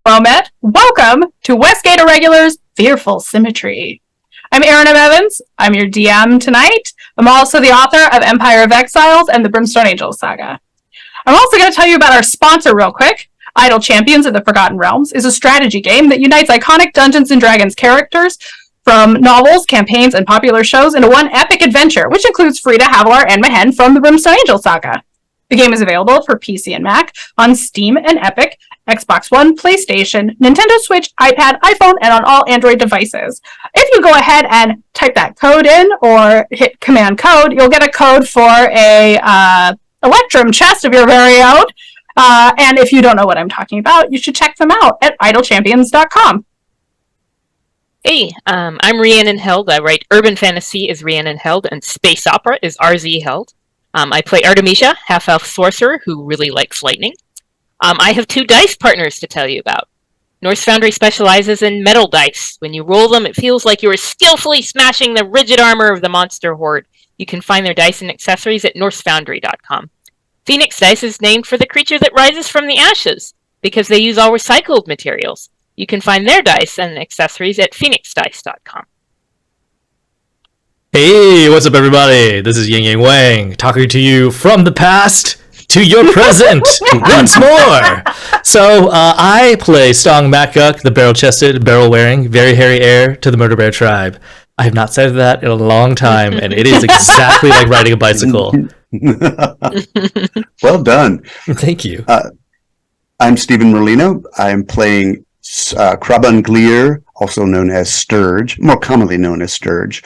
Well met. Welcome to Westgate Irregulars' Fearful Symmetry. I'm Erin M. Evans. I'm your DM tonight. I'm also the author of Empire of Exiles and the Brimstone Angels saga. I'm also going to tell you about our sponsor real quick. Idle Champions of the Forgotten Realms is a strategy game that unites iconic Dungeons & Dragons characters from novels, campaigns, and popular shows into one epic adventure, which includes Frida, Havilar, and Mehen from the Brimstone Angels saga. The game is available for PC and Mac on Steam and Epic, Xbox One, PlayStation, Nintendo Switch, iPad, iPhone, and on all Android devices. If you go ahead and type that code in or hit Command Code, you'll get a code for a Electrum chest of your very own. And if you don't know what I'm talking about, you should check them out at idlechampions.com. Hey, I'm Rhiannon Held. I write urban fantasy is Rhiannon Held, and space opera is RZ Held. I play Artemisia, half-elf sorcerer who really likes lightning. I have two dice partners to tell you about. Norse Foundry specializes in metal dice. When you roll them, it feels like you are skillfully smashing the rigid armor of the monster horde. You can find their dice and accessories at norsefoundry.com. Phoenix Dice is named for the creature that rises from the ashes, because they use all recycled materials. You can find their dice and accessories at phoenixdice.com. Hey, what's up, everybody? This is Yin Yang Wang, talking to you from the past to your present once more. So, I play Stong Makguk, the barrel-chested, barrel-wearing, very hairy heir to the Murder Bear tribe. I have not said that in a long time, and it is exactly like riding a bicycle. Well done. Thank you. I'm Stephen Merlino. I'm playing Kraban Gleer, also known as Sturge, more commonly known as Sturge.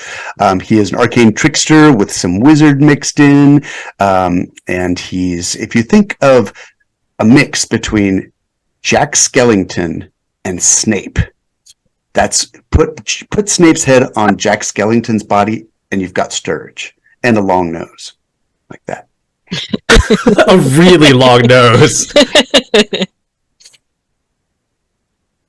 He is an arcane trickster with some wizard mixed in, and he's, if you think of a mix between Jack Skellington and Snape, that's put Snape's head on Jack Skellington's body, and you've got Sturge, and a long nose, like that. A really long nose.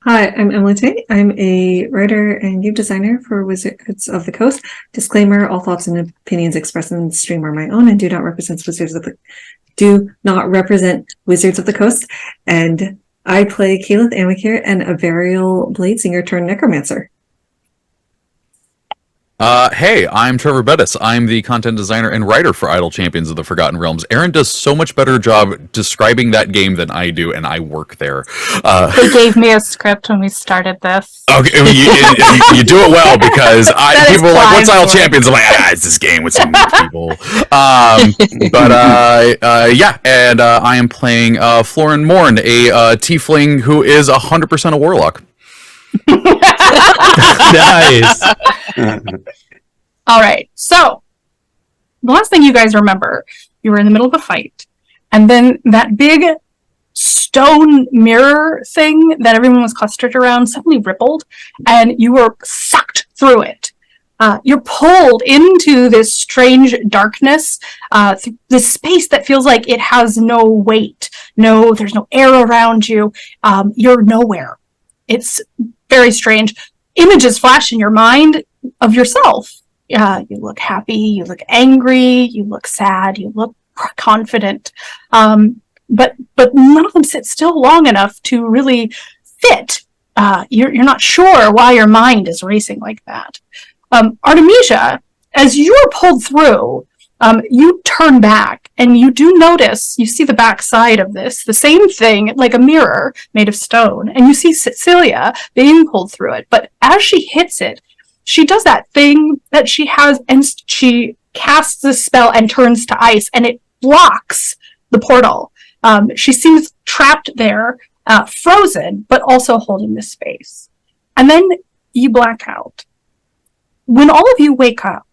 Hi, I'm Emily Tate. I'm a writer and game designer for Wizards of the Coast. Disclaimer, all thoughts and opinions expressed in the stream are my own and do not represent Wizards of the Coast. And I play Keyleth Amakir and a Varial Bladesinger turned Necromancer. Hey, I'm Trevor Bettis. I'm the content designer and writer for Idle Champions of the Forgotten Realms. Erin does so much better job describing that game than I do, and I work there. They gave me a script when we started this. Okay, you do it well, because people are like, what's Idle Champions? I'm like, it's this game with some people. Yeah, and I am playing Florin Morn, a tiefling who is 100% a warlock. Nice. All right, so the last thing you guys remember, you were in the middle of a fight, and then that big stone mirror thing that everyone was clustered around suddenly rippled, and you were sucked through it. You're pulled into this strange darkness, this space that feels like it has no weight. There's no air around you. You're nowhere. It's very strange. Images flash in your mind of yourself. You look happy, you look angry, you look sad, you look confident. But none of them sit still long enough to really fit. You're not sure why your mind is racing like that. Artemisia, as you're pulled through, you turn back and you do notice, you see the back side of this, the same thing, like a mirror made of stone, and you see Cecilia being pulled through it. But as she hits it, she does that thing that she has, and she casts the spell and turns to ice, and it blocks the portal. She seems trapped there, frozen, but also holding the space. And then you black out. When all of you wake up,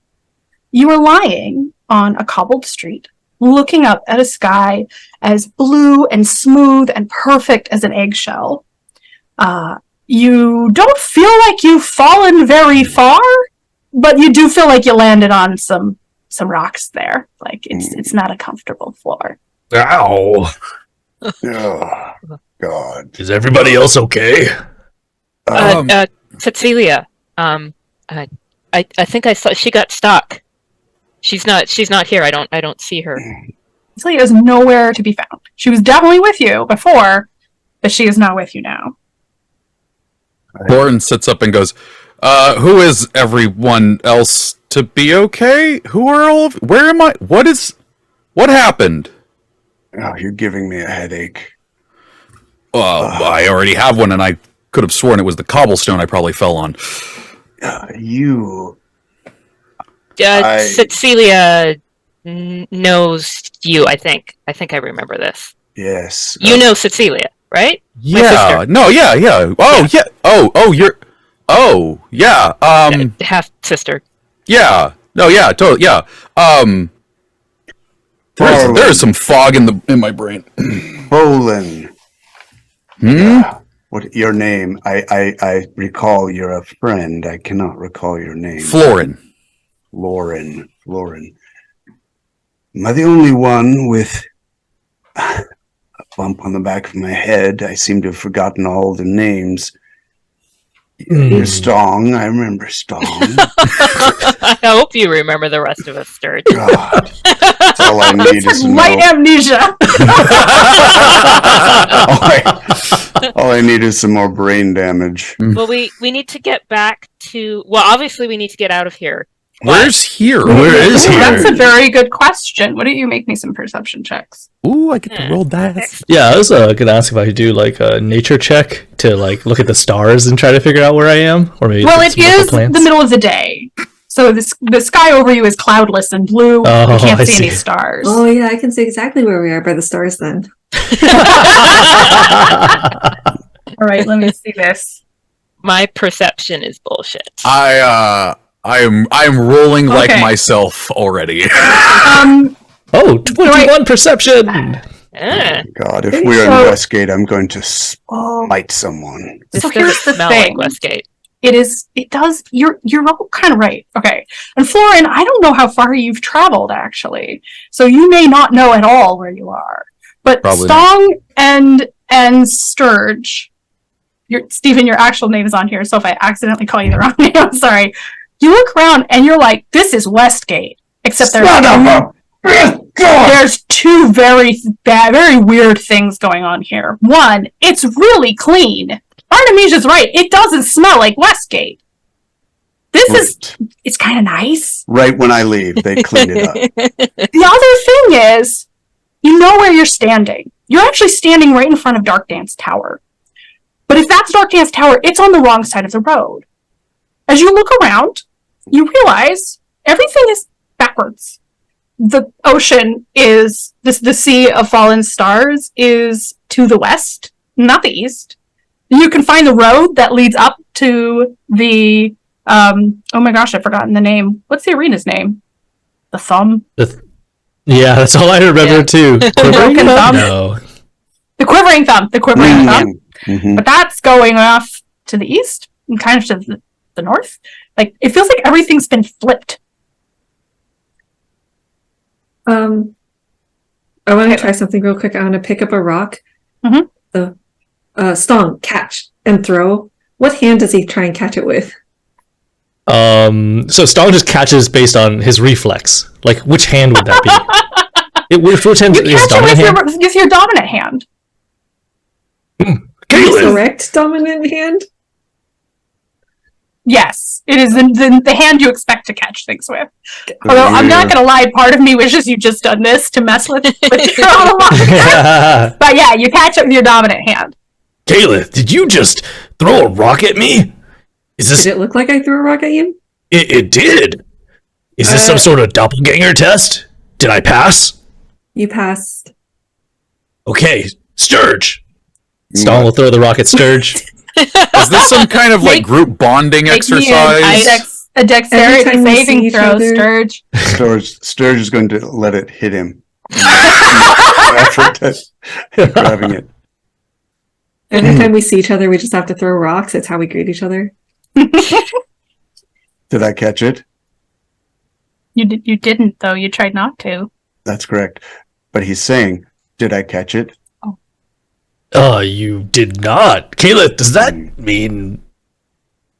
you are lying on a cobbled street, looking up at a sky as blue and smooth and perfect as an eggshell. You don't feel like you've fallen very far, but you do feel like you landed on some rocks there. Like it's not a comfortable floor. Ow. Oh, God. Is everybody else okay? Cecilia, I think I saw she got stuck. She's not here. I don't see her. Cecilia is nowhere to be found. She was definitely with you before, but she is not with you now. Lauren sits up and goes, who is everyone else to be okay? Who are all of... Where am I? What happened? Oh, you're giving me a headache. I already have one, and I could have sworn it was the cobblestone I probably fell on. You... Cecilia knows you, I think. I think I remember this. Yes. You know Cecilia, right? Yeah. No, yeah. Oh, yeah. Oh, you're... Oh, yeah. Half sister. Yeah. No, yeah, totally. Yeah. There's some fog in my brain. Bolin. What your name? I recall you're a friend. I cannot recall your name. Florin. Lauren. Am I the only one with a bump on the back of my head? I seem to have forgotten all the names. You're Stong. I remember Stong. I hope you remember the rest of us, Sturge. God. That's all I need is Light amnesia. all I need is some more brain damage. Well, we need to get back to... Well, obviously we need to get out of here. Where's here? Where is here? That's a very good question. Why don't you make me some perception checks? Ooh, I get to roll dice. Yeah, I was gonna ask if I could do like a nature check to like look at the stars and try to figure out where I am, or maybe. Well, look at it some local is plants. the middle of the day, so the sky over you is cloudless and blue. Oh, You can't I see any see. stars. Oh yeah, I can see exactly where we are by the stars then. All right, let me see this. My perception is bullshit. I'm rolling like Okay. myself already. Oh, 21 perception. God, if we're in Westgate, I'm going to smite someone. This So doesn't here's the smell thing. like Westgate. It does, you're all kind of right. Okay. And Florin, I don't know how far you've traveled actually. So you may not know at all where you are. But Probably Stong and Sturge, Stephen, your actual name is on here, so if I accidentally call you the wrong name, I'm sorry. You look around and you're like, this is Westgate. Except there's two very bad, very weird things going on here. One, it's really clean. Artemisia's right. It doesn't smell like Westgate. It's kind of nice. Right when I leave, they clean it up. The other thing is, you know where you're standing. You're actually standing right in front of Dark Dance Tower. But if that's Dark Dance Tower, it's on the wrong side of the road. As you look around, you realize everything is backwards. The ocean is, the Sea of Fallen Stars is to the west, not the east. You can find the road that leads up to the, oh my gosh, I've forgotten the name. What's the arena's name? The Thumb? Yeah, that's all I remember too. Quivering Broken Thumb? No. The Quivering Thumb. The Quivering Thumb. Mhm. But that's going off to the east and kind of to the north. Like, it feels like everything's been flipped. I want to try something real quick. I want to pick up a rock. Mhm. Stong, catch and throw. What hand does he try and catch it with? So Stong just catches based on his reflex. Like, which hand would that be? Which hand You is catch it dominant hand? with your dominant hand. Caitlin! Correct dominant hand? Yes, it is the hand you expect to catch things with. Although I'm not going to lie, part of me wishes you'd just done this to mess with your own luck. But yeah, you catch it with your dominant hand. Caitlin, did you just throw a rock at me? Is this? Did it look like I threw a rock at you? It did. Is this some sort of doppelganger test? Did I pass? You passed. Okay, Sturge. Stong will throw the rock at Sturge. Is this some kind of like group bonding Make me exercise? a dexterity Every time we see saving each throw, other- Sturge. Sturge is going to let it hit him. After grabbing it. Every time we see each other, we just have to throw rocks. It's how we greet each other. Did I catch it? You didn't though. You tried not to. That's correct. But he's saying, did I catch it? You did not. Caitlin, does that mean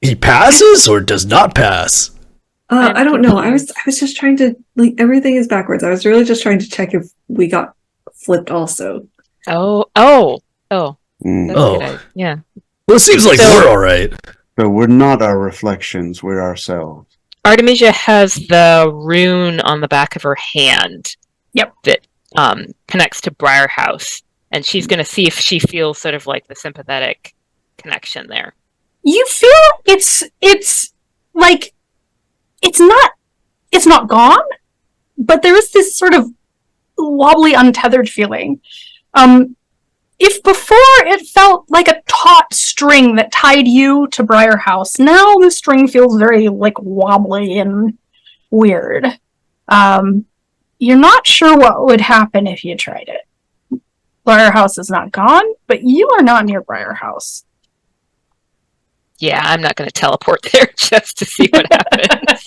he passes or does not pass? I don't know. I was just trying to, like, everything is backwards. I was really just trying to check if we got flipped also. Oh. Mm. That's Oh. a good idea. Yeah. Well, it seems like So- we're all right. So we're not our reflections, we're ourselves. Artemisia has the rune on the back of her hand. Yep. That connects to Briarhouse, and she's going to see if she feels sort of like the sympathetic connection there. You feel it's like it's not gone, but there is this sort of wobbly, untethered feeling. If before it felt like a taut string that tied you to Briarhouse, now the string feels very like wobbly and weird. You're not sure what would happen if you tried it. Briarhouse is not gone, but you are not near Briarhouse. Yeah, I'm not going to teleport there just to see what happens.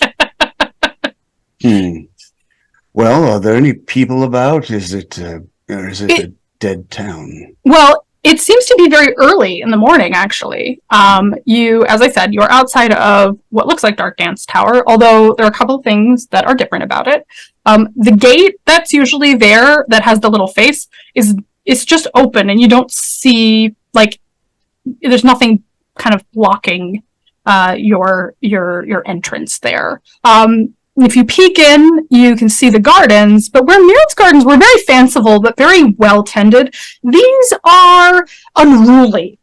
Well, are there any people about? Is it a dead town? Well, it seems to be very early in the morning, actually. You, as I said, you're outside of what looks like Dark Dance Tower, although there are a couple of things that are different about it. The gate that's usually there that has the little face is just open, and you don't see, like, there's nothing kind of blocking your entrance there. If you peek in, you can see the gardens, but where Miriam's gardens were very fanciful, but very well tended, these are unruly.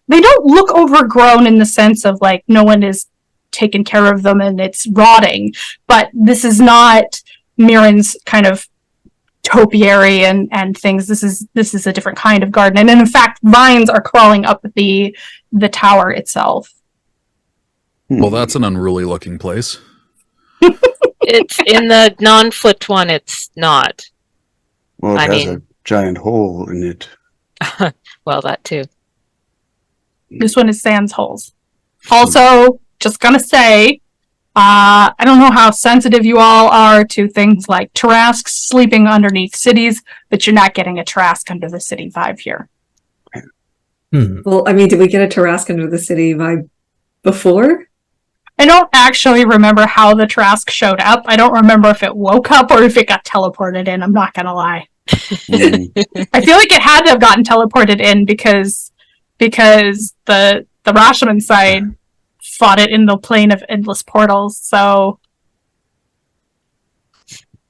They don't look overgrown in the sense of like no one is taking care of them and it's rotting, but this is not Mirren's kind of topiary and things. This is a different kind of garden, and in fact, vines are crawling up the tower itself. Well, that's an unruly looking place. It's in the non-flipped one. It's not. Well, it I has mean- a giant hole in it. Well, that too. This one is sans holes. Also, just gonna say, I don't know how sensitive you all are to things like Tarrasques sleeping underneath cities, but you're not getting a Tarrasque under the city vibe here. Well, I mean, did we get a Tarrasque under the city vibe before? I don't actually remember how the Tarrasque showed up. I don't remember if it woke up or if it got teleported in. I'm not gonna lie. I feel like it had to have gotten teleported in because the Rashomon side fought it in the plane of endless portals. So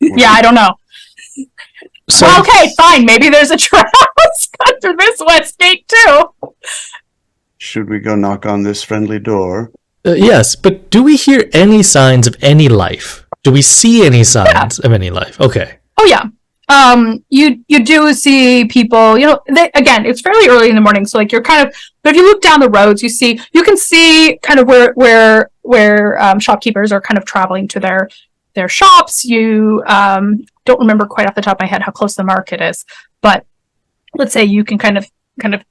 yeah, I don't know. So, Well, okay, fine. Maybe there's a Tarrasque under this Westgate too. Should we go knock on this friendly door? yes, but do we hear any signs of any life? Do we see any signs of any life? Okay. Oh yeah. You do see people, again, it's fairly early in the morning, so like you're kind of, but if you look down the roads, you can see kind of where shopkeepers are kind of traveling to their shops. You don't remember quite off the top of my head how close the market is, but let's say you can kind of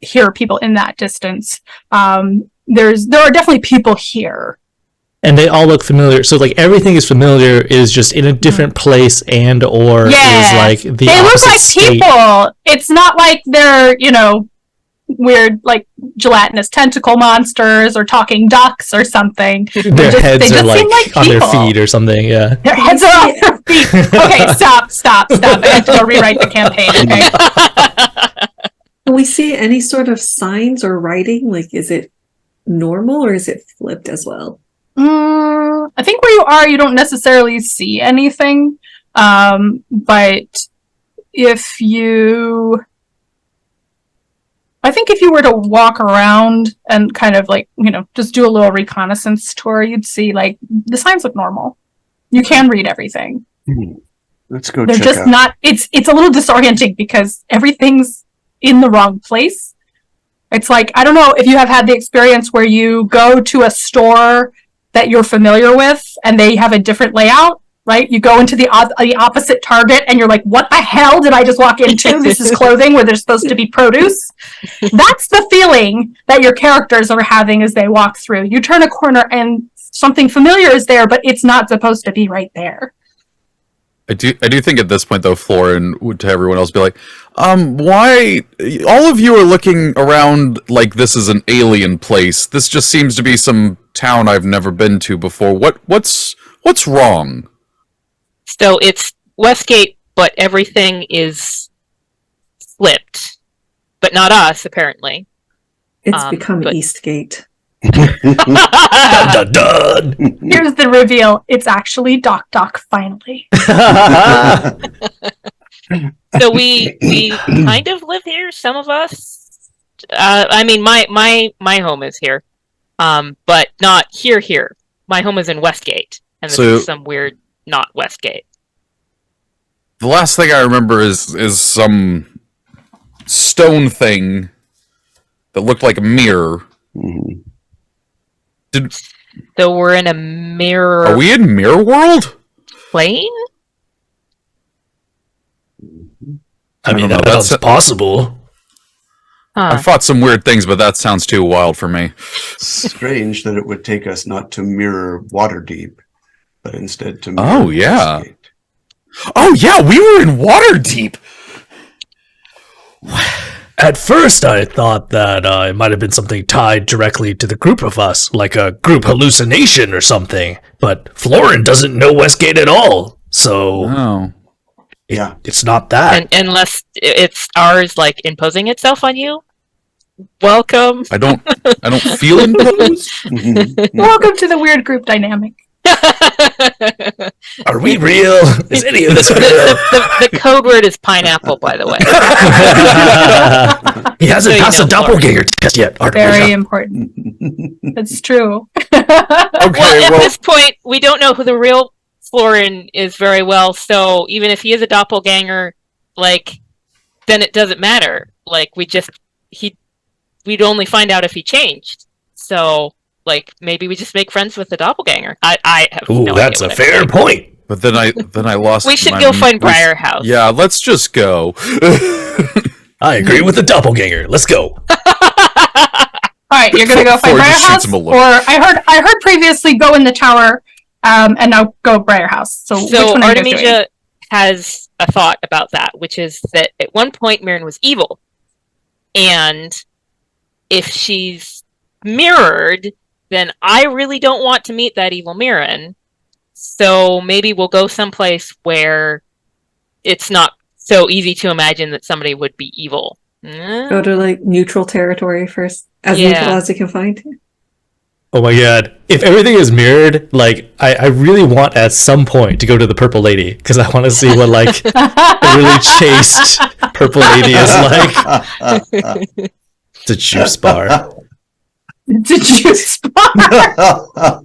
hear people in that distance. There are definitely people here. And they all look familiar. So like everything is familiar, is just in a different place and or is like the they look opposite like state. people. It's not like they're, weird like gelatinous tentacle monsters or talking ducks or something. Their heads they are just like seem like on their people. feet or something, yeah. Their heads are on their feet. Okay, stop. I have to go rewrite the campaign, okay? Can we see any sort of signs or writing? Like, is it normal or is it flipped as well? I think where you are, you don't necessarily see anything. But I think if you were to walk around and kind of like, just do a little reconnaissance tour, you'd see like the signs look normal. You can read everything. Let's go They're check just out. not, it's a little disorienting because everything's in the wrong place. It's like, I don't know if you have had the experience where you go to a store that you're familiar with and they have a different layout, right? You go into the opposite Target and you're like, what the hell did I just walk into? This is clothing where there's supposed to be produce. That's the feeling that your characters are having as they walk through. You turn a corner and something familiar is there, but it's not supposed to be right there. I do think at this point though, Florin would to everyone else be like, why all of you are looking around like this is an alien place? This just seems to be some town I've never been to before. What's wrong? So it's Westgate, but everything is flipped. But not us, apparently. It's become but- Eastgate. Dun, dun, dun. Here's the reveal. It's actually Doc finally. So we kind of live here. Some of us. I mean, my home is here, but not here. My home is in Westgate, and this is some weird not Westgate. The last thing I remember is some stone thing that looked like a mirror. Mhm. So we're in a mirror Are we in Mirror World? plane? I mean, don't know, that that's- sounds possible. I Huh. fought some weird things, but that sounds too wild for me. Strange that it would take us not to mirror Waterdeep, but instead to mirror Oh, yeah. Westgate. Oh yeah, we were in Waterdeep. At first, I thought that it might have been something tied directly to the group of us, like a group hallucination or something. But Florin doesn't know Westgate at all, so Oh. Yeah. it's not that. And unless it's ours, like imposing itself on you. Welcome. I don't feel imposed. Mhm. Welcome to the weird group dynamic. Are we real? Is any of this real? the code word is pineapple, by the way. He hasn't So you passed know, a doppelganger test yet. Very important. It's true. Okay, Well, at well, this point, we don't know who the real Florin is very well, so even if he is a doppelganger, like, then it doesn't matter. Like, we'd only find out if he changed. So, like, maybe we just make friends with the doppelganger. I have Ooh, no that's idea a fair point. but then I lost. We should my- go find Briar House. Yeah, let's just go. I agree with the doppelganger. Let's go. All right, you're gonna go find Before he Briar shoots House, him a look. or I heard previously go in the tower, and now go Briar House. So, which So one are you guys doing? Artemisia has a thought about that, which is that at one point Mirren was evil. And if she's mirrored, then I really don't want to meet that evil Mirren. So maybe we'll go someplace where it's not so easy to imagine that somebody would be evil. Go to like neutral territory first, as Yeah. neutral as you can find. Oh my god. If everything is mirrored, like, I really want at some point to go to the Purple Lady, because I want to see what, like, a really chaste Purple Lady is like. It's a juice bar. It's a juice bar.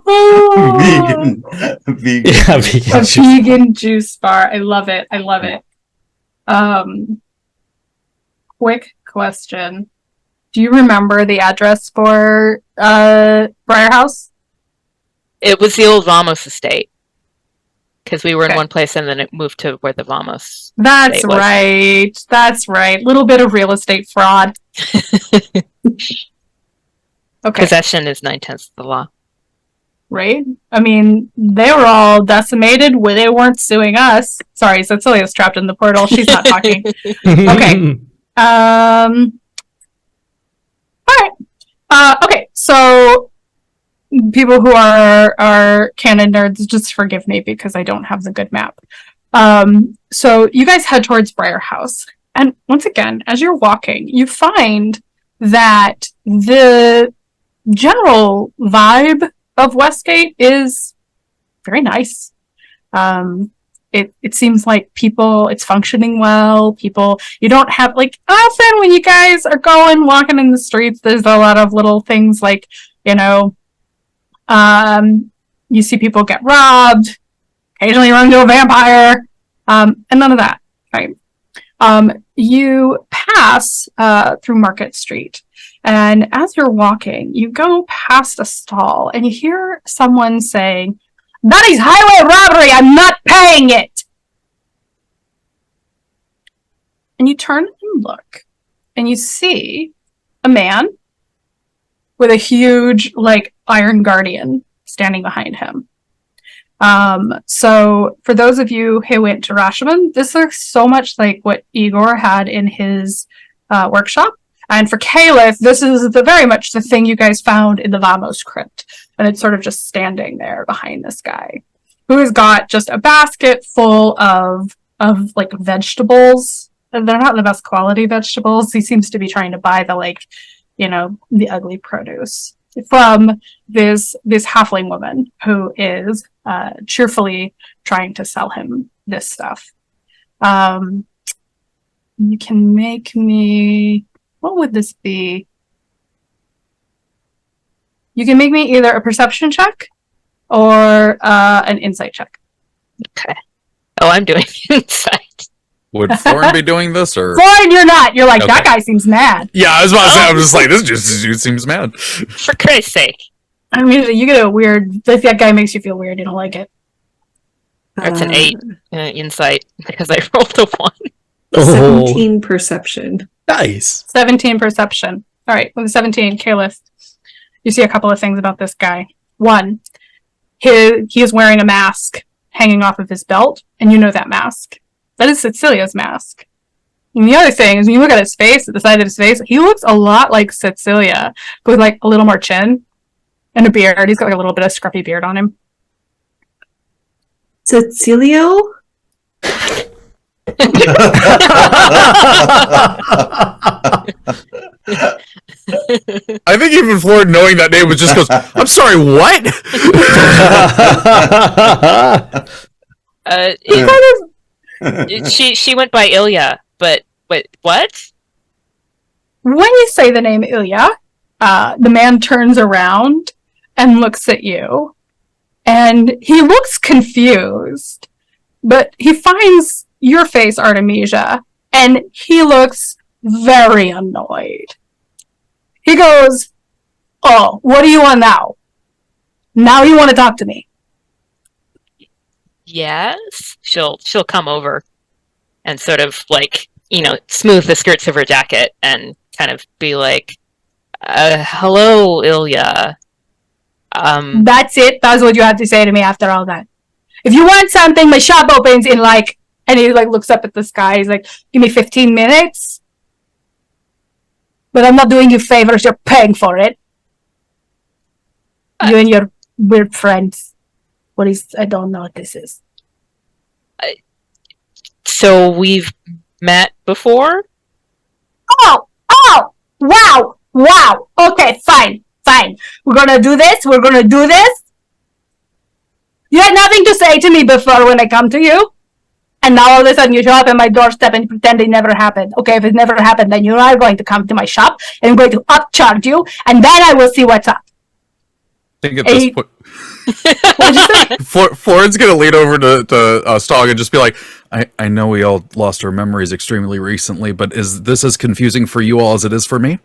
Vegan. Vegan. Yeah, vegan A juice. vegan juice bar. I love it. I love it. Quick question. Do you remember the address for Briar House? It was the old Vamos estate. Because we were in Okay. one place and then it moved to where the Vamos. That's It was. right. That's right. Little bit of real estate fraud. Okay. Possession is 9/10 of the law. Right? I mean, they were all decimated when they weren't suing us. Sorry, Cecilia's trapped in the portal. She's not talking. Okay. All right. Okay. So people who are canon nerds, just forgive me because I don't have the good map. So you guys head towards Briar House, and once again, as you're walking, you find that the general vibe of Westgate is very nice. It seems like it's functioning well. You don't have, like, often when you guys are walking in the streets, there's a lot of little things like, you see people get robbed, occasionally run into a vampire, and none of that, right? You pass through Market Street, and as you're walking, you go past a stall, and you hear someone saying, "That is highway robbery! I'm not paying it!" And you turn and look, and you see a man with a huge, like, iron guardian standing behind him. So for those of you who went to Rashomon, this looks so much like what Igor had in his workshop. And for Caliph, this is very much the thing you guys found in the Vamos crypt. And it's sort of just standing there behind this guy, who has got just a basket full of like vegetables they're not the best quality vegetables. He seems to be trying to buy the ugly produce from this halfling woman who is cheerfully trying to sell him this stuff. You can make me, what would this be? You can make me either a perception check or an insight check. Okay. Oh, I'm doing insight. Would Florin be doing this, or? Florin, you're not. You're like, Okay. that guy seems mad. Yeah, I was about to say, I'm just like, this dude seems mad. For Christ's sake. I mean, you get a weird, if that guy makes you feel weird, you don't like it. That's an 8 insight because I rolled a 1. 17 perception. Nice. 17 perception. All right, with a 17, careless. You see a couple of things about this guy. One, he is wearing a mask hanging off of his belt, and you know that mask. That is Cecilia's mask. And the other thing is, when you look at his face, at the side of his face, he looks a lot like Cecilia, but with like a little more chin and a beard. He's got like a little bit of scruffy beard on him. Cecilio? I think even Florin knowing that name was just goes, I'm sorry, what? She went by Ilya, but wait, what? When you say the name Ilya, the man turns around and looks at you, and he looks confused, but he finds your face, Artemisia, and he looks very annoyed. He goes, "Oh, what do you want now? Now you want to talk to me?" Yes. She'll come over and sort of like, smooth the skirts of her jacket and kind of be like, hello, Ilya. That's it? That's what you have to say to me after all that? If you want something, my shop opens in and he looks up at the sky. He's like, give me 15 minutes. But I'm not doing you favors. You're paying for it. You and your weird friends. I don't know what this is. So we've met before? Oh, wow. Okay, fine. We're gonna do this. You had nothing to say to me before when I come to you. And now all of a sudden you show up at my doorstep and pretend it never happened. Okay, if it never happened, then you are going to come to my shop and I'm going to upcharge you, and then I will see what's up. I think at this point, What'd you say? Florin's gonna lean over to Stog and just be like, I know we all lost our memories extremely recently, but is this as confusing for you all as it is for me?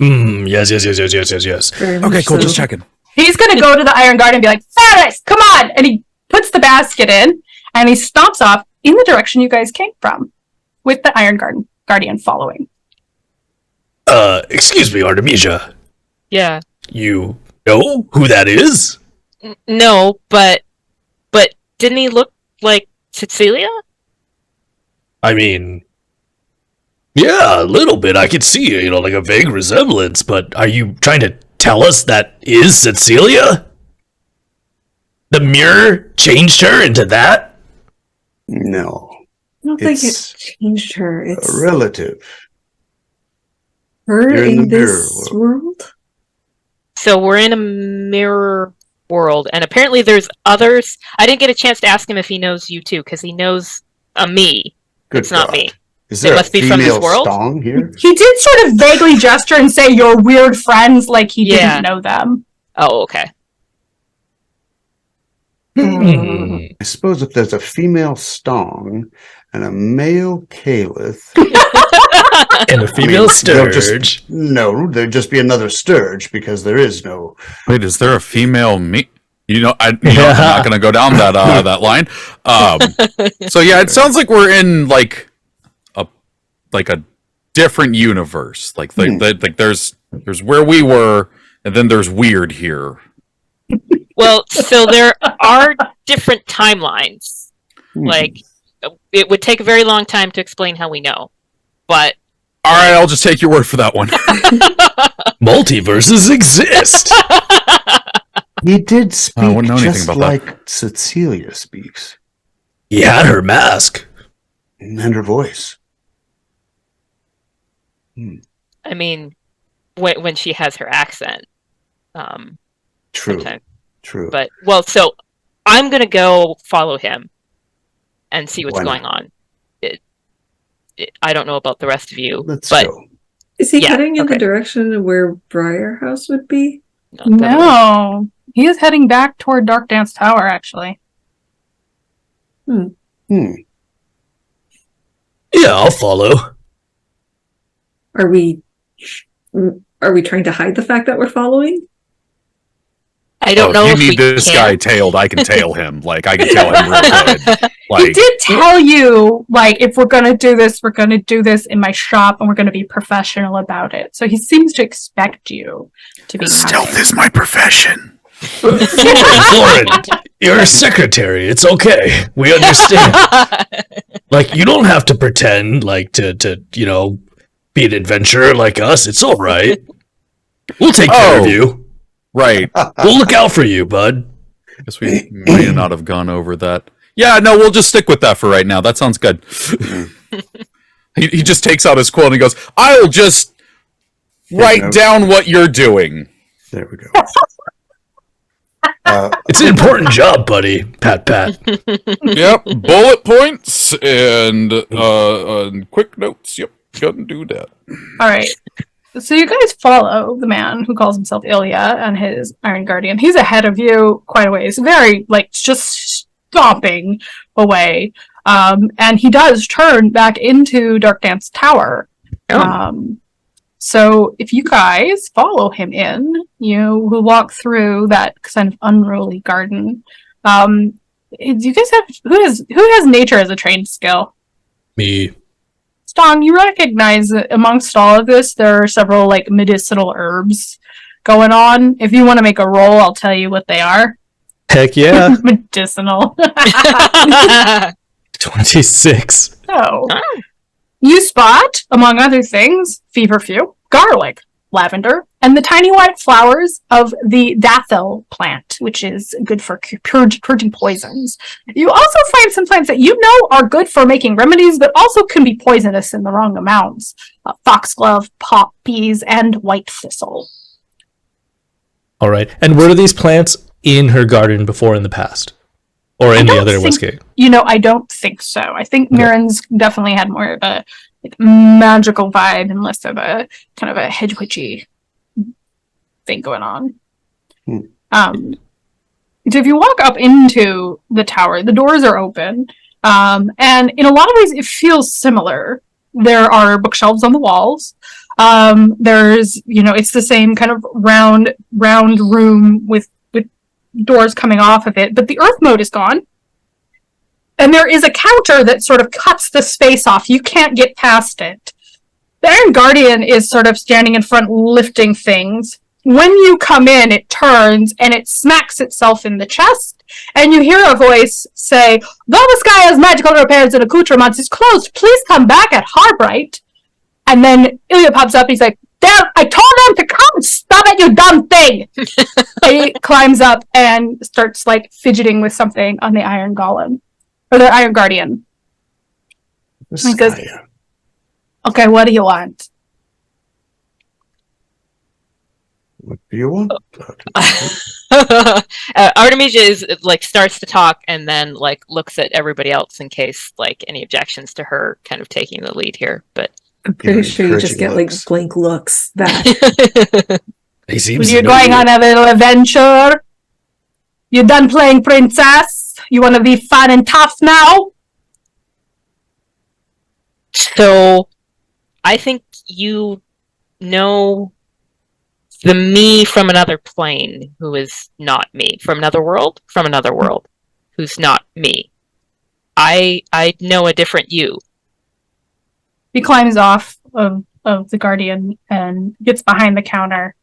Yes. Very Okay, much cool, so. just checking. He's going to go to the Iron Guard and be like, Ferris, come on! And he puts the basket in, and he stomps off in the direction you guys came from, with the Iron Guardian following. Excuse me, Artemisia. Yeah. You know who that is? No, but didn't he look like Cecilia? I mean, yeah, a little bit. I could see, like a vague resemblance, but are you trying to tell us that is Cecilia? The mirror changed her into that? No, I don't think it It's changed her. It's a relative. her You're in in the mirror this world. So we're in a mirror world, and apparently there's others. I didn't get a chance to ask him if he knows you too, because he knows me. Good It's not God. me. Is It there must a be from this female world? Stong here? He did sort of vaguely gesture and say, "You're weird friends," like he Yeah. didn't know them. Oh, okay. I suppose if there's a female Stong and a male Caliph, And a female they'll Sturge. there'd just be another Sturge because there is no. Wait, is there a female me? I'm not going to go down that line. So yeah, it sounds like we're in like a different universe. Like there's where we were, and then there's weird here. Well, so there are different timelines. Like, it would take a very long time to explain how we know. But All right, I'll just take your word for that one. Multiverses exist. He did speak I wouldn't know anything just about like Cecilia speaks, He had her mask. and her voice. I mean, when she has her accent. True. Sometimes. True. But so I'm gonna go follow him and see what's Why not? going on. I don't know about the rest of you. Let's but go. Is he Yeah, heading in okay. the direction where Briar House would be? Not that way. No, he is heading back toward Dark Dance Tower, actually. Hmm. Yeah, I'll follow. Are we trying to hide the fact that we're following? I don't know if if you we need this can. guy tailed, I can tail him. Like, I can tail him real good. He Like, did tell you, like, if we're gonna do this, we're gonna do this in my shop, and we're gonna be professional about it. So he seems to expect you to be stealth nice. is my profession. Florin, you're a secretary. It's okay. We understand. Like, you don't have to pretend like to be an adventurer like us. It's all right. We'll take care of you. Right. We'll look out for you, bud. Guess we may not have gone over that. Yeah, no, we'll just stick with that for right now. That sounds good. he just takes out his quill and he goes, I'll just write down what you're doing. There we go. It's an important job, buddy. Pat, pat. Yep, bullet points and quick notes. Yep, gonna do that. All right. So you guys follow the man who calls himself Ilya and his Iron Guardian. He's ahead of you quite a ways, very, like, just stomping away. And he does turn back into Dark Dance Tower. So if you guys follow him in, you will walk through that kind of unruly garden. Do you guys have who has nature as a trained skill? Me. Stong, you recognize that amongst all of this, there are several like medicinal herbs going on. If you want to make a roll, I'll tell you what they are. Heck yeah. Medicinal. 26. So, you spot, among other things, feverfew, garlic, lavender, and the tiny white flowers of the dathel plant, which is good for purging poisons. You also find some plants that you know are good for making remedies, but also can be poisonous in the wrong amounts. Foxglove, poppies, and white thistle. All right. And were these plants in her garden before in the past? Or in the other Westgate? I don't think so. I think Mirren's definitely had more of a magical vibe and less of a kind of a hedge witchy thing going on. So if you walk up into the tower, the doors are open, and in a lot of ways it feels similar. There are bookshelves on the walls. There's, it's the same kind of round room with doors coming off of it, but the earth mode is gone. And there is a counter that sort of cuts the space off. You can't get past it. The Iron Guardian is sort of standing in front lifting things. When you come in, it turns and it smacks itself in the chest. And you hear a voice say, Govaskaya's magical repairs and accoutrements is closed. Please come back at Harbright. And then Ilya pops up. He's like, Damn, I told them to come. Stop it, you dumb thing. He climbs up and starts like fidgeting with something on the Iron Golem. Or the Iron Guardian. He goes, okay, what do you want? What do you want? Artemisia is like starts to talk and then like looks at everybody else in case like any objections to her kind of taking the lead here. But I'm pretty sure you just get like blank looks back. He seems You're going on a little adventure? You done playing princess? You want to be fun and tough now? So, I think you know the me from another plane who is not me. From another world, who's not me. I know a different you. He climbs off of the Guardian and gets behind the counter.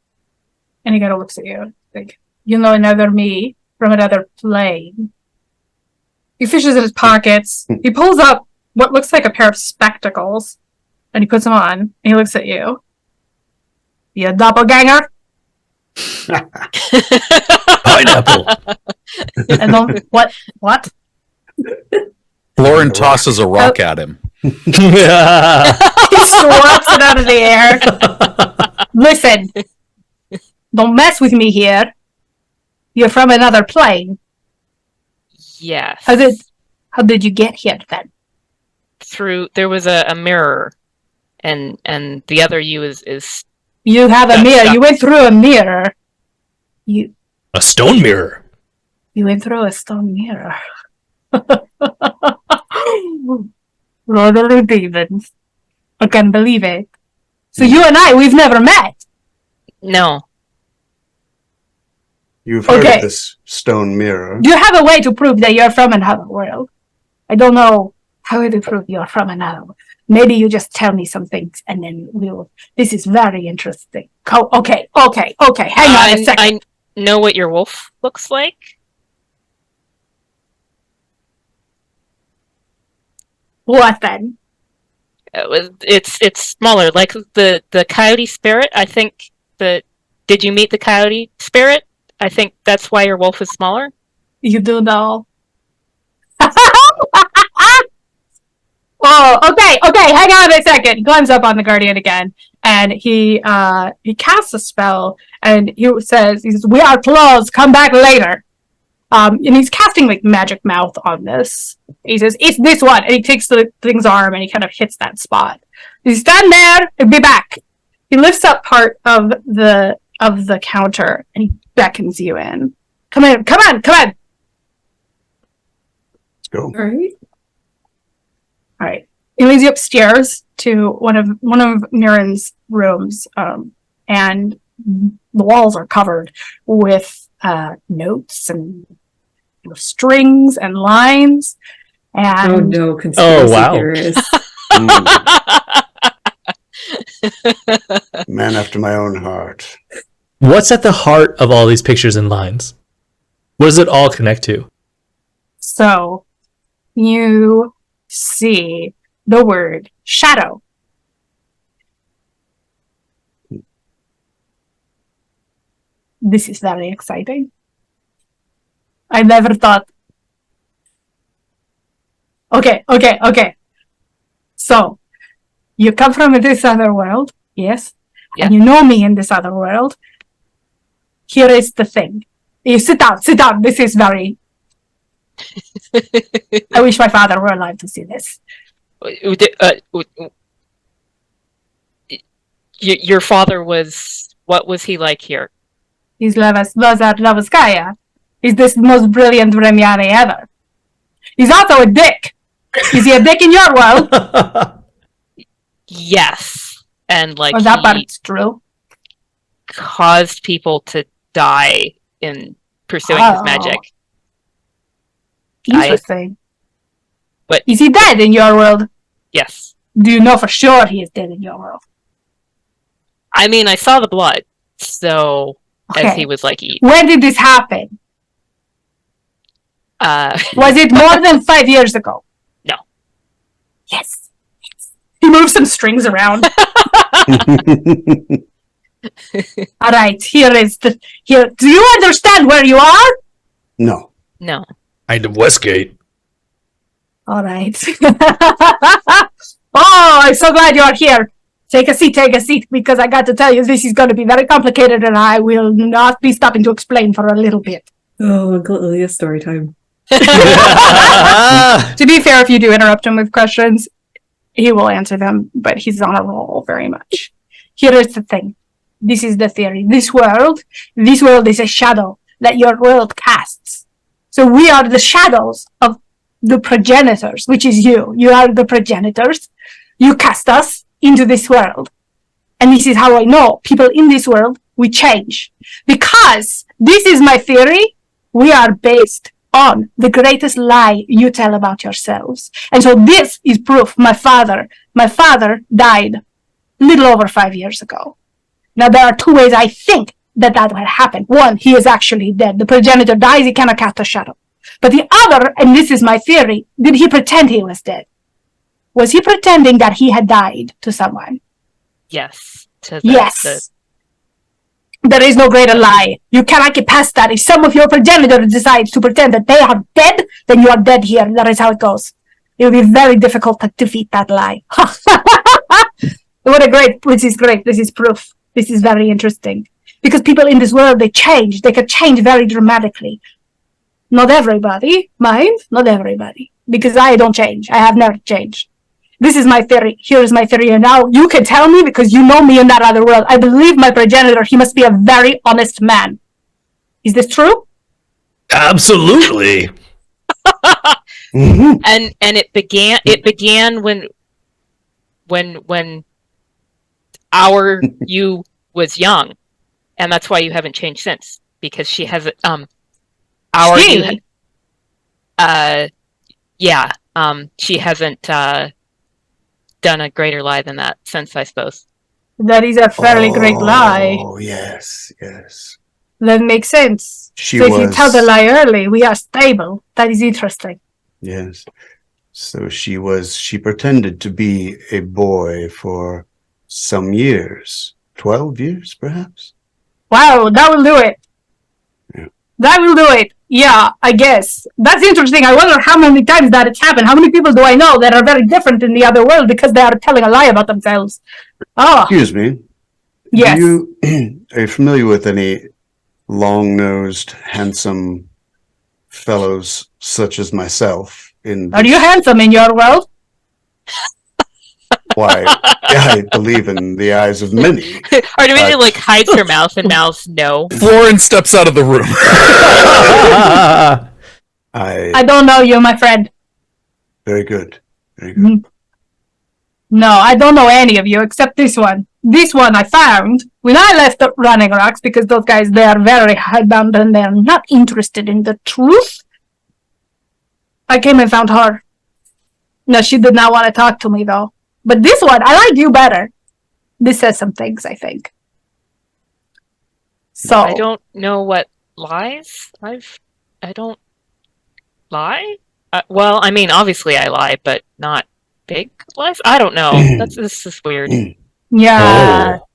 And he kind of looks at you. Like, you know another me from another plane. He fishes in his pockets. He pulls up what looks like a pair of spectacles. And he puts them on. And he looks at you. You doppelganger? Pineapple. And then, what? Florin tosses a rock at him. He swats it out of the air. Listen, don't mess with me here. You're from another plane. Yes. How did you get here then? There was a mirror, and the other you is You have a mirror. stuck. You went through a mirror. A stone mirror. You went through a stone mirror. Lord of the demons. I can't believe it. So you and we've never met. No. You've heard Okay. of this stone mirror. Do you have a way to prove that you're from another world? I don't know how to prove you're from another world. Maybe you just tell me some things and then we'll... This is very interesting. Okay. Hang on a second. I know what your wolf looks like. What then? It's smaller, like the coyote spirit. I think did you meet the coyote spirit? I think that's why your wolf is smaller. You do know. Oh, okay. Hang on a second. He climbs up on the guardian again, and he casts a spell, and he says, "We are closed. Come back later." And he's casting like magic mouth on this. He says, "It's this one," and he takes the thing's arm and he kind of hits that spot. You stand there and be back. He lifts up part of the counter and he beckons you in. Come on. Let's go. All right. All right. He leads you upstairs to one of Mirren's rooms, and the walls are covered with notes and strings and lines. And Oh no, conspiracy wow. theorists. Man after my own heart. What's at the heart of all these pictures and lines? What does it all connect to? so you see the word shadow. This is very exciting. I never thought. Okay. So, you come from this other world, yes? Yeah. And you know me in this other world. Here is the thing. You sit down. This is very... I wish my father were alive to see this. Your father was... What was he like here? He's Lavaskaya. He's the most brilliant Remiani ever. He's also a dick. Is he a dick in your world? Yes. And like That he part's true. caused people to die in pursuing his magic. Interesting. But- is he dead in your world? Yes. Do you know for sure he is dead in your world? I mean, I saw the blood, so as Okay. he was like eaten. When did this happen? Was it more than 5 years ago? No. Yes. He moves some strings around. All right, here. Do you understand where you are? No. No. Kind of Westgate. All right. Oh, I'm so glad you're here. Take a seat, because I got to tell you, this is going to be very complicated, and I will not be stopping to explain for a little bit. Oh, Uncle Ilya's story time. To be fair, if you do interrupt him with questions, he will answer them, but he's on a roll very much. Here is the thing. This is the theory. This world is a shadow that your world casts. So we are the shadows of the progenitors, which is you. You are the progenitors. You cast us into this world. And this is how I know people in this world, we change. Because this is my theory, we are based on the greatest lie you tell about yourselves. And so this is proof. My father died a little over 5 years ago. Now there are two ways I think that would happen. One, he is actually dead. The progenitor dies, he cannot cast a shadow. But the other, and this is my theory, did he pretend he was dead? Was he pretending that he had died to someone? Yes. Yes. There is no greater lie. You cannot get past that. If some of your progenitors decides to pretend that they are dead, then you are dead here. That is how it goes. It will be very difficult to defeat that lie. This is great. This is proof. This is very interesting. Because people in this world, they change. They can change very dramatically. Not everybody, mind, not everybody. Because I don't change. I have never changed. This is my theory. Here's my theory. And now you can tell me because you know me in that other world. I believe my progenitor, he must be a very honest man. Is this true? Absolutely. And it began when our you was young, and that's why you haven't changed since, because she hasn't our you she hasn't done a greater lie than that since, I suppose. That is a fairly great lie. Oh, yes, yes. That makes sense. She so if was, you tell the lie early, we are stable. That is interesting. yes. So she pretended to be a boy for some years. 12 years, perhaps? Wow, that will do it. Yeah. That will do it. Yeah, I guess. That's interesting. I wonder how many times that it's happened. How many people do I know that are very different in the other world because they are telling a lie about themselves? Oh, Excuse me. yes. Are you familiar with any long-nosed, handsome fellows such as myself? Are you handsome in your world? Why, I believe in the eyes of many. Artemisia hides her mouth and mouths no. Florin steps out of the room. I don't know you, my friend. Very good. Very good. No, I don't know any of you except this one. This one I found when I left the Running Rocks because those guys, they are very hidebound and they're not interested in the truth. I came and found her. No, she did not want to talk to me though. But this one, I like you better. This says some things, I think. So I don't know what lies I don't lie. Well, I mean, obviously I lie, but not big lies. I don't know. This is weird. yeah. Oh.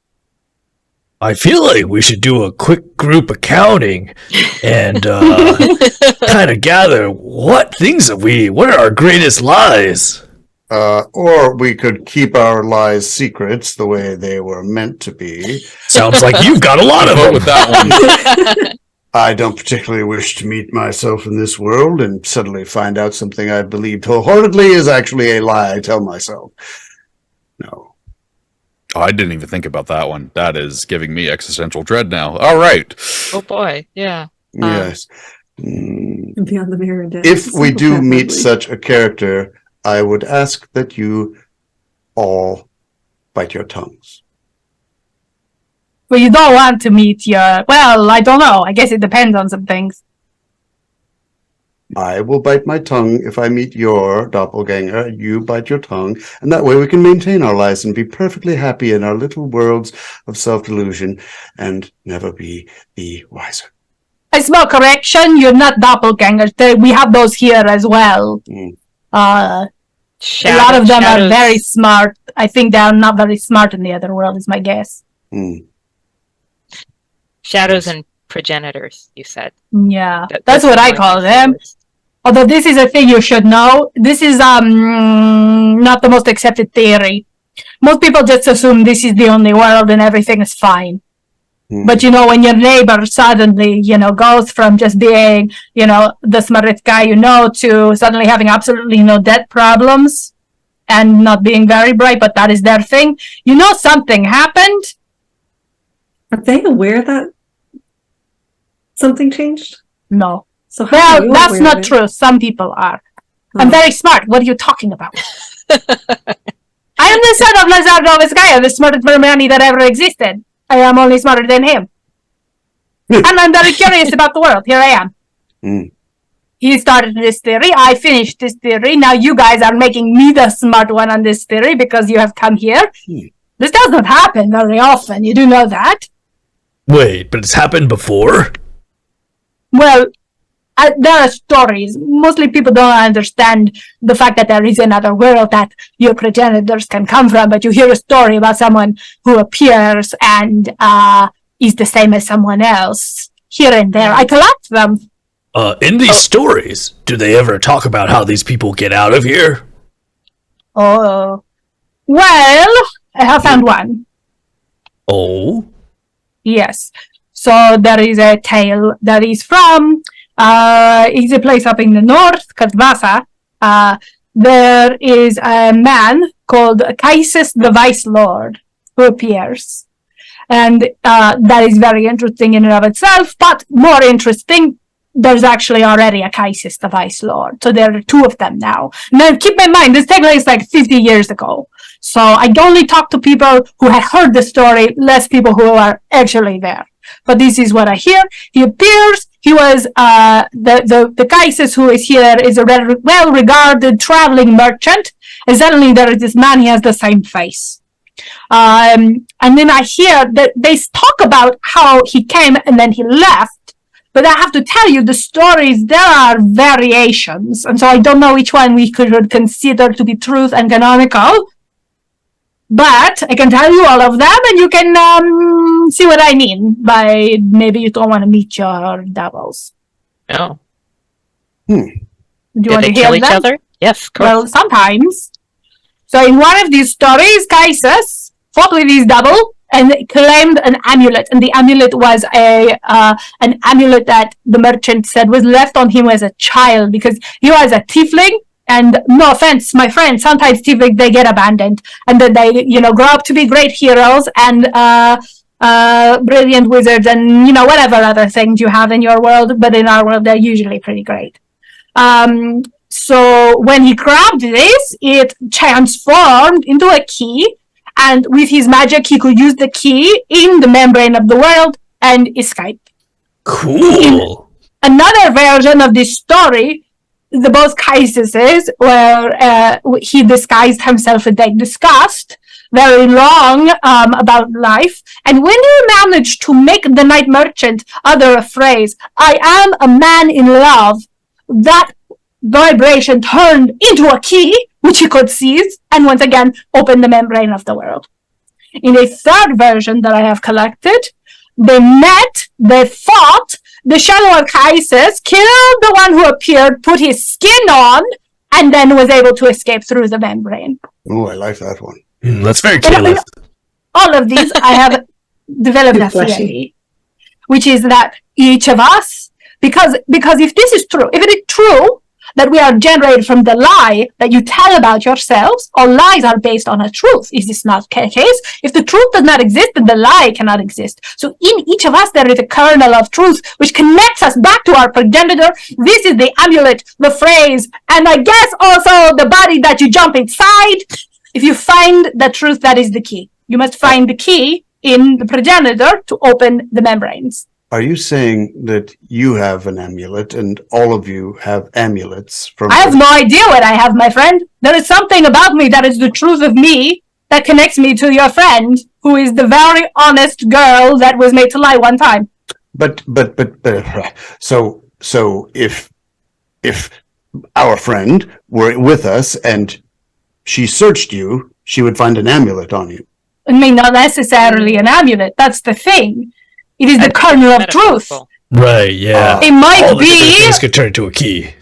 I feel like we should do a quick group accounting and kind of gather what are our greatest lies? Or we could keep our lies secrets the way they were meant to be. Sounds like you've got a lot of Vote them. with that one. I don't particularly wish to meet myself in this world and suddenly find out something I believed wholeheartedly is actually a lie I tell myself. No. Oh, I didn't even think about that one. That is giving me existential dread now. All right. Oh boy, yeah. Yes. Beyond the mirror and death. If we do Simple meet family. such a character, I would ask that you all bite your tongues. Well, you don't want to meet your... Well, I don't know. I guess it depends on some things. I will bite my tongue if I meet your doppelganger. You bite your tongue, and that way we can maintain our lives and be perfectly happy in our little worlds of self-delusion and never be the wiser. A small correction. You're not doppelgangers. We have those here as well. A lot of them are very smart. I think they are not very smart in the other world, is my guess. Shadows and progenitors, you said. Yeah, that's what I call them. Although this is a thing you should know. This is not the most accepted theory. Most people just assume this is the only world and everything is fine. But when your neighbor suddenly, goes from just being, the smartest guy to suddenly having absolutely no debt problems and not being very bright, but that is their thing. Something happened. Are they aware that something changed? No. So how are you that's aware not of it? true. Some people are. I'm very smart. What are you talking about? I am the son of Lazardo Vizcaya, the smartest mermani that ever existed. I am only smarter than him. And I'm very curious about the world. Here I am. He started this theory. I finished this theory. Now you guys are making me the smart one on this theory because you have come here. This doesn't happen very often. You do know that. Wait, but it's happened before? Well, there are stories. Mostly people don't understand the fact that there is another world that your progenitors can come from, but you hear a story about someone who appears and is the same as someone else here and there. I collect them. In these stories, do they ever talk about how these people get out of here? Oh, well, I have found one. Oh. Yes. So there is a tale that is from it's a place up in the north, Kadvasa. There is a man called Kaisis the Vice Lord who appears. And that is very interesting in and of itself, but more interesting, there's actually already a Kaisis the Vice Lord. So there are two of them now. Now keep in mind, this takes place like 50 years ago. So I only talk to people who had heard the story, less people who are actually there. But this is what I hear. He appears. He was the Kaisis who is here is a well-regarded traveling merchant. And suddenly there is this man. He has the same face. And then I hear that they talk about how he came and then he left. But I have to tell you, the stories, there are variations. And so I don't know which one we could consider to be truth and canonical. But I can tell you all of them, and you can see what I mean by maybe you don't want to meet your doubles. No. Do you Do want they to kill hear each them? other? Yes, of course. Well, sometimes. So in one of these stories, Kaisus fought with his double and claimed an amulet, and the amulet was an amulet that the merchant said was left on him as a child because he was a tiefling. And no offense, my friend, sometimes tieflings, they get abandoned, and then they, grow up to be great heroes and brilliant wizards, and whatever other things you have in your world. But in our world, they're usually pretty great. So when he grabbed this, it transformed into a key, and with his magic, he could use the key in the membrane of the world and escape. Cool. Another version of this story, the both Kaisises, where he disguised himself and they discussed very long about life. And when he managed to make the night merchant utter a phrase, "I am a man in love," that vibration turned into a key, which he could seize, and once again open the membrane of the world. In a third version that I have collected, they met, they fought, the shadow of Kaisis killed the one who appeared, put his skin on, and then was able to escape through the membrane. Oh, I like that one. That's very And Caliph. all of these, I have developed a Fleshy. theory, which is that each of us, because if this is true, if it is true that we are generated from the lie that you tell about yourselves, all lies are based on a truth. Is this not the case? If the truth does not exist, then the lie cannot exist. So in each of us, there is a kernel of truth which connects us back to our progenitor. This is the amulet, the phrase, and I guess also the body that you jump inside. If you find the truth, that is the key. You must find the key in the progenitor to open the membranes. Are you saying that you have an amulet and all of you have amulets from? I have no idea what I have, my friend. There is something about me that is the truth of me that connects me to your friend, who is the very honest girl that was made to lie one time. But so if our friend were with us and she searched you, she would find an amulet on you. I mean, not necessarily an amulet. That's the thing. It is the kernel of truth. Metaphorical. Right, yeah. It might All the different be. things could turn into a key.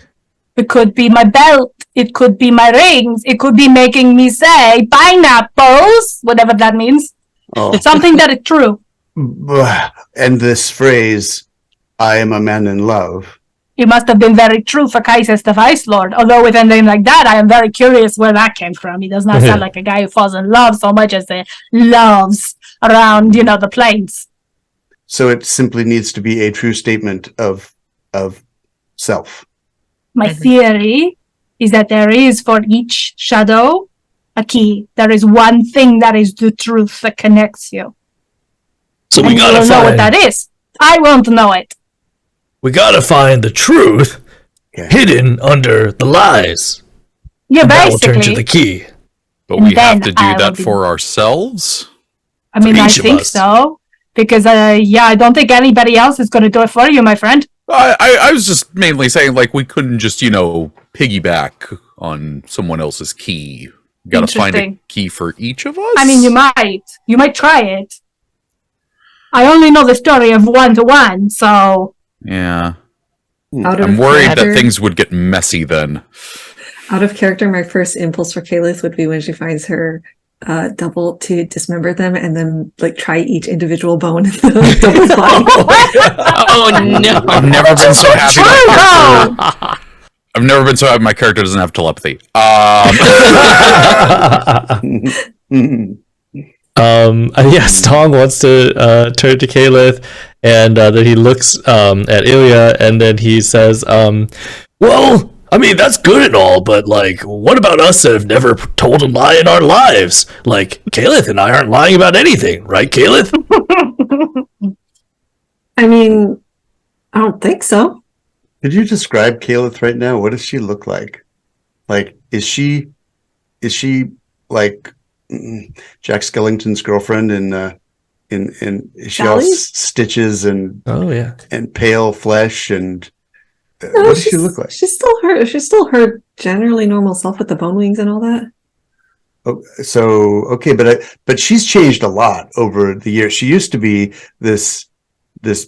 It could be my belt. It could be my rings. It could be making me say pineapples, whatever that means. Oh, Something that is true. and this phrase, "I am a man in love." It must have been very true for Kaisis the Vice Lord. Although with a name like that, I am very curious where that came from. He does not sound like a guy who falls in love so much as he loves around, the plains. So it simply needs to be a true statement of self. My theory is that there is for each shadow a key. There is one thing that is the truth that connects you. So And we you gotta will know what find that is. I won't know it. the truth Okay. hidden under the lies. Yeah, And that will turn basically. to the key. But And we have then to I do will that be- for ourselves? I mean, I each of think us. so. Because, I don't think anybody else is going to do it for you, my friend. I was just mainly saying, like, we couldn't just, piggyback on someone else's key. Gotta find a Interesting. key for each of us? I mean, you might. You might try it. I only know the story of one-to-one, so... Yeah. Out of I'm worried character, that things would get messy then. Out of character, my first impulse for Kaylis would be when she finds her double to dismember them and then like try each individual bone in the double's body. Oh no! I've never been so happy. Oh, I've never been so happy my character doesn't have telepathy. Stong wants to turn to Calith, and then he looks at Ilya, and then he says, well, I mean, that's good and all, but, like, what about us that have never told a lie in our lives? Like, Calith and I aren't lying about anything, right, Calith? I mean, I don't think so. Could you describe Calith right now? What does she look like? Like, is she like Jack Skellington's girlfriend is she all Sally's? stitches and Oh, yeah. and pale flesh and No, what does she look like? She's still her generally normal self with the bone wings and all that. Oh, so okay, but she's changed a lot over the years. She used to be this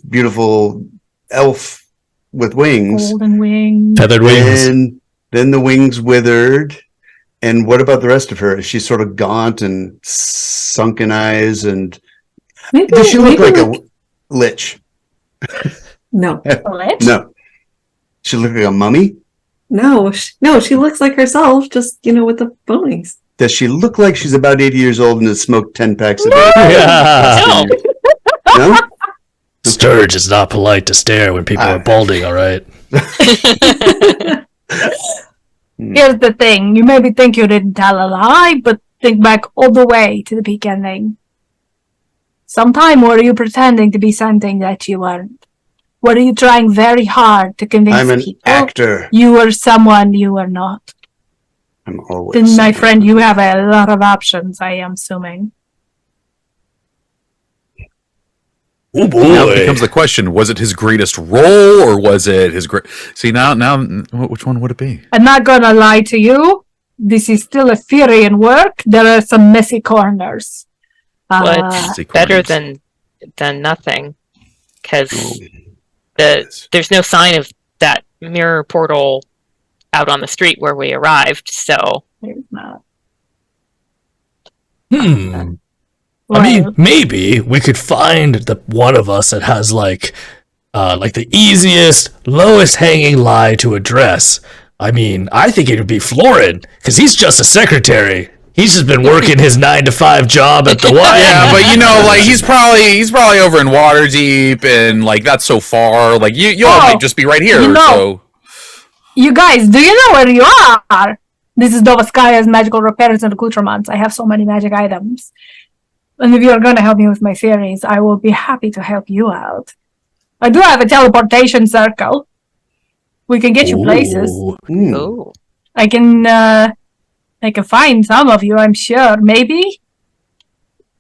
beautiful elf with wings, golden wing. Feathered wings. and then the wings withered. And what about the rest of her? Is she sort of gaunt and sunken eyes? And Maybe, does she look maybe like a lich? no, Lich? No. She look like a mummy? no, she looks like herself, just with the bone wings. Does she look like she's about 80 years old and has smoked 10 packs a day? Yeah. No. No? Sturge is not polite to stare when people are balding, all right? Here's the thing. You maybe think you didn't tell a lie, but think back all the way to the beginning. Sometime were you pretending to be something that you weren't? Were you trying very hard to convince I'm an people actor. you were someone you were not? I'm always. Then, my friend, you have a lot of options, I am assuming. Oh, Now boy. it becomes the question: was it his greatest role, or was it his great? See now, which one would it be? I'm not gonna lie to you. This is still a theory in work. There are some messy corners. Well, it's better than nothing, because there's no sign of that mirror portal out on the street where we arrived. So There's not. I mean, maybe we could find the one of us that has like the easiest, lowest hanging lie to address. I mean, I think it would be Florin, because he's just a secretary. He's just been working his 9-to-5 job at the Y. Yeah, but like he's probably over in Waterdeep, and like that's so far. Like you all might just be right here. So you guys, do you know where you are? This is Dovaskaya's magical repairs and accoutrements. I have so many magic items. And if you're going to help me with my theories, I will be happy to help you out. I do have a teleportation circle. We can get you places. oh, I can find some of you, I'm sure. Maybe?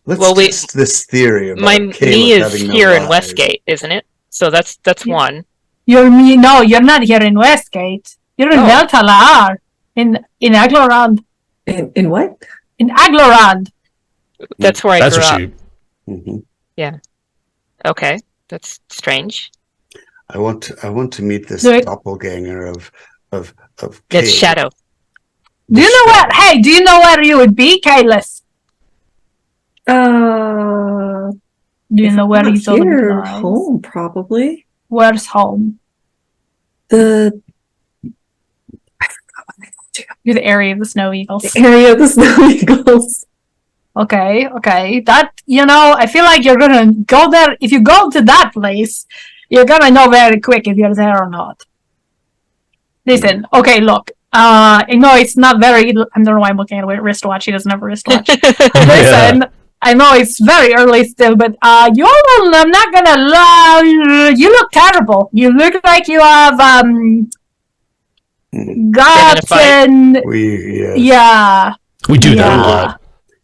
Let's Well, test this theory about my Caleb knee is having no here in lives. Westgate, isn't it? So that's one. You're me? No, you're not here in Westgate. You're in Oh. Veltalar. In Aglorand. In what? In Aglorand. That's where I That's grew what up. she. Mhm. Okay, that's strange. I want to meet this Do it. doppelganger of That's Caleb. Shadow. Do you know where? Hey, do you know where you would be, Kalis? Uh, Do you know where not you told him here, lies? home probably. Where's home? The You're the area of the snow eagles. area of the snow eagles. Okay. That, I feel like you're gonna go there. If you go to that place, you're gonna know very quick if you're there or not. Listen, okay, look. I know it's not very. I don't know why I'm looking at a wristwatch. He doesn't have a wristwatch. Listen, I know it's very early still, but I'm not gonna lie. You look terrible. You look like you have gotten. Yeah. We do that a lot.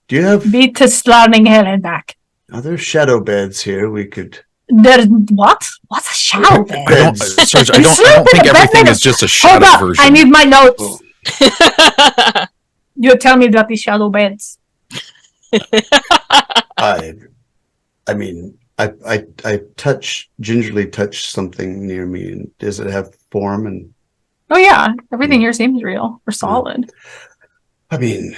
Do you have Beat to starting hell and back. are there shadow beds here? We could. There's what? What's a shadow bed? I don't, Sarge, I don't think everything is just a Hold shadow up, version. I need my notes. Oh. You tell me about these shadow beds. I mean, I gingerly touch something near me, and does it have form? And Oh yeah, everything here seems real or solid. I mean,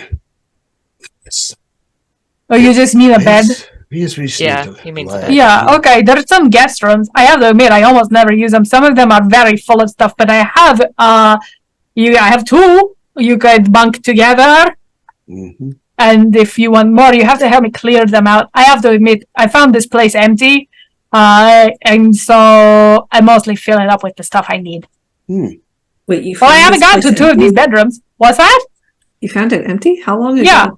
Oh, you just need a bed? We just need Yeah, to he means lie. a bed. Yeah, okay. There's some guest rooms. I have to admit, I almost never use them. Some of them are very full of stuff, but I have two. You could bunk together. Mm-hmm. And if you want more, you have to help me clear them out. I have to admit, I found this place empty. And so I'm mostly filling up with the stuff I need. Wait, you Well, I found haven't this gotten to place two of these empty? bedrooms. What's that? You found it empty? How long ago? Yeah.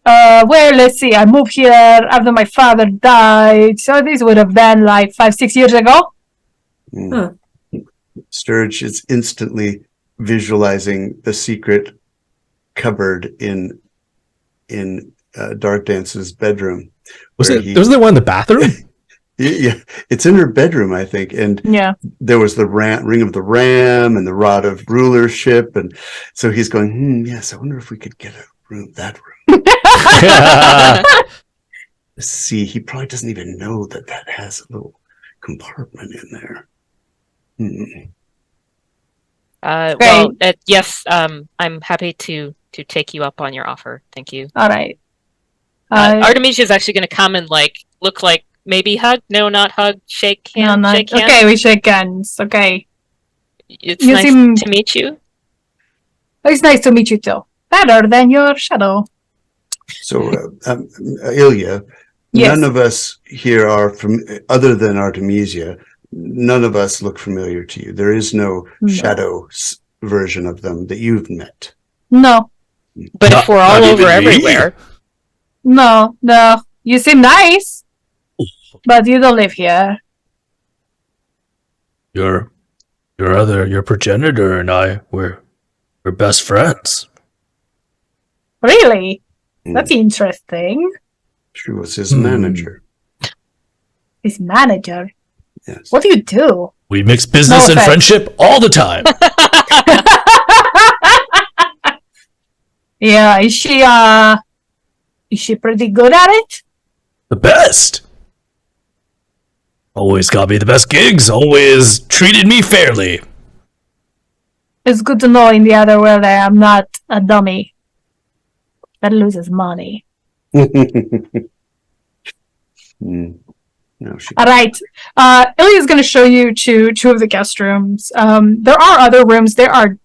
Well, let's see. I moved here after my father died. So this would have been like 5-6 years ago. Huh. Sturge is instantly visualizing the secret cupboard in Dark Dance's bedroom. Wasn't there one in the bathroom? Yeah, it's in her bedroom, I think. And Yeah. there was the ring of the ram and the rod of rulership, and so he's going, yes, I wonder if we could get that room. See, he probably doesn't even know that has a little compartment in there. Well, yes, I'm happy to take you up on your offer. Thank you. All right. Artemisia is actually going to come and look like maybe hug. No, not hug. Shake hand. Shake hand. Okay, we shake hands. Okay. It's nice to meet you. It's nice to meet you too. Better than your shadow. So, Ilya, Yes. none of us here are from, other than Artemisia, none of us look familiar to you. There is no shadow version of them that you've met. No. But if we're all over everywhere. No. You seem nice, but you don't live here. Your progenitor and I, we're best friends. Really? That's interesting. She was his manager. His manager? Yes. What do you do? We mix business and friendship all the time. Yeah, is she pretty good at it? The best. Always got me the best gigs, always treated me fairly. It's good to know in the other world I am not a dummy that loses money. No, All right. Ilya's going to show you two of the guest rooms. There are other rooms. They are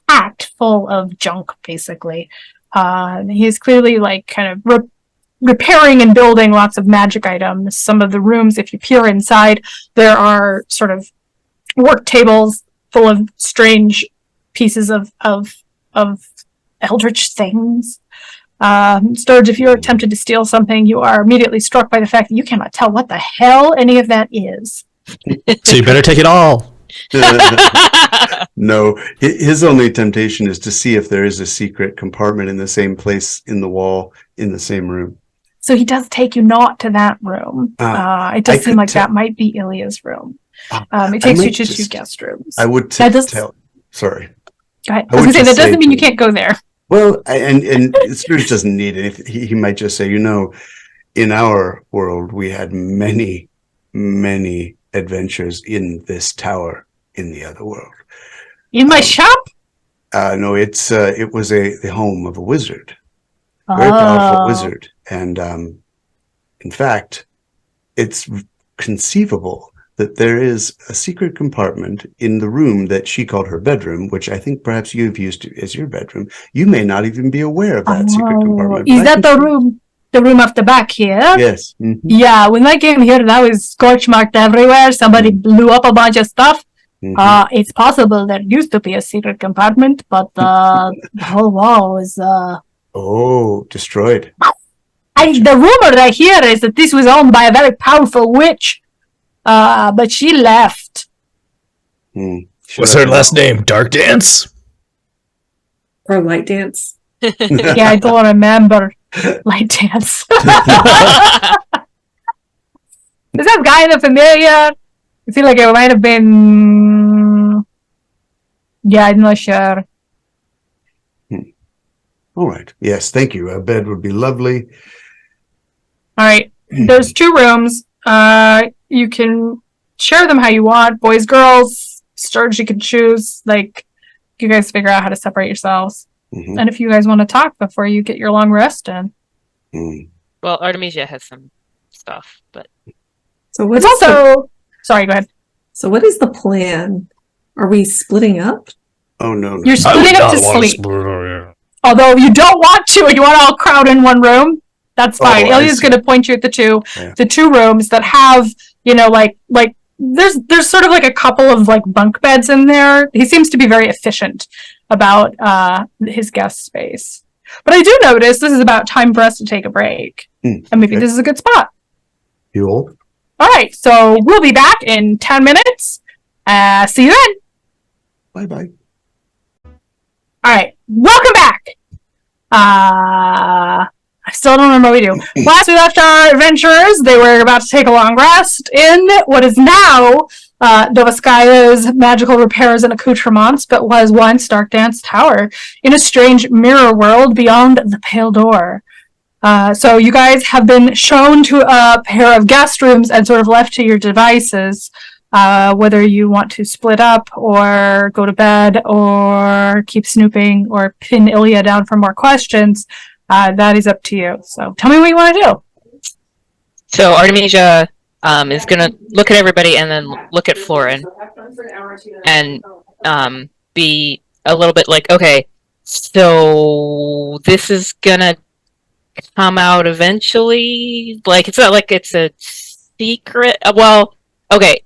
packed full of junk, basically. He's clearly kind of repairing and building lots of magic items. Some of the rooms, if you peer inside, there are sort of work tables full of strange pieces of eldritch things. Sturge, if you're tempted to steal something, you are immediately struck by the fact that you cannot tell what the hell any of that is. So you better take it all. No, his only temptation is to see if there is a secret compartment in the same place in the wall in the same room. So he does take you not to that room. It does seem like that might be Ilya's room. It takes you to two guest rooms. I would tell. Sorry. Go ahead. I was going to say, that doesn't mean you can't go there. Well, and Sturge doesn't need anything. He might just say, in our world, we had many, many adventures in this tower in the other world. In my shop? No, it was the home of a wizard. Very powerful wizard. And in fact, it's conceivable that there is a secret compartment in the room that she called her bedroom, which I think perhaps you've used as your bedroom. You may not even be aware of that secret compartment. Is that the room off the back here? Yes. Mm-hmm. Yeah, when I came here, that was scorch marked everywhere. Somebody blew up a bunch of stuff. Mm-hmm. It's possible there used to be a secret compartment, but the whole wall was destroyed. The rumor I hear is that this was owned by a very powerful witch, but she left. What's her last name? Dark Dance? Or Light Dance? Yeah, I don't remember. Light Dance. Does that guy look familiar? I feel like it might have been. Yeah, I'm not sure. All right. Yes, thank you. A bed would be lovely. All right. There's two rooms. You can share them how you want. Boys, girls, Sturge, you can choose. You guys figure out how to separate yourselves. Mm-hmm. And if you guys want to talk before you get your long rest in. Well, Artemisia has some stuff, but So what It's is also. Sorry, go ahead. so what is the plan? Are we splitting up? Oh no, no. You're I would splitting up not to want to sleep. split. Although if you don't want to, and you want to all crowd in one room, that's fine. Oh, I Ilya's see. going to point you at Yeah. the two rooms that have, like there's sort of like a couple of like bunk beds in there. He seems to be very efficient about his guest space. But I do notice this is about time for us to take a break, and maybe Okay. this is a good spot. Fuel. All right, so we'll be back in 10 minutes. See you then. Bye bye. All right, welcome back. I still don't remember what we do. Last we left our adventurers, they were about to take a long rest in what is now Novoskaya's magical repairs and accoutrements, but was once Dark Dance Tower in a strange mirror world beyond the Pale Door. So you guys have been shown to a pair of guest rooms and sort of left to your devices. Whether you want to split up or go to bed or keep snooping or pin Ilya down for more questions, that is up to you. So tell me what you want to do. so Artemisia is gonna look at everybody and then look at Florin and be a little bit like, okay, so this is gonna come out eventually. Like, it's not like it's a secret. Well, okay.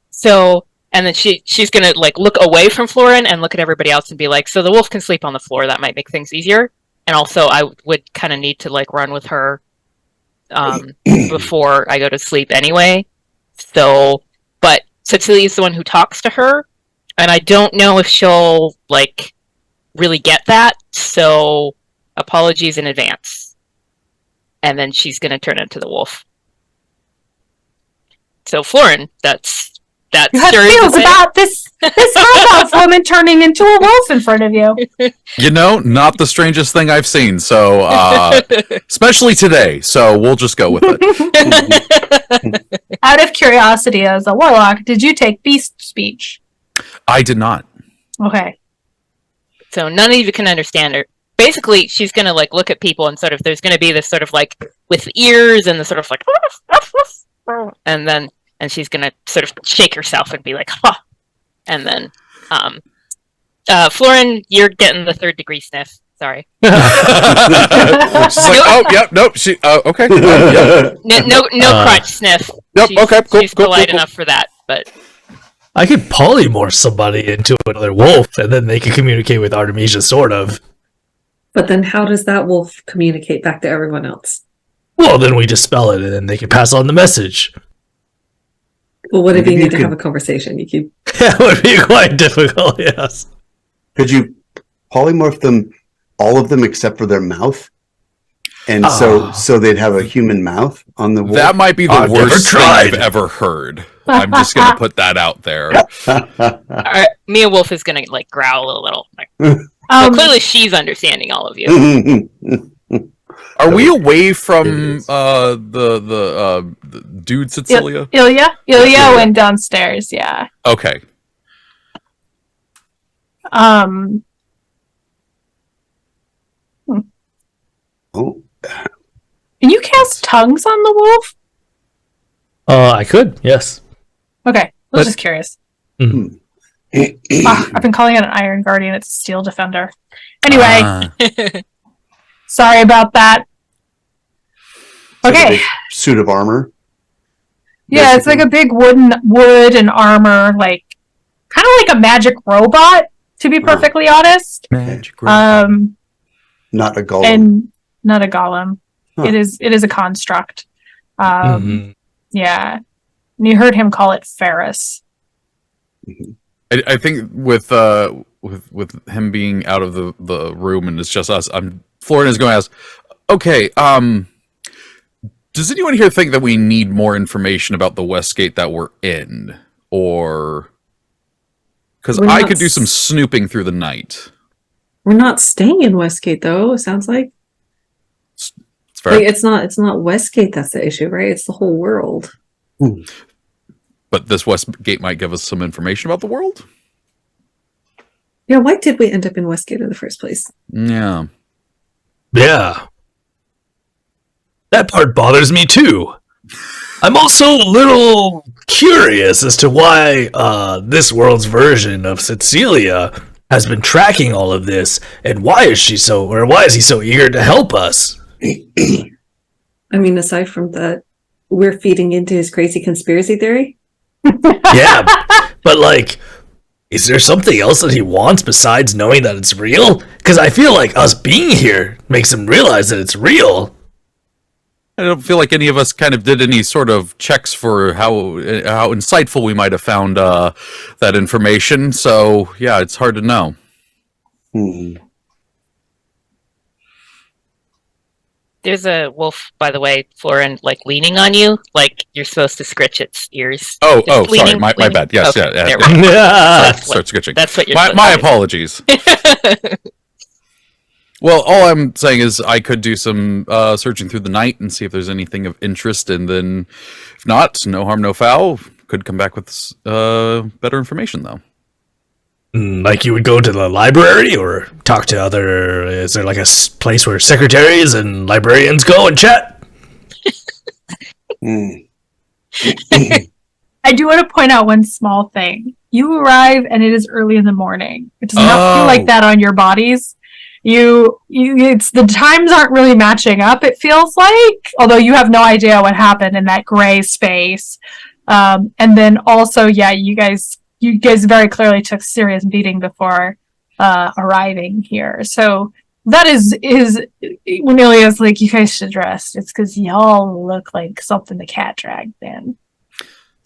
So, and then she's gonna like look away from Florin and look at everybody else and be like, so the wolf can sleep on the floor. That might make things easier. And also, I would kind of need to like run with her before I go to sleep anyway. So, but Cecilia's the one who talks to her, and I don't know if she'll like really get that. So, apologies in advance. And then she's going to turn into the wolf. So, Florin, that's You have sure is feels a bit- about this half-elf woman turning into a wolf in front of you. You know, not the strangest thing I've seen. So, especially today. So we'll just go with it. Out of curiosity, as a warlock, did you take beast speech? I did not. Okay. So none of you can understand her. Basically, she's gonna like look at people and sort of there's gonna be this sort of like with ears and the sort of like and she's gonna sort of shake herself and be like, ha. And then Florin, you're getting the 3rd degree sniff. Sorry. She's like, oh, yep, nope. She, okay. Yep. No crotch sniff. Yep, okay, cool, She's cool, polite cool. enough for that, but I could polymorph somebody into another wolf, and then they can communicate with Artemisia, sort of. But then how does that wolf communicate back to everyone else? Well, then we dispel it, and then they can pass on the message. Well, what if Maybe you you need to could- have a conversation? You keep That would be quite difficult, yes. Could you polymorph them, all of them except for their mouth? And Ah. so they'd have a human mouth on the wolf? That might be the I've never worst thing tried. I've ever heard. I'm just going to put that out there. Mia Wolf is gonna like growl a little. Like, well, clearly she's understanding all of you. Are we away from the dude Cecilia? Ilya Yeah. went downstairs. Yeah. Okay. Oh, Can you cast tongues on the wolf? I could, yes. Okay, I But- was just curious. I've been calling it an Iron Guardian. It's a Steel Defender. Anyway, Ah. sorry about that. so the Okay. big suit of armor. Yeah, it's like a big wood and armor, like kind of like a magic robot, to be perfectly honest. Magic Not a golem. And not a golem. Huh. It is a construct. Mhm. Yeah. And you heard him call it Ferris. I think with him being out of the room and it's just us, Florin is going to ask, okay, does anyone here think that we need more information about the Westgate that we're in? Or... Because We're I not could do some snooping through the night. we're not staying in Westgate though, it sounds like. It's fair. Like it's not Westgate that's the issue, right? It's the whole world. But this Westgate might give us some information about the world? Yeah, why did we end up in Westgate in the first place? Yeah. Yeah. That part bothers me too. I'm also a little curious as to why this world's version of Cecilia has been tracking all of this, and why is he so eager to help us? I mean, aside from that, we're feeding into his crazy conspiracy theory. Yeah, but like, is there something else that he wants besides knowing that it's real? Because I feel like us being here makes him realize that it's real. I don't feel like any of us kind of did any sort of checks for how insightful we might have found that information. So yeah, it's hard to know. There's a wolf, by the way, Florin, like leaning on you, like you're supposed to scritch its ears. Oh, Just sorry, my bad. Yes, Okay, yeah. there we go. Yeah. Start scritching. That's what you're My supposed apologies. to do. Well, all I'm saying is I could do some searching through the night and see if there's anything of interest, and then if not, no harm, no foul. Could come back with better information, though. Like you would go to the library or talk to other. Is there like a place where secretaries and librarians go and chat? I do want to point out one small thing. You arrive and it is early in the morning. It does not feel like that on your bodies. It's the times aren't really matching up, it feels like, although you have no idea what happened in that gray space. And then also, yeah, you guys very clearly took serious beating before arriving here. So that is when Ilya's like, you guys should rest. It's because y'all look like something the cat dragged in.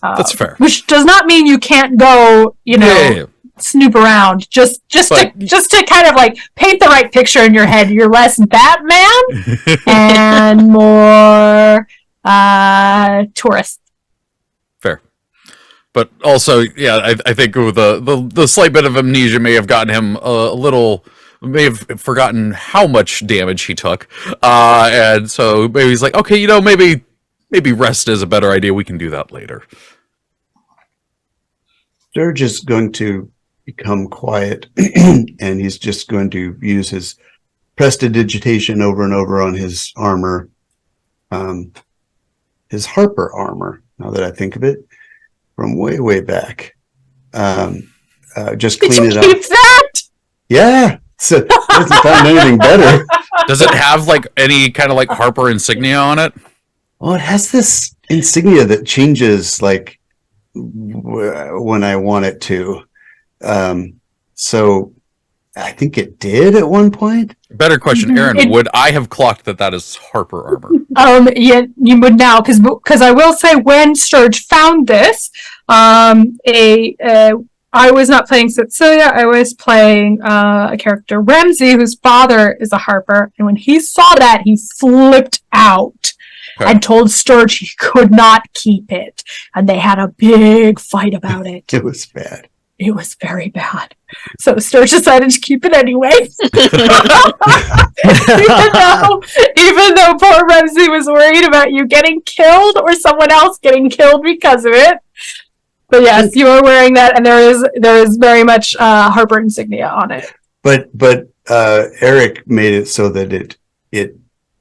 That's fair. Which does not mean you can't go, Yeah. snoop around. Just to kind of like paint the right picture in your head. You're less Batman and more tourist. Fair. But also, yeah, I think the slight bit of amnesia may have gotten him a little. May have forgotten how much damage he took, and so maybe he's like, okay, maybe rest is a better idea. We can do that later. Sturge is going to become quiet, and he's just going to use his prestidigitation over and over on his armor, his Harper armor. Now that I think of it, from way back, just clean it up. Keep that. Yeah, so hasn't found anything better. Does it have like any kind of like Harper insignia on it? Well, it has this insignia that changes like when I want it to. So I think it did at one point. Better question, Aaron. Would I have clocked that is Harper armor? Yeah, you would now, because I will say when Sturge found this, I was not playing Cecilia. I was playing a character, Ramsey, whose father is a Harper, and when he saw that, he flipped out. And told Sturge he could not keep it. And they had a big fight about it. It was bad. It was very bad. So Sturge decided to keep it anyway. even though poor Ramsey was worried about you getting killed or someone else getting killed because of it. But yes, you are wearing that, and there is very much Harper insignia on it. But Eric made it so that it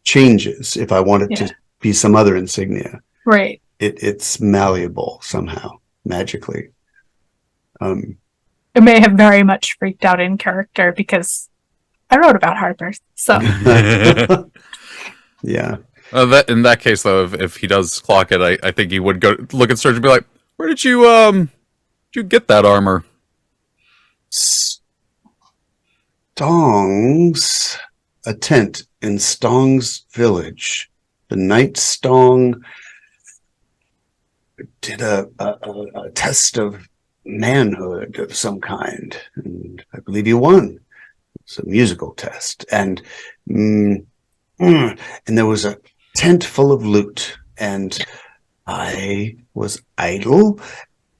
changes if I want it to be some other insignia. Right. It's malleable somehow, magically. It may have very much freaked out in character because I wrote about Harper. So yeah. In that case, though, if he does clock it, I think he would go look at Sturge and be like, "Where did you get that armor?" Stong's, a tent in Stong's village. The Night Stong did a test of manhood of some kind, and I believe he won. It's a musical test, and there was a tent full of loot, and I was idle,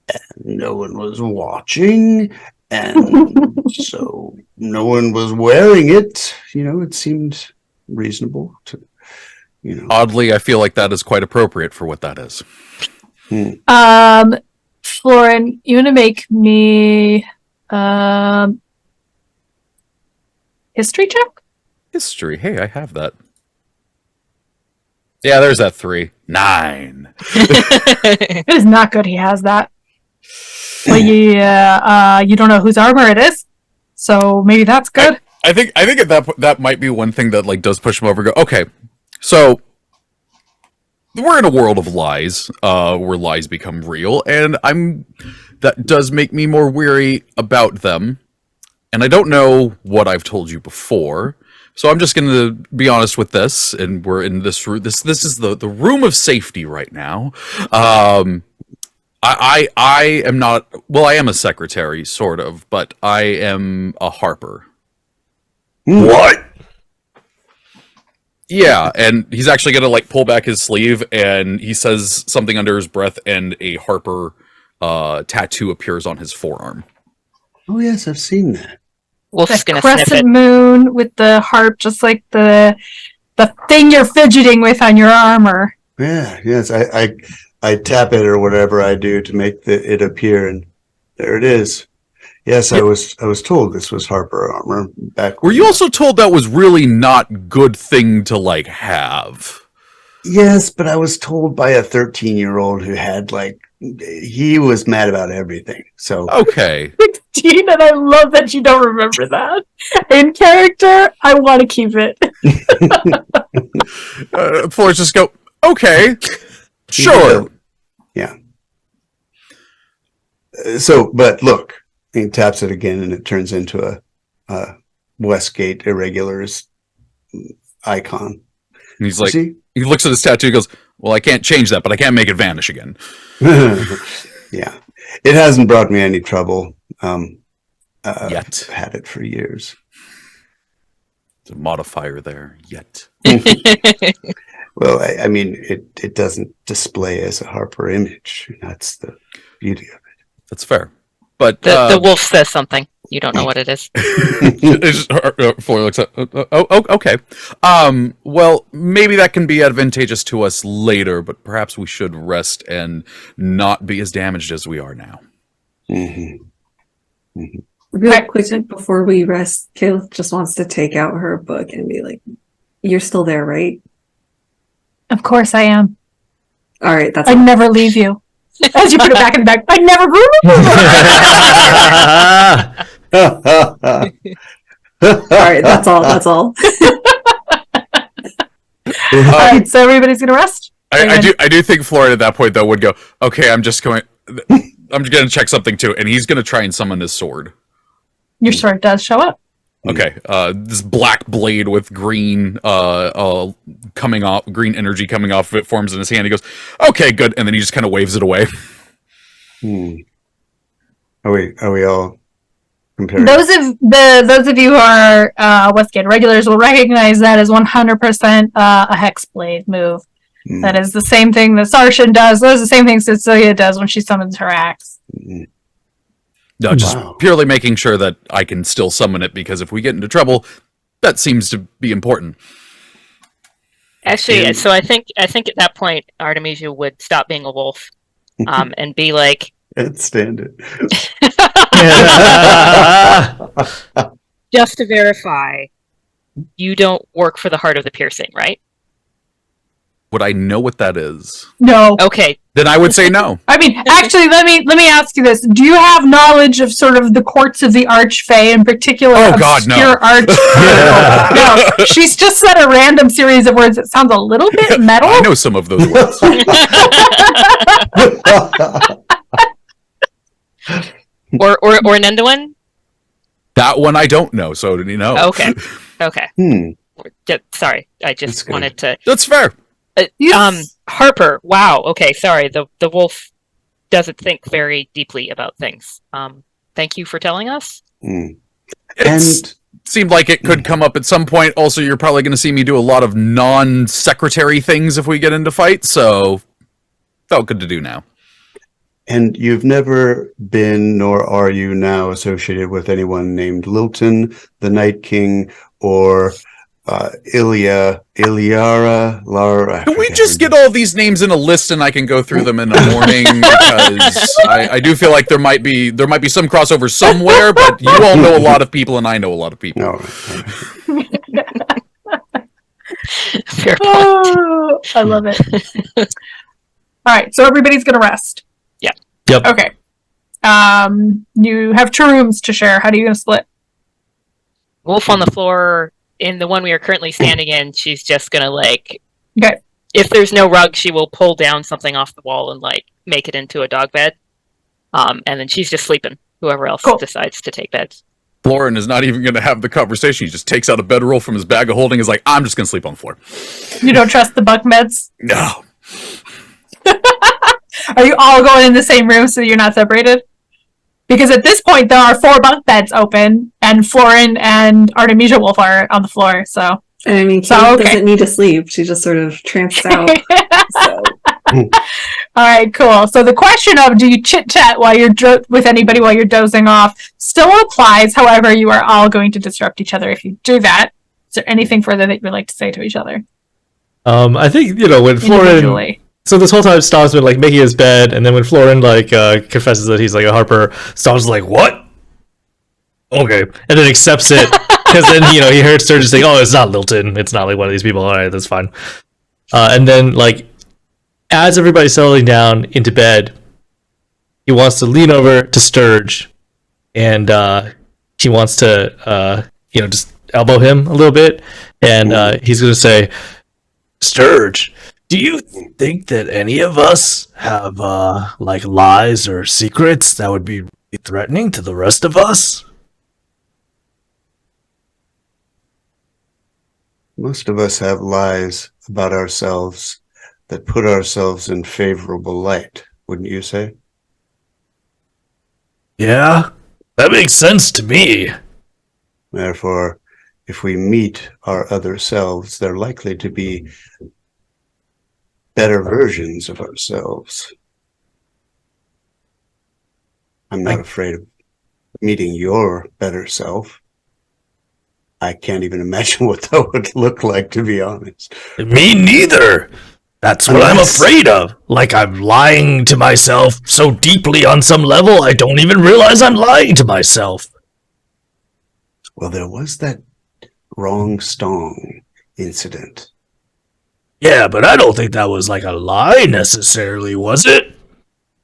and no one was watching, and so no one was wearing it. It seemed reasonable to. Oddly, I feel like that is quite appropriate for what that is. Florin, you want to make me history check? History. Hey, I have that. Yeah, there's that 3. 9. It is not good he has that. But yeah, you don't know whose armor it is, so maybe that's good. I think at that might be one thing that like does push him over. Go, okay, so we're in a world of lies, where lies become real, and that does make me more weary about them. And I don't know what I've told you before, so I'm just going to be honest with this. And we're in this room. This is the room of safety right now. I am not. Well, I am a secretary, sort of, but I am a harper. What? Yeah, and he's actually gonna like pull back his sleeve, and he says something under his breath, and a harper tattoo appears on his forearm. Oh yes, I've seen that. Wolf's The gonna sniff crescent it. moon with the harp, just like the thing you're fidgeting with on your armor. Yeah, yes. I tap it or whatever I do to make it appear, and there it is. Yes, I was told this was Harper armor back. Were you also told that was really not good thing to like have? Yes, but I was told by a 13-year-old who had he was mad about everything. So Okay. 16, and I love that you don't remember that. In character, I want to keep it. Floors just go, okay, sure. Yeah. So, but look, he taps it again, and it turns into a Westgate Irregulars icon. And he's like, See? he looks at his tattoo and goes, well, I can't change that, but I can't make it vanish again. Yeah, it hasn't brought me any trouble. Yet. I've had it for years. There's a modifier there, yet. Well, I mean, it doesn't display as a Harper image. That's the beauty of it. That's fair. But The wolf says something. You don't know what it is. Floor looks at, okay. Well, maybe that can be advantageous to us later, but perhaps we should rest and not be as damaged as we are now. Mm-hmm. Mm-hmm. Real quick before we rest, Kayla just wants to take out her book and be like, "You're still there, right?" Of course I am. All right, that's I'd all. never leave you. As you put it back in the bag, I'd never All right, that's all. That's all. All right, so everybody's gonna rest. I do think Florida at that point though would go, okay, I'm just going to check something too, and he's going to try and summon his sword. Your sword does show up. Okay, this black blade with green coming off, green energy coming off of it forms in his hand. He goes, okay, good, and then he just kind of waves it away. Are we all comparing? Those of you who are Westgate regulars will recognize that as 100% a hex blade move. That is the same thing that Sarshan does. Those are the same thing Cecilia does when she summons her axe. No, just purely making sure that I can still summon it, because if we get into trouble, that seems to be important. Actually, so I think at that point, Artemisia would stop being a wolf, and be like, Can't stand it. just to verify, you don't work for the Heart of the Piercing, right? Would I know what that is? No. Okay. Then I would say no. I mean, actually, let me ask you this: do you have knowledge of sort of the courts of the Archfey, in particular? Oh God, no. No, she's just said a random series of words that sounds a little bit metal. I know some of those words. or Nenduin? That one I don't know, so you know. Okay. Sorry, I just wanted to. That's fair. Harper. Wow. Okay. Sorry. The wolf doesn't think very deeply about things. Thank you for telling us. It seemed like it could come up at some point. Also, you're probably going to see me do a lot of non-secretary things if we get into fights, so felt good to do now. And you've never been, nor are you now, associated with anyone named Lilton, the Night King, or Iliara, Lara. Can we just get all these names in a list and I can go through them in the morning? Because I do feel like there might be some crossover somewhere, but you all know a lot of people and I know a lot of people. No. Fair point. Oh, I love it. All right, so everybody's gonna rest. Yep. Yep. Okay. You have 2 rooms to share. How are you gonna split? Wolf on the floor in the one we are currently standing in. She's just gonna like. Okay. If there's no rug, she will pull down something off the wall and like make it into a dog bed. And then she's just sleeping. Whoever else Cool. decides to take beds. Florin is not even going to have the conversation. He just takes out a bedroll from his bag of holding. Is like, I'm just going to sleep on the floor. You don't trust the bunk beds? No. Are you all going in the same room so you're not separated? Because at this point, there are 4 bunk beds open, and Florin and Artemisia Wolf are on the floor, so... And I mean, Kate doesn't need to sleep. She just sort of tramps out. So. All right, cool. So the question of do you chit-chat while you're with anybody while you're dozing off still applies. However, you are all going to disrupt each other if you do that. Is there anything further that you would like to say to each other? I think, when Florin... So this whole time, Stom's been, like, making his bed, and then when Florin, like, confesses that he's, like, a harper, Stom's like, what? Okay. And then accepts it, because then, he heard Sturgis saying, oh, it's not Lilton. It's not, like, one of these people. All right, that's fine. And then, like, as everybody's settling down into bed, he wants to lean over to Sturge, and he wants to, just elbow him a little bit, and he's going to say, Sturge, do you think that any of us have, like, lies or secrets that would be threatening to the rest of us? Most of us have lies about ourselves that put ourselves in favorable light, wouldn't you say? Yeah, that makes sense to me. Therefore, if we meet our other selves, they're likely to be better versions of ourselves. I'm not afraid of meeting your better self. I can't even imagine what that would look like, to be honest. Me neither. That's what I'm afraid of. Like I'm lying to myself so deeply on some level, I don't even realize I'm lying to myself. Well, there was that wrong stong incident. Yeah, but I don't think that was like a lie necessarily, was it?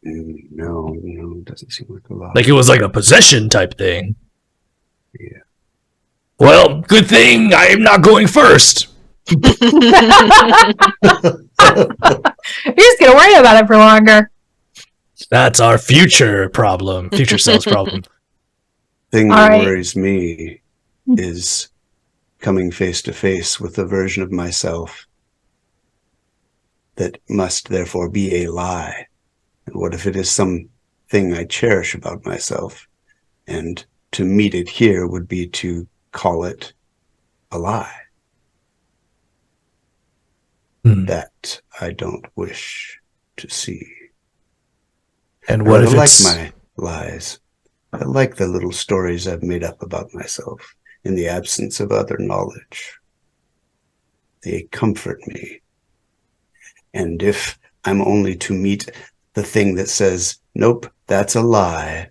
No, it doesn't seem like a lie. Like it was like a possession type thing. Yeah. Well, good thing I am not going first. You're just gonna worry about it for longer. That's our future problem. Future selves problem. Thing that worries me is coming face to face with a version of myself that must therefore be a lie. And what if it is something I cherish about myself? And to meet it here would be to call it a lie. That I don't wish to see. And what if I like it's... my lies. I like the little stories I've made up about myself in the absence of other knowledge. They comfort me. And if I'm only to meet the thing that says, nope, that's a lie,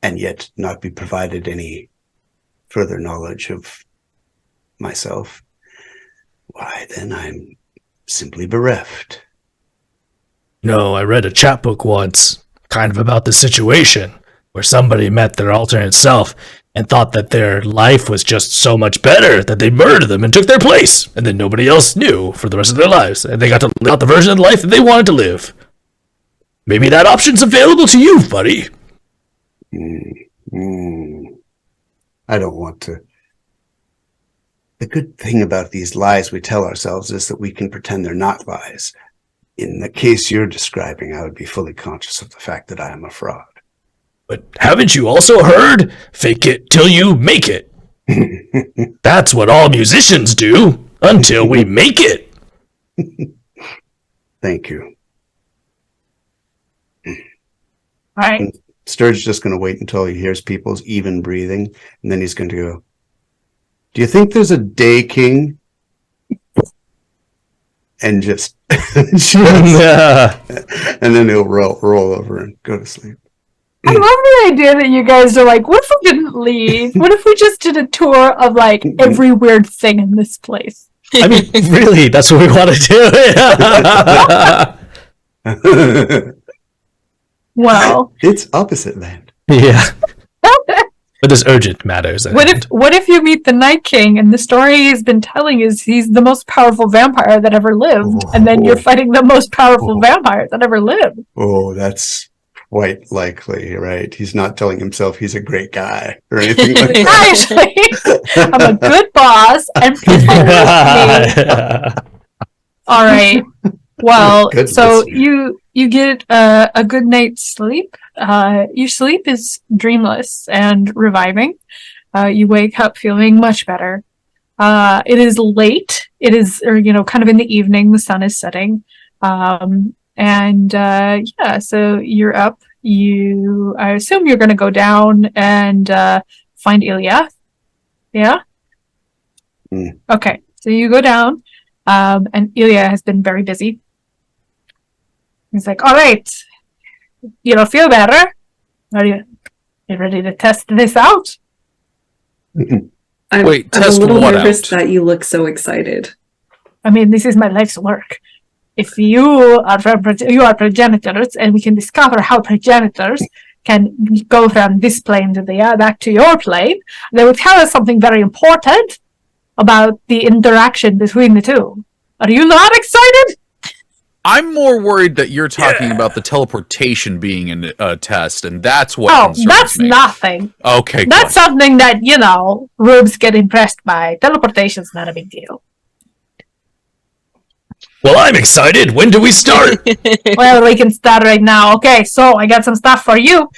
and yet not be provided any further knowledge of myself, why, then I'm simply bereft. No, I read a chapbook once, kind of about the situation, where somebody met their alternate self and thought that their life was just so much better that they murdered them and took their place, and then nobody else knew for the rest of their lives, and they got to live out the version of life that they wanted to live. Maybe that option's available to you, buddy. I don't want to. The good thing about these lies we tell ourselves is that we can pretend they're not lies. In the case you're describing, I would be fully conscious of the fact that I am a fraud. But haven't you also heard, fake it till you make it? That's what all musicians do, until we make it. Thank you. All right. And Sturge's just going to wait until he hears people's even breathing, and then he's going to go, do you think there's a day king? And just, and then he'll roll over and go to sleep. I love the idea that you guys are like, what if we didn't leave? What if we just did a tour of like every weird thing in this place? I mean, really, that's what we want to do. Well, It's opposite land. Yeah. But there's urgent matters. what if you meet the Night King and the story he's been telling is he's the most powerful vampire that ever lived, and then you're fighting the most powerful vampire that ever lived? Oh, that's quite likely, right? He's not telling himself he's a great guy or anything like that. Actually, I'm a good boss, and people love me. All right. Well, Good so listener. you get a good night's sleep. Your sleep is dreamless and reviving. You wake up feeling much better. It is late. It is, kind of in the evening. The sun is setting. So you're up. I assume you're going to go down and find Ilya. Yeah? Mm. Okay. So you go down, and Ilya has been very busy. He's like, all right, you don't feel better? Are you ready to test this out? I'm a test little what nervous out? that you look so excited. I mean, this is my life's work. If you are progenitors, and we can discover how progenitors can go from this plane to the other back to your plane, they will tell us something very important about the interaction between the two. Are you not excited? I'm more worried that you're talking about the teleportation being in a test, and that's what Oh, concerns that's me. nothing. Okay, That's good. something that, rubes get impressed by. Teleportation's not a big deal. Well, I'm excited. When do we start? Well, we can start right now. Okay, so I got some stuff for you.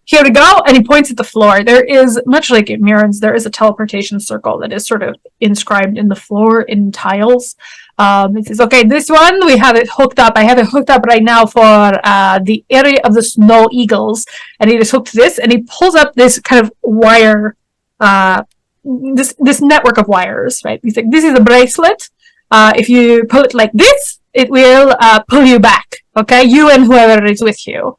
Here we go. And he points at the floor. There is, much like at Mirren's, there is a teleportation circle that is sort of inscribed in the floor in tiles. It says, okay, this one, we have it hooked up. I have it hooked up right now for the area of the Snow Eagles. And he just hooked this, and he pulls up this kind of wire, this network of wires, right? He's like, this is a bracelet. If you pull it like this, it will pull you back, okay? You and whoever is with you.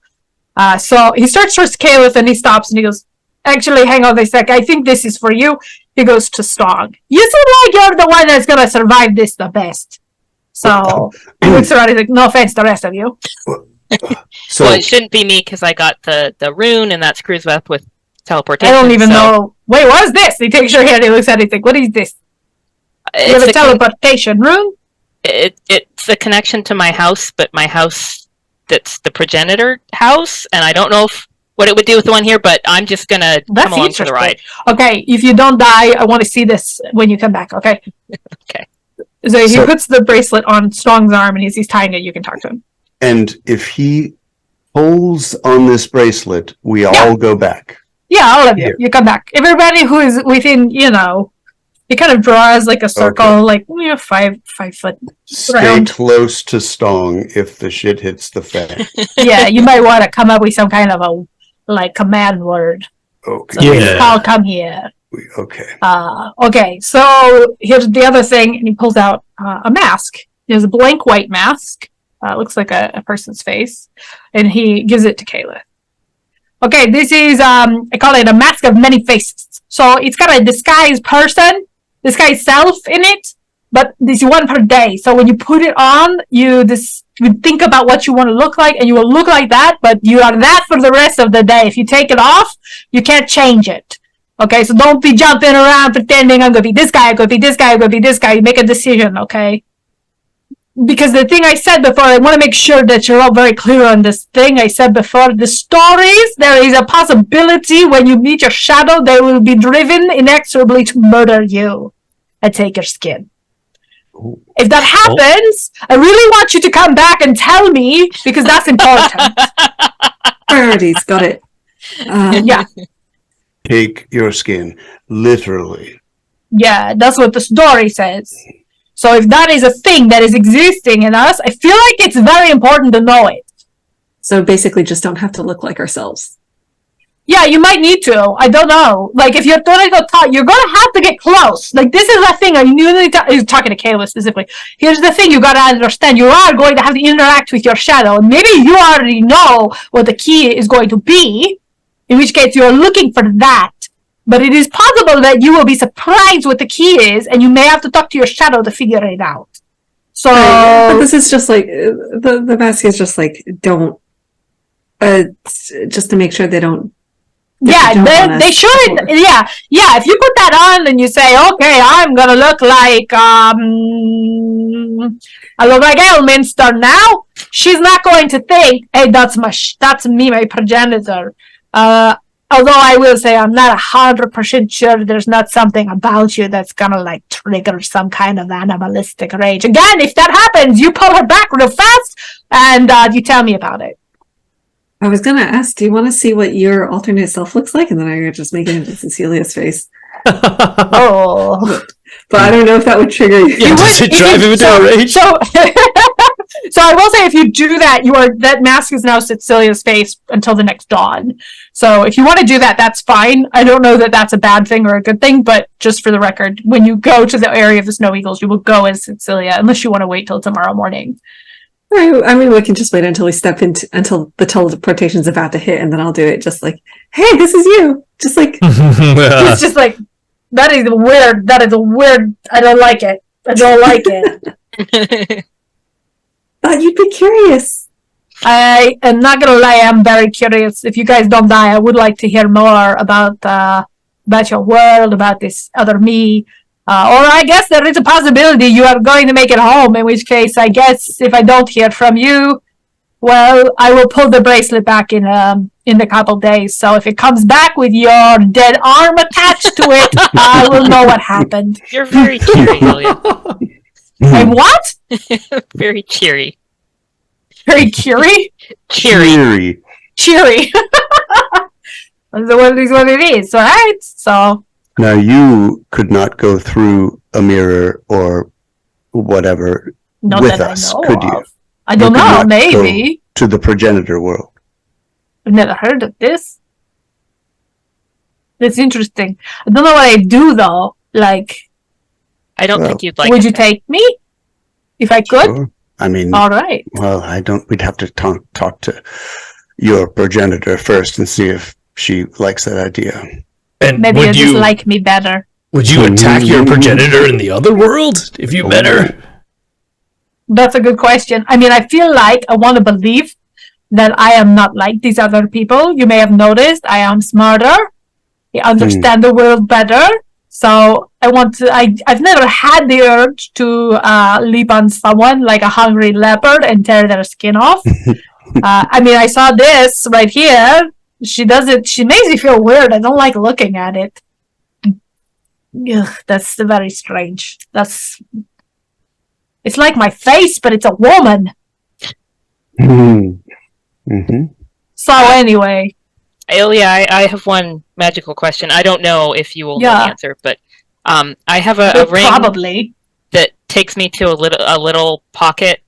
So he starts to scale it, and he stops, and he goes, actually, hang on a sec. I think this is for you. He goes to Stog. You seem like you're the one that's going to survive this the best. So he looks around, he's like, no offense to the rest of you. So Well, it shouldn't be me because I got the rune, and that screws up with I teleportation. don't even so know. Wait, what is this? He takes your hand, he looks at it, he's like, what is this? You have It's a teleportation room? it's a connection to my house, but my house that's the progenitor house, and I don't know what it would do with the one here, but I'm just gonna come along for the ride. Okay, if you don't die, I want to see this when you come back, okay? Okay. So he So- puts the bracelet on Strong's arm, and as he's tying it, you can talk to him. and if he pulls on this bracelet, we all go back. Yeah, all of you. Here. You come back. Everybody who is within, he kind of draws like a circle, like 5 foot. Stay Round. close to Stong if the shit hits the fan. Yeah, you might want to come up with some kind of a command word. Okay. So Yeah. I'll come here. Okay. Okay, so here's the other thing, and he pulls out a mask. There's a blank white mask. Looks like a person's face, and he gives it to Kayla. Okay, this is I call it a mask of many faces. So it's got a disguised person, disguised self in it, but this one per day. So when you put it on, you think about what you want to look like, and you will look like that, but you are that for the rest of the day. If you take it off, you can't change it. Okay, so don't be jumping around pretending I'm going to be this guy, I'm going to be this guy, I'm going to be this guy. You make a decision, okay? Because the thing I said before, I want to make sure that you're all very clear on this thing I said before. The stories, there is a possibility when you meet your shadow, they will be driven inexorably to murder you and take your skin. Ooh. If that happens, I really want you to come back and tell me, because that's important. Priorities, got it. Yeah. Take your skin, literally. Yeah, that's what the story says. So if that is a thing that is existing in us, I feel like it's very important to know it. So basically, just don't have to look like ourselves. Yeah, you might need to. I don't know. Like, if you're going to go talk, you're going to have to get close. Like, this is the thing. He's talking to Caleb specifically. Here's the thing you got to understand. You are going to have to interact with your shadow. And maybe you already know what the key is going to be. in which case you are looking for that. But it is possible that you will be surprised what the key is, and you may have to talk to your shadow to figure it out. So, but this is just like the mask is just like don't just to make sure they don't. They should. Yeah. If you put that on and you say, "Okay, I'm gonna look like I look like Elminster now," she's not going to think, "Hey, that's me, my progenitor." Although I will say I'm not 100% sure there's not something about you that's gonna like trigger some kind of animalistic rage. Again, if that happens, you pull her back real fast and you tell me about it. I was gonna ask, do you want to see what your alternate self looks like? And then I could just make it into Cecilia's face. Oh. But I don't know if that would trigger you. Yeah, does it drive him into a rage? So I will say, if you do that, that mask is now Cecilia's face until the next dawn. So if you want to do that, that's fine. I don't know that that's a bad thing or a good thing, but just for the record, when you go to the area of the Snow Eagles, you will go as Cecilia, unless you want to wait till tomorrow morning. I mean, we can just wait until we step into until the teleportation's about to hit, and then I'll do it. Just like, hey, this is you. Just like It's just like that is weird. That is a weird. I don't like it. I don't like it. Thought you'd be curious. I am not gonna lie. I'm very curious. If you guys don't die, I would like to hear more about your world, about this other me. Or I guess there is a possibility you are going to make it home, in which case, I guess, if I don't hear from you, well, I will pull the bracelet back in a couple days. So if it comes back with your dead arm attached to it, I will know what happened. You're very cheery, Julia. And what? Very cheery. Very cheery? Cheery. Cheery. That's what it is, all right? So... Now, you could not go through a mirror or whatever Not with that us, I know could you? of. I don't You could know, not maybe. go to the progenitor world. I've never heard of this. That's interesting. I don't know what I do, though. Like, I don't think you'd like would it you there. take me? If I could? Sure. I mean, All right. well, we'd have to talk to your progenitor first and see if she likes that idea. And Maybe you would just you like me better. would you attack your progenitor in the other world if you met her? That's a good question. I mean, I feel like I want to believe that I am not like these other people. You may have noticed I am smarter. I understand the world better. So I've never had the urge to leap on someone like a hungry leopard and tear their skin off. I mean, I saw this right here. She does it. She makes me feel weird. I don't like looking at it. Ugh, that's very strange. It's like my face, but it's a woman. Mm-hmm. So anyway, Aelia, I have one magical question. I don't know if you will know the answer, but I have a ring probably that takes me to a little pocket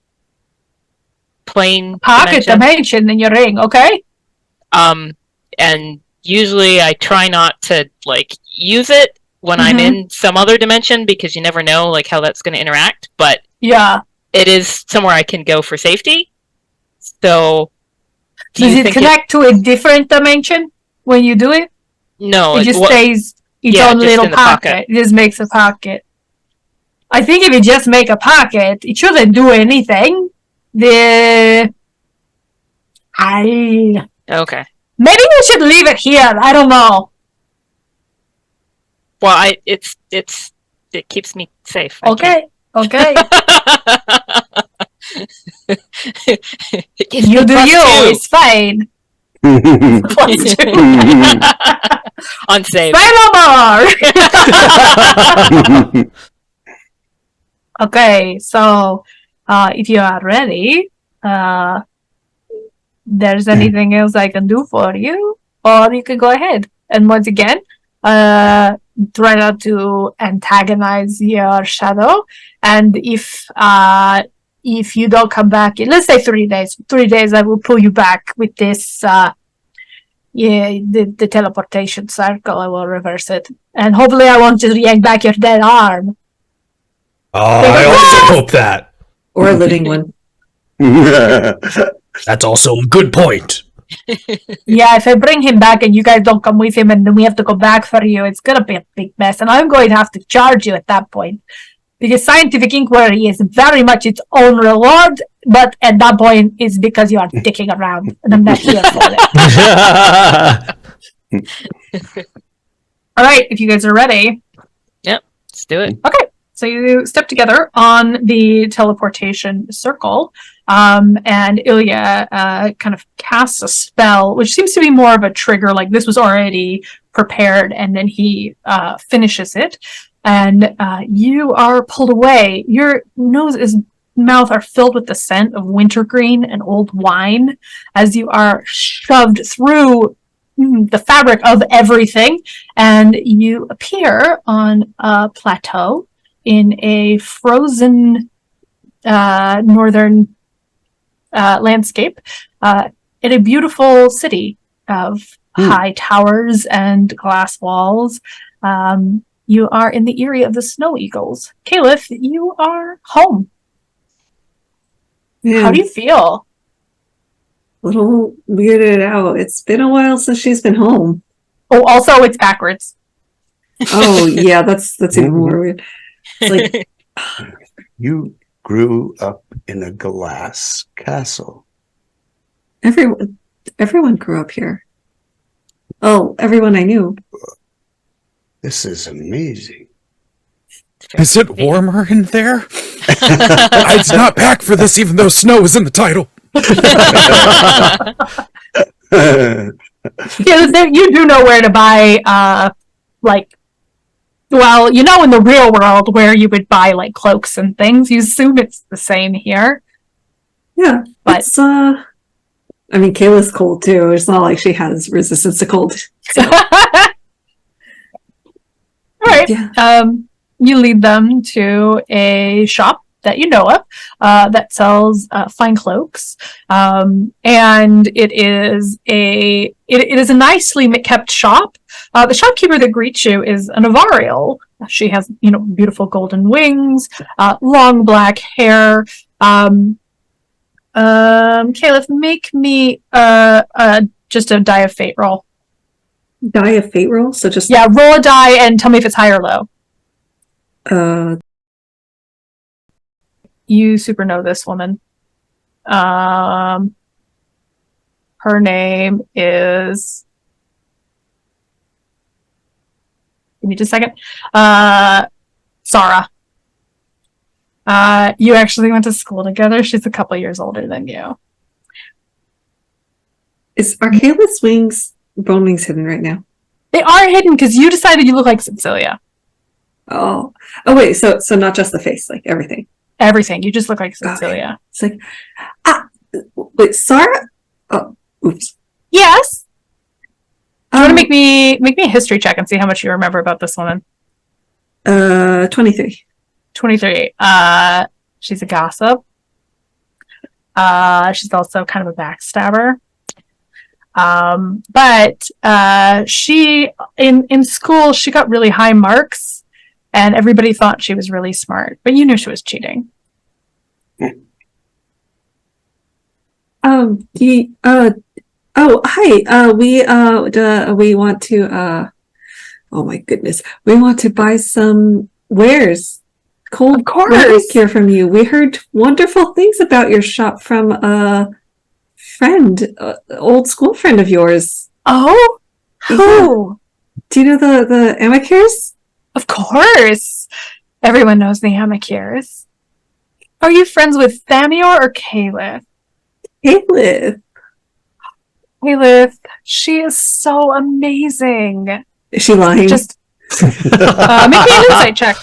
plane dimension in your ring. Okay. And usually I try not to like use it when I'm in some other dimension because you never know like how that's going to interact. But yeah, it is somewhere I can go for safety. So, does it connect to a different dimension when you do it? No, it just stays its own little pocket. It just makes a pocket. I think if you just make a pocket, it shouldn't do anything. Okay. Maybe we should leave it here. I don't know. Well, it keeps me safe. Okay. It gives You me do +2. you. It's fine. On save. Say no more. Okay, so if you are ready, there's anything else I can do for you, or you can go ahead. And once again, try not to antagonize your shadow. And if you don't come back in, let's say 3 days, I will pull you back with this, the teleportation circle. I will reverse it. And hopefully I won't just yank back your dead arm. Oh, I also hope that. Or a living one. That's also a good point. Yeah, if I bring him back and you guys don't come with him and then we have to go back for you, it's gonna be a big mess. And I'm going to have to charge you at that point. Because scientific inquiry is very much its own reward, but at that point it's because you are dicking around and I'm not here for it. Alright, if you guys are ready. Let's do it. Okay, so you step together on the teleportation circle, and Ilya kind of casts a spell, which seems to be more of a trigger, like this was already prepared, and then he finishes it, and you are pulled away. Your nose and mouth are filled with the scent of wintergreen and old wine as you are shoved through the fabric of everything, and you appear on a plateau in a frozen northern landscape in a beautiful city of high towers and glass walls. You are in the Eyrie of the Snow Eagles. Caliph, you are home. Yeah, How do you feel? a little weirded out. It's been a while since she's been home. Oh, also, it's backwards. Oh, yeah, that's even more weird. It's like, You grew up in a glass castle. everyone grew up here. Oh, everyone I knew. This is amazing. Is it warmer in there? It's not packed for this, even though snow is in the title. Yeah, you do know where to buy, well, you know in the real world where you would buy, like, cloaks and things. You assume it's the same here. Yeah, But- it's, I mean, Kayla's cold too. It's not like she has resistance to cold. So, Alright, yeah. you lead them to a shop that you know of that sells fine cloaks, and it is a nicely kept shop. The shopkeeper that greets you is an Avarial. She has beautiful golden wings, long black hair. Caliph, make me just a die of fate roll. Die of fate roll. So just Roll a die and tell me if it's high or low. You super know this woman. Her name is. Give me just a second. Sarah. You actually went to school together. She's a couple years older than you. are Kayla's bone wings hidden right now? They are hidden because you decided you look like Cecilia. Oh, wait. So not just the face, like everything. Everything. You just look like Cecilia. It's like, wait, Sarah. Oh, oops. Yes. Do you want to make me a history check and see how much you remember about this woman? 23. 23. She's a gossip. She's also kind of a backstabber. But she in school she got really high marks, and everybody thought she was really smart, but you knew she was cheating. Oh, hi. We want to. Oh my goodness, we want to buy some wares. Cold Of course. wares here from you. We heard wonderful things about your shop from a friend, old school friend of yours. Oh, who? Do you know the Amicures? Of course. Everyone knows the Amicures. Are you friends with Thamior or Caliph? Caliph. Caliph, she is so amazing. Is she lying? Just make me an insight check.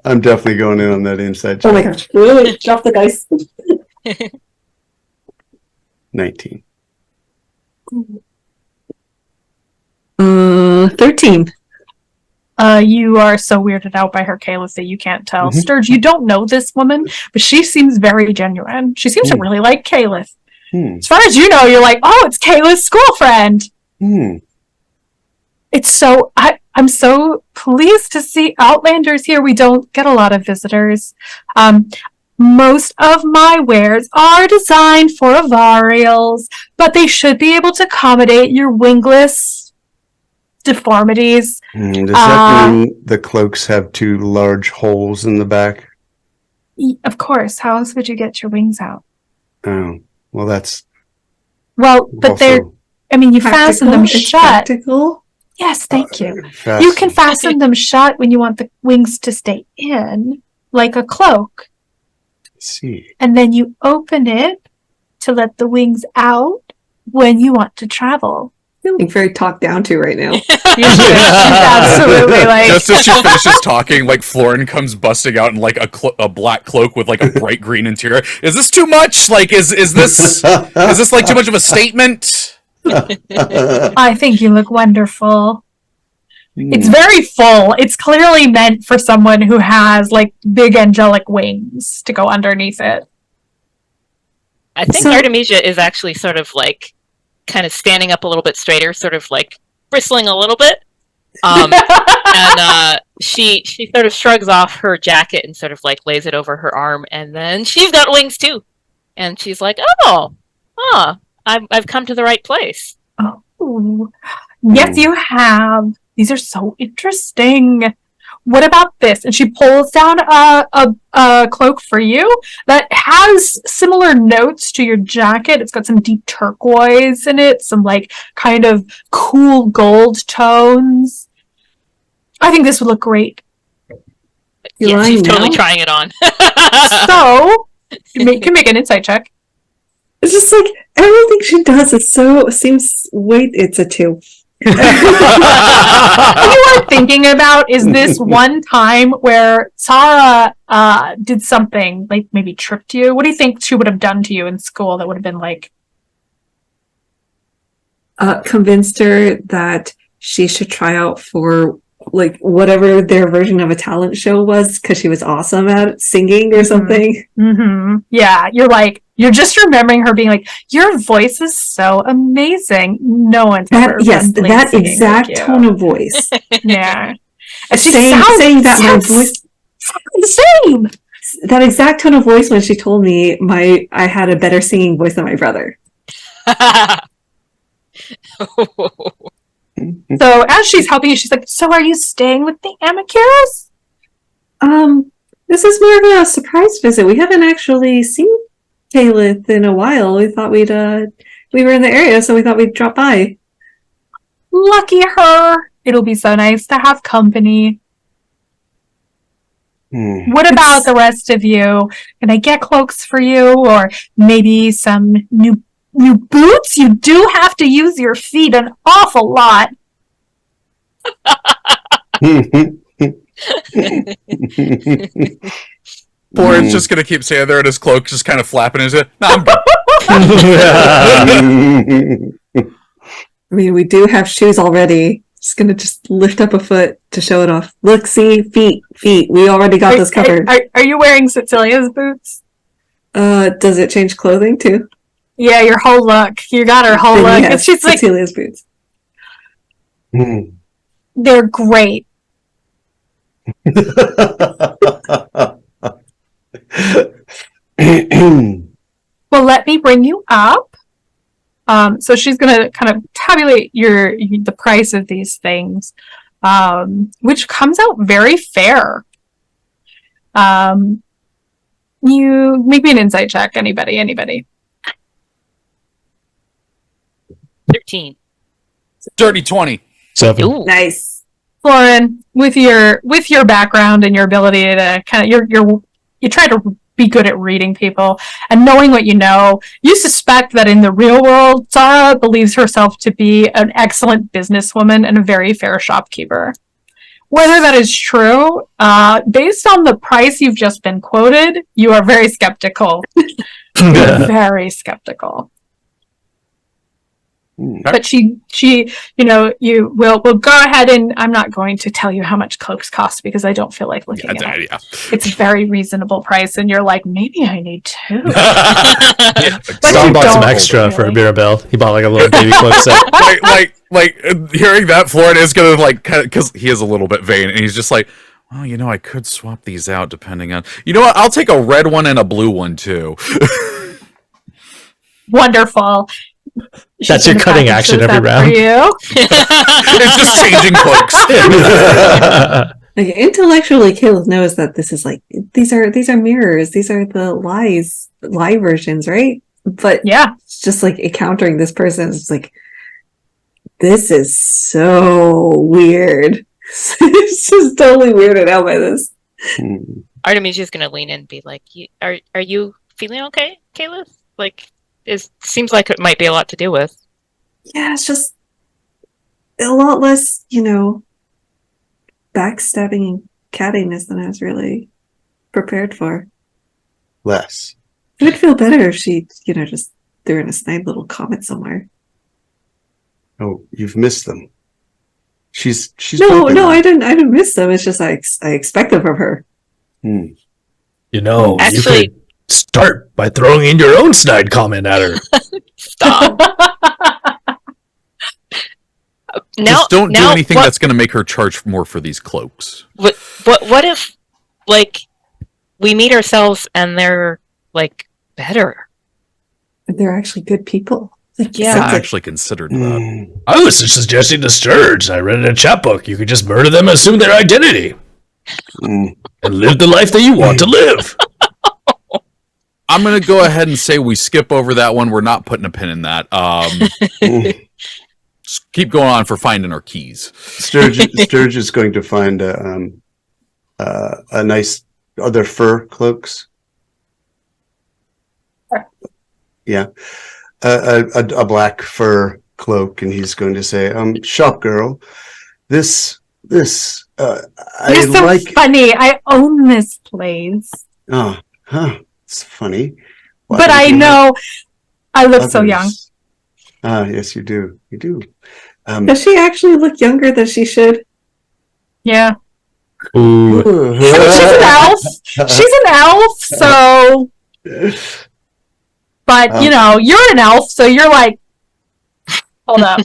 I'm definitely going in on that inside check. Oh my gosh. Ooh, drop the dice. 19. 13. You are so weirded out by her, Caliph, that you can't tell. Mhm. Sturge, you don't know this woman, but she seems very genuine. She seems to really like Caliph. As far as you know, you're like, oh, it's Caliph's school friend. It's so I'm so pleased to see Outlanders here. We don't get a lot of visitors. Most of my wares are designed for Avarials, but they should be able to accommodate your wingless deformities. Does that mean the cloaks have 2 large holes in the back? Of course, how else would you get your wings out? Oh, well, that's Well, but also they're, I mean, you fasten them It's shut. practical. Yes, thank you. fast. You can fasten them shut when you want the wings to stay in, like a cloak. see. And then you open it to let the wings out when you want to travel. Feeling very talked down to right now. Absolutely, like Just as she finishes talking, like Florin comes busting out in like a black cloak with like a bright green interior. Is this too much? Like, is this like too much of a statement? I think you look wonderful. It's very full. It's clearly meant for someone who has like big angelic wings to go underneath it. I think So- Artemisia is actually sort of like kind of standing up a little bit straighter, sort of like bristling a little bit. And she sort of shrugs off her jacket and sort of like lays it over her arm, and then she's got wings too. And she's like, I've come to the right place. Oh, yes, you have. These are so interesting. What about this? And she pulls down a cloak for you that has similar notes to your jacket. It's got some deep turquoise in it, some like kind of cool gold tones. I think this would look great. You're Yeah, lying she's totally now? trying it on. So, you can make an insight check. It's just like everything she does is so seems. Wait, it's a 2. What you are thinking about is this one time where Tara did something, like maybe tripped you. What do you think she would have done to you in school that would have been like, Convinced her that she should try out for like whatever their version of a talent show was because she was awesome at singing or something. yeah, you're just remembering her being like, your voice is so amazing. No one's ever That singing exact like you." tone of voice. Yeah. And she saying that my sounds voice, the same. that exact tone of voice when she told me I had a better singing voice than my brother. So as she's helping you, she's like, so are you staying with the Amacuras? This is more of a surprise visit. We haven't actually seen Calith in a while. We thought we were in the area, so we thought we'd drop by. Lucky her. It'll be so nice to have company. What about the rest of you? Can I get cloaks for you, or maybe some new boots? You do have to use your feet an awful lot. Florin's just gonna keep standing there in his cloak, just kind of flapping his head. No, I'm good. I mean, we do have shoes already. Just gonna lift up a foot to show it off. Look, see, feet. We already got this covered. Are you wearing Cecilia's boots? Does it change clothing too? Yeah, your whole look. You got her whole Then look. yes, She's like, Cecilia's boots. they're great. Well, let me bring you up. So she's gonna kind of tabulate the price of these things, which comes out very fair. You make me an insight check. Anybody. 13. Dirty 20. 7. Ooh. Nice. Lauren, with your background and your ability to kind of you try to be good at reading people and knowing what you know, you suspect that in the real world, Zara believes herself to be an excellent businesswoman and a very fair shopkeeper. Whether that is true, based on the price you've just been quoted, you are very skeptical. You're very skeptical. But she, you will go ahead, and I'm not going to tell you how much cloaks cost because I don't feel like looking at it. Yeah. It's a very reasonable price, and you're like, maybe I need two. Stom you bought some don't, extra for really. Mirabelle. He bought like a little baby cloak set. like hearing that, Florin is gonna like, kind of, because he is a little bit vain, and he's just like, Well, you know, I could swap these out depending on. You know what? I'll take a red one and a blue one too. Wonderful. That's your cutting action every round. For you. It's just changing cloaks. Like intellectually, Caleb knows that this is like these are mirrors. These are the lie versions, right? But Yeah. it's just like encountering this person. It's like this is so weird. It's just totally weirded out by this. Artemisia's gonna lean in and be like, are you feeling okay, Caleb? Like, it seems like it might be a lot to deal with. Yeah, it's just a lot less, backstabbing and cattiness than I was really prepared for. Less. It would feel better if she, just threw in a snide little comment somewhere. Oh, you've missed them. She's No, bumping I them. didn't miss them. It's just I expect them from her. You know, Actually- you could start by throwing in your own snide comment at her. Stop. Just don't do anything what, that's going to make her charge more for these cloaks. What if, like, we meet ourselves and they're, like, better? They're actually good people. Like, Yeah. sounds I like- actually considered that. I was just suggesting to Sturge. I read in a chat book. You could just murder them, assume their identity, and live the life that you want to live. I'm going to go ahead and say we skip over that one. We're not putting a pin in that. Just keep going on for finding our keys. Sturge is going to find a nice other fur cloaks. Yeah, a black fur cloak, and he's going to say, "Shop girl, this You're I so like." funny. I own this place. Oh, huh. It's funny. Why But don't I you have know I look so others? young. Ah, yes, you do. You do. Does she actually look younger than she should? Yeah. Ooh. She's an elf. She's an elf, so but you're an elf, so you're like hold up.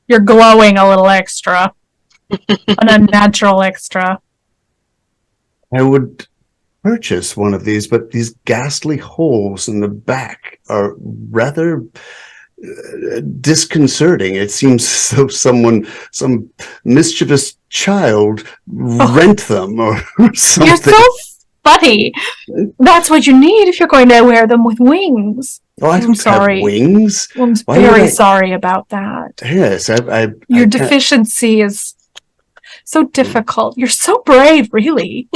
You're glowing a little extra. An unnatural extra. I would purchase one of these, but these ghastly holes in the back are rather disconcerting. It seems as though some mischievous child rent them or something. You're so funny. That's what you need if you're going to wear them with wings. Oh, I I'm don't sorry. have wings. I'm Why would very I- sorry about that. Yes, Your I can't- deficiency is so difficult. You're so brave, really.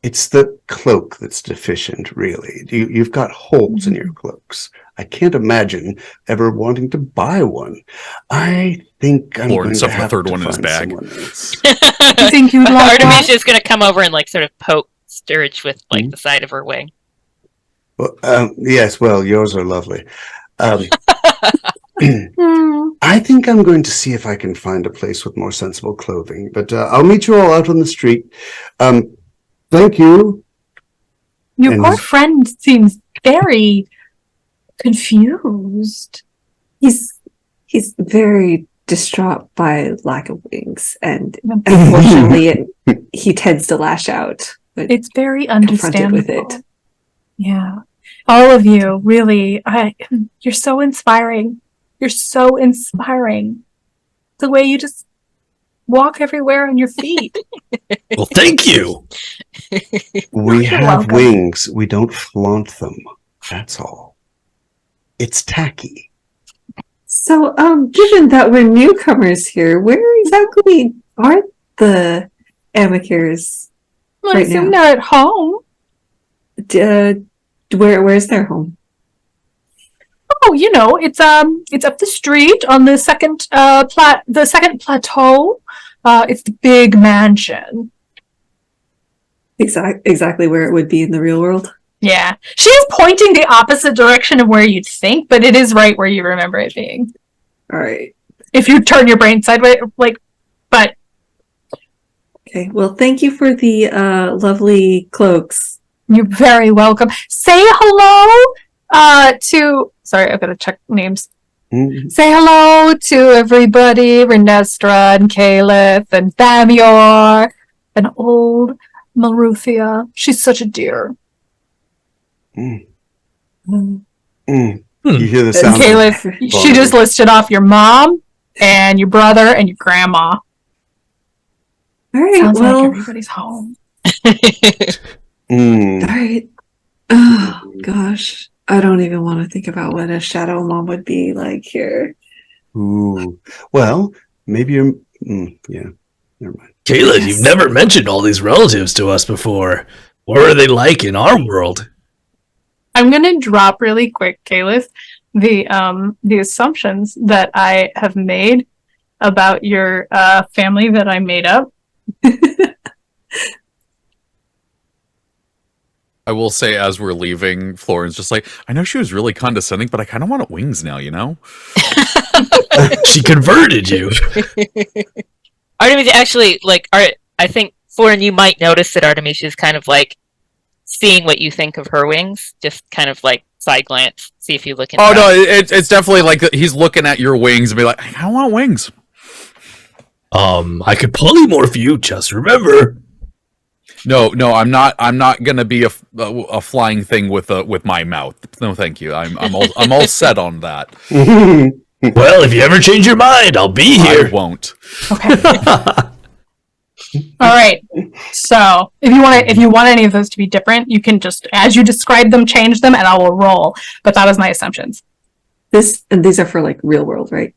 It's the cloak that's deficient, really. You've got holes in your cloaks. I can't imagine ever wanting to buy one. I think I'm Lauren going to stuffed the have third to one in his find bag. someone else. You think you'd like that? Artemisia's gonna come over and, like, sort of poke Sturge with, like, the side of her wing. Well, yes, well, yours are lovely. Hmm. I think I'm going to see if I can find a place with more sensible clothing, but I'll meet you all out on the street. Thank you. Your And- poor friend seems very confused. He's very distraught by lack of wings, and unfortunately, he tends to lash out. But It's very confronted understandable. with it. Yeah. All of you, really. You're so inspiring. You're so inspiring. The way you just walk everywhere on your feet. Well, thank you. We You're have welcome. wings. We don't flaunt them. That's all. It's tacky. So, given that we're newcomers here, where exactly are the Amicures? I Right assume now. they're at home. Where's their home? Oh, it's up the street on the second plateau. It's the big mansion. Exactly where it would be in the real world. Yeah. She's pointing the opposite direction of where you'd think, but it is right where you remember it being. All right. If you turn your brain sideways, but Okay. Well, thank you for the lovely cloaks. you're very welcome. Say hello to, sorry, I've got to check names. Say hello to everybody, Renestra and Caliph and Thamior and old Maruthia. She's such a dear. Mm. Mm. Mm. You hear the And sound. Caliph, she just listed off your mom and your brother and your grandma. All right, Sounds well, like everybody's home. all right. Oh, gosh. I don't even want to think about what a shadow mom would be like here. Ooh. Well, maybe you're. Yeah. Never mind. Kayla, Yes. you've never mentioned all these relatives to us before. What are they like in our world? I'm gonna drop really quick, Caliph, the assumptions that I have made about your family that I made up. I will say, as we're leaving, Florin's just like, I know she was really condescending, but I kind of want wings now, you know? She converted you. Artemisia actually, I think, Florin, you might notice that Artemisia is kind of like seeing what you think of her wings, just kind of like side glance, see if you look in. Oh, no, it's definitely like he's looking at your wings and be like, I want wings. I could polymorph you, just remember. No, I'm not gonna be a flying thing with my mouth. No, thank you. I'm all set on that. Well, if you ever change your mind, I'll be here. I won't. Okay. All right. So if you want any of those to be different, you can just, as you describe them, change them, and I will roll. But that was my assumptions. These are for like real world, right?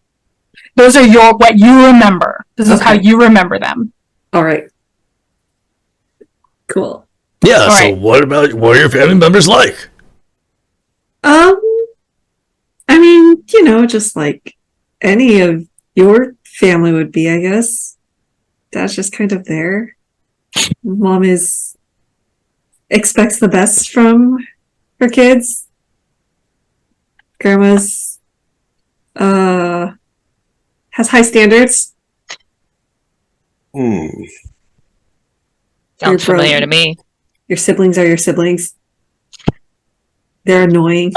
Those are what you remember. This is how Okay. you remember them. All right. Cool. Yeah, All so right. what are your family members like? I mean, just like any of your family would be, I guess. Dad's just kind of there. Mom expects the best from her kids. Grandma's has high standards. Mm. Sounds Your familiar brother- to me. Your siblings are your siblings. They're annoying.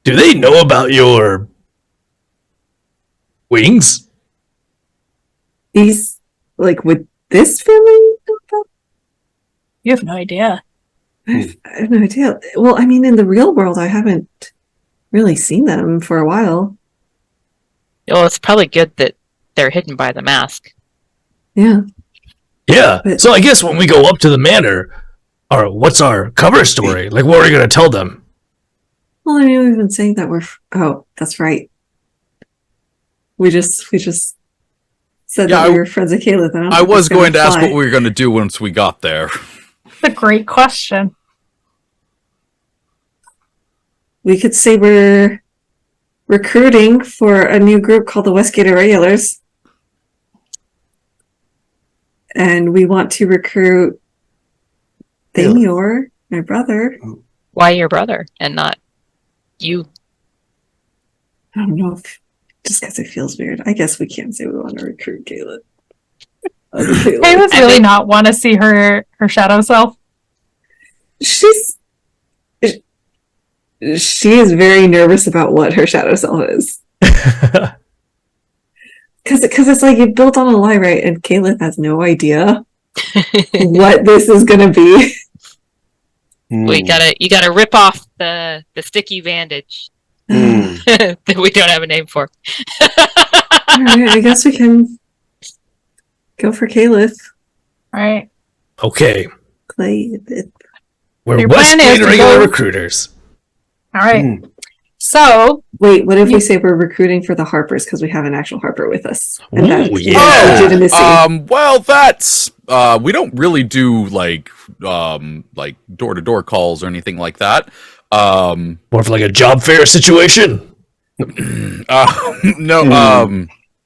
Do they know about your wings? These, like, would this family know about? You have no idea. I have no idea. Well, I mean, in the real world, I haven't really seen them for a while. Well, it's probably good that they're hidden by the mask. Yeah. Yeah. But- So I guess when we go up to the manor, what's our cover story? Like, what are we going to tell them? Well, I mean, we've been saying that oh, that's right. We just said Yeah, that we were friends with Caleb. And I was going to ask what we were going to do once we got there. That's a great question. We could say we're recruiting for a new group called the Westgate Irregulars. And we want to recruit Thamior, my brother. Why your brother and not you? I don't know if just because it feels weird. I guess we can't say we want to recruit Caleb. Caleb's really not want to see her shadow self. She is very nervous about what her shadow self is. Because it's like you built on a lie, right? And Caleb has no idea what this is gonna be. Well, you gotta rip off the sticky bandage Mm. that we don't have a name for. All right, I guess we can go for Caleb. All right. Okay. Play it. We're Your plan is Westgate to Irregular go- recruiters. All right. Mm. So Wait, what if we say we're recruiting for the Harpers because we have an actual Harper with us? And that Ooh, gives yeah. us legitimacy. Well, that's we don't really do like door-to-door calls or anything like that. More of like a job fair situation.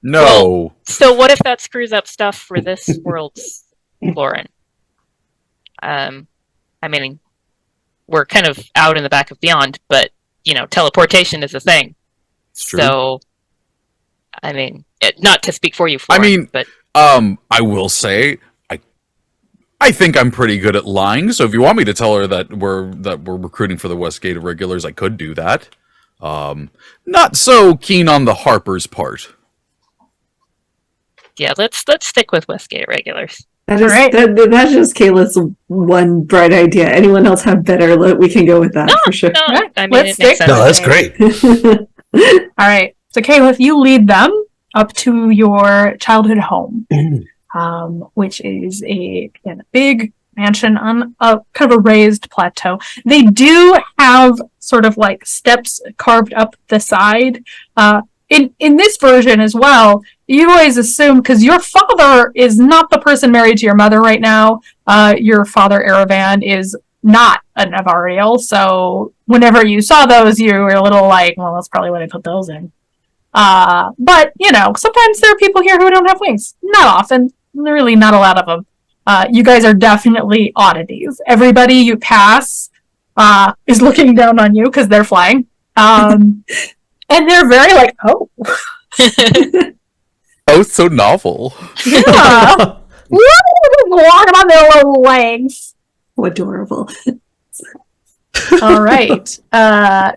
No. So what if that screws up stuff for this world's Lauren? I mean, we're kind of out in the back of Beyond, but teleportation is a thing. It's true. So, I mean, not to speak for you, Florin, I mean, but I will say, I think I'm pretty good at lying, so if you want me to tell her that we're recruiting for the Westgate Irregulars, I could do that. Not so keen on the Harper's part. Yeah, let's stick with Westgate Irregulars. That is Alright. that's just Kayla's one bright idea. Anyone else have better? We can go with that for sure. No, Right, I mean, let's it makes stick sense. No, that's great. All right. So, Caleb, you lead them up to your childhood home, which is a big mansion on a kind of a raised plateau. They do have sort of like steps carved up the side. In this version as well, you always assume, because your father is not the person married to your mother right now. Your father, Erevan, is not a Navarial, so whenever you saw those, you were a little like, well, that's probably why they put those in. But, you know, sometimes there are people here who don't have wings. Not often. Really not a lot of them. You guys are definitely oddities. Everybody you pass is looking down on you because they're flying. And they're very like, oh. Oh, so novel. Yeah. Walking on their little legs. Adorable. All right.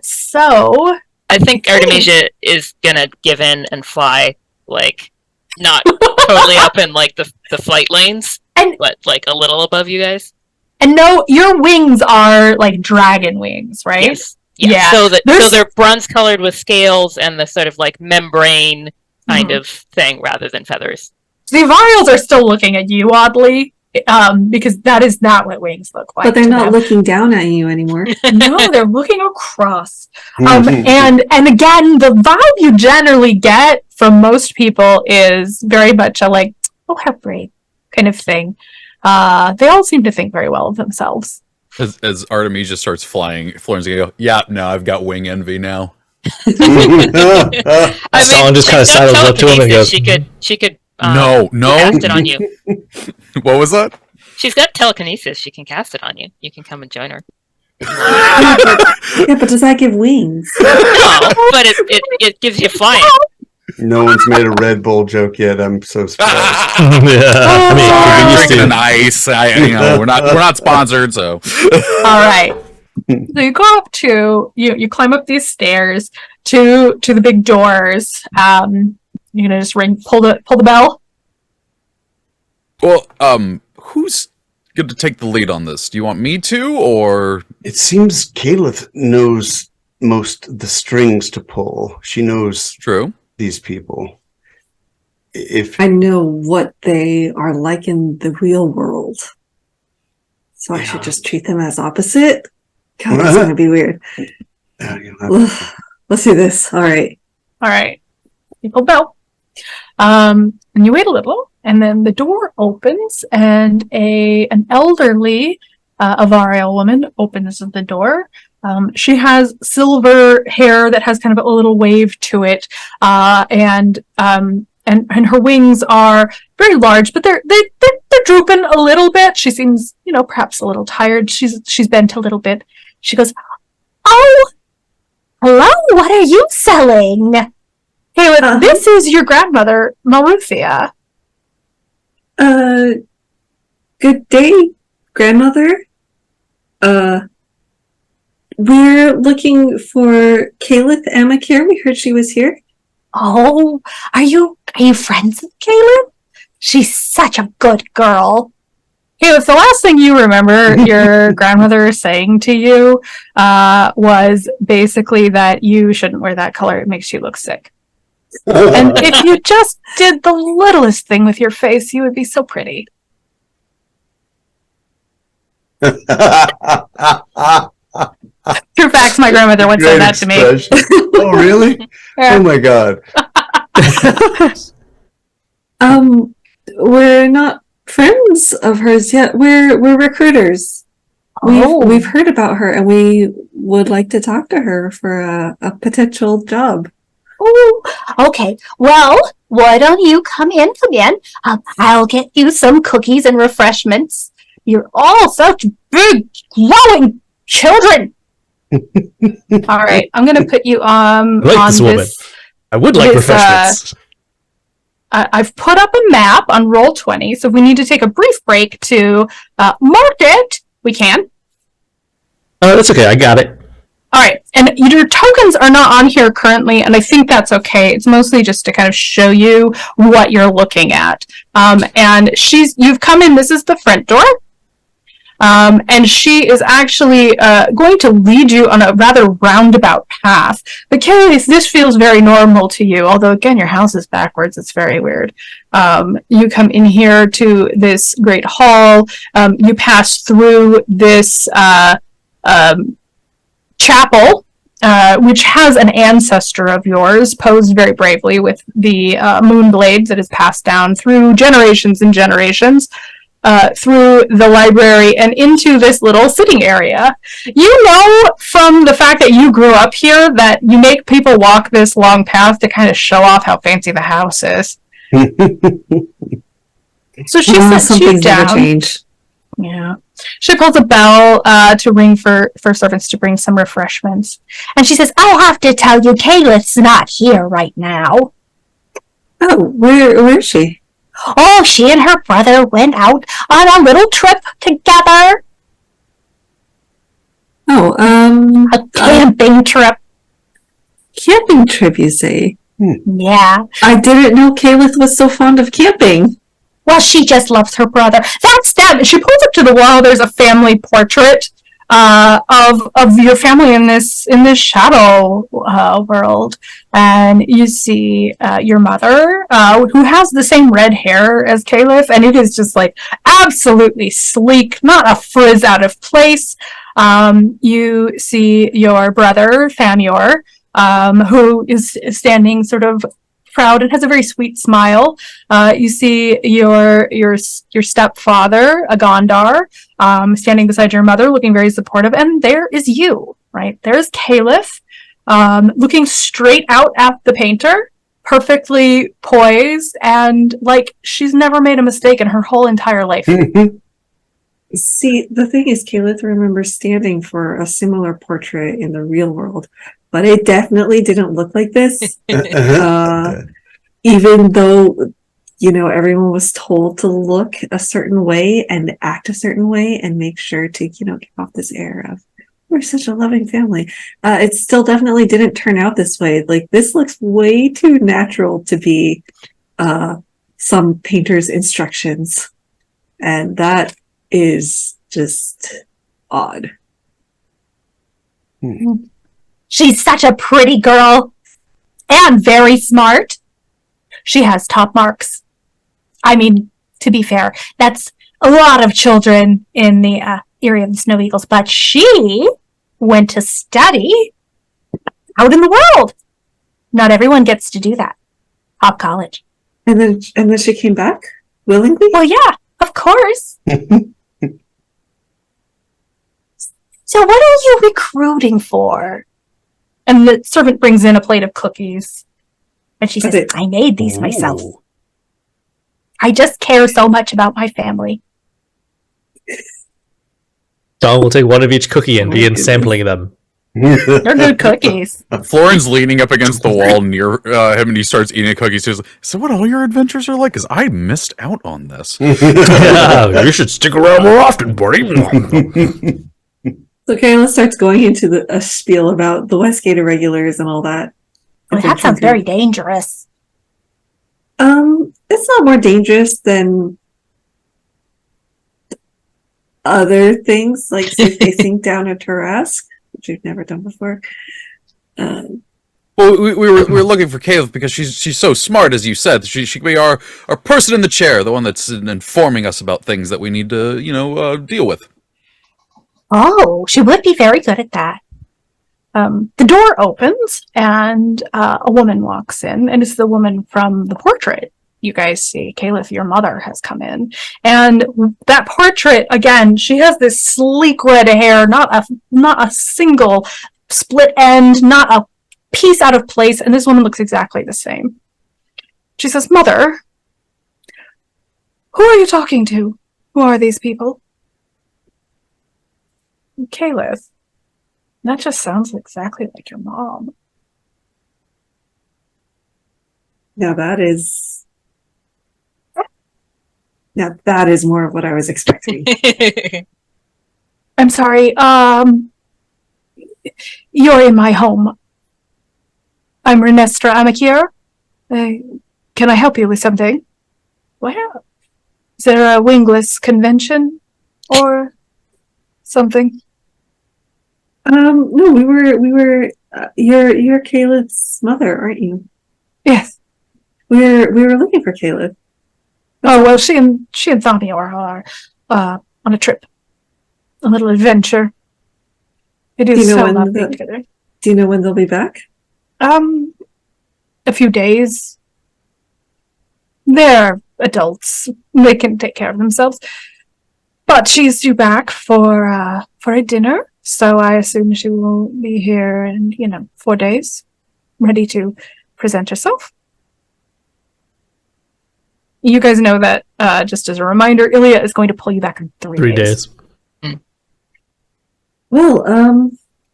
So I think Artemisia is gonna give in and fly, like, not totally up in like the flight lanes, but like a little above you guys. and no, your wings are like dragon wings, right? Yes. Yeah. Yeah. So There's- they're bronze colored with scales and the sort of like membrane kind of thing rather than feathers. The Varials are still looking at you oddly, because that is not what wings look like. But they're to not them. looking down at you anymore. No, they're looking across. And again, the vibe you generally get from most people is very much a like, oh, how brave kind of thing. They all seem to think very well of themselves. As Artemisia starts flying, Florence gonna go, yeah, no, I've got wing envy now. Stalin just kind of she's got sidles up to him and telekinesis. goes, She could No. cast it on you. What was that? She's got telekinesis. She can cast it on you. You can come and join her. Yeah, but does that give wings? No, but it gives you flying. No one's made a Red Bull joke yet. I'm so surprised. yeah. I mean, I'm we're used drinking an to ice. We're not sponsored, so. All right. So you go up to you climb up these stairs to the big doors. You're gonna just pull the bell. Well, who's going to take the lead on this? Do you want me to, or It seems Caliph knows most the strings to pull. She knows true? these people. If I know what they are like in the real world. So I should just treat them as opposite? God, that's going to be weird. Let's do this. All right. All right. You pull the bell. And you wait a little, and then the door opens, and an elderly Avarial woman opens the door. She has silver hair that has kind of a little wave to it, and her wings are very large, but they're drooping a little bit. She seems, perhaps a little tired. She's bent a little bit. She goes, "Oh, hello. What are you selling?" Hey, this is your grandmother, Maruthia. Good day, grandmother. We're looking for Caliph Amakir. We heard she was here. Oh, are you friends with Caleb? She's such a good girl. Caleb, the last thing you remember your grandmother saying to you was basically that you shouldn't wear that color. It makes you look sick. And if you just did the littlest thing with your face, you would be so pretty. True facts, my grandmother once said that to me. Oh, really? Yeah. Oh my god. We're not friends of hers yet. We're recruiters. We've heard about her, and we would like to talk to her for a potential job. Oh, okay. Well, why don't you come in? I'll get you some cookies and refreshments. You're all such big, glowing children. All right, I'm going to put you I like on this woman. this. I would like this, refreshments. I've put up a map on Roll20, so if we need to take a brief break to mark it, we can. Oh, that's okay. I got it. All right, and your tokens are not on here currently, and I think that's okay. It's mostly just to kind of show you what you're looking at. And you've come in. This is the front door. And she is actually going to lead you on a rather roundabout path. But Kelly, this feels very normal to you, although again, your house is backwards. It's very weird. You come in here to this great hall. You pass through this chapel, which has an ancestor of yours posed very bravely with the moon blades that is passed down through generations and generations. Through the library and into this little sitting area. You know from the fact that you grew up here that you make people walk this long path to kind of show off how fancy the house is. So she sets you down. Yeah. She pulls a bell to ring for servants to bring some refreshments. And she says, I'll have to tell you, Calith's not here right now. Oh, where is she? Oh, she and her brother went out on a little trip together. Oh, A camping trip. camping trip, you say? Yeah. I didn't know Calith was so fond of camping. Well, she just loves her brother. That's them. She pulls up to the wall. There's a family portrait of your family in this shadow world, and you see your mother, who has the same red hair as Caliph, and it is just like absolutely sleek, not a frizz out of place. You see your brother Fanior, who is standing sort of proud and has a very sweet smile. You see your stepfather, Agondar, standing beside your mother, looking very supportive, and there is you, right? There's Caliph, looking straight out at the painter, perfectly poised, and like she's never made a mistake in her whole entire life. See, the thing is, Calith remembers standing for a similar portrait in the real world, but it definitely didn't look like this. Even though, everyone was told to look a certain way and act a certain way and make sure to, give off this air of, we're such a loving family. It still definitely didn't turn out this way. Like, this looks way too natural to be some painter's instructions. And that is just odd. She's such a pretty girl and very smart. She has top marks. I mean, to be fair, that's a lot of children in the area of the Snow Eagles, but she went to study out in the world. Not everyone gets to do that. Hop college. And then she came back willingly? Well, yeah, of course. So what are you recruiting for? And the servant brings in a plate of cookies. And she says, I made these myself. I just care so much about my family. Dawn will take one of each cookie and begin sampling them. They're good cookies. Florin's leaning up against the wall near him, and he starts eating a cookie. So he's like, "Is that what all your adventures are like? Because I missed out on this." Yeah, you should stick around more often, buddy. So Kayla starts going into a spiel about the Westgate Irregulars and all that. Well, that sounds very dangerous. It's not more dangerous than other things, like say facing down a Tarrasque, which we've never done before. Well, we were looking for Caleb because she's so smart, as you said. She could be our person in the chair, the one that's informing us about things that we need to deal with. Oh, she would be very good at that. The door opens and a woman walks in, and it's the woman from the portrait. You guys see, Caliph, your mother, has come in, and that portrait again. She has this sleek red hair, not a single split end, not a piece out of place, and this woman looks exactly the same. She says, "Mother, who are you talking to? Who are these people?" Caliph, that just sounds exactly like your mom. Now that is Now that is more of what I was expecting. I'm sorry. You're in my home. I'm Renestra Amakir. Can I help you with something? Well, is there a wingless convention or something? No, we were. You're Caleb's mother, aren't you? Yes. We were looking for Caleb. Oh well, she and Thami are on a trip, a little adventure. They do so love being together. Do you know when they'll be back? A few days. They're adults. They can take care of themselves. But she's due back for a dinner, so I assume she will be here in 4 days, ready to present herself. You guys know that, just as a reminder, Ilya is going to pull you back in 3 days. 3 days. Well,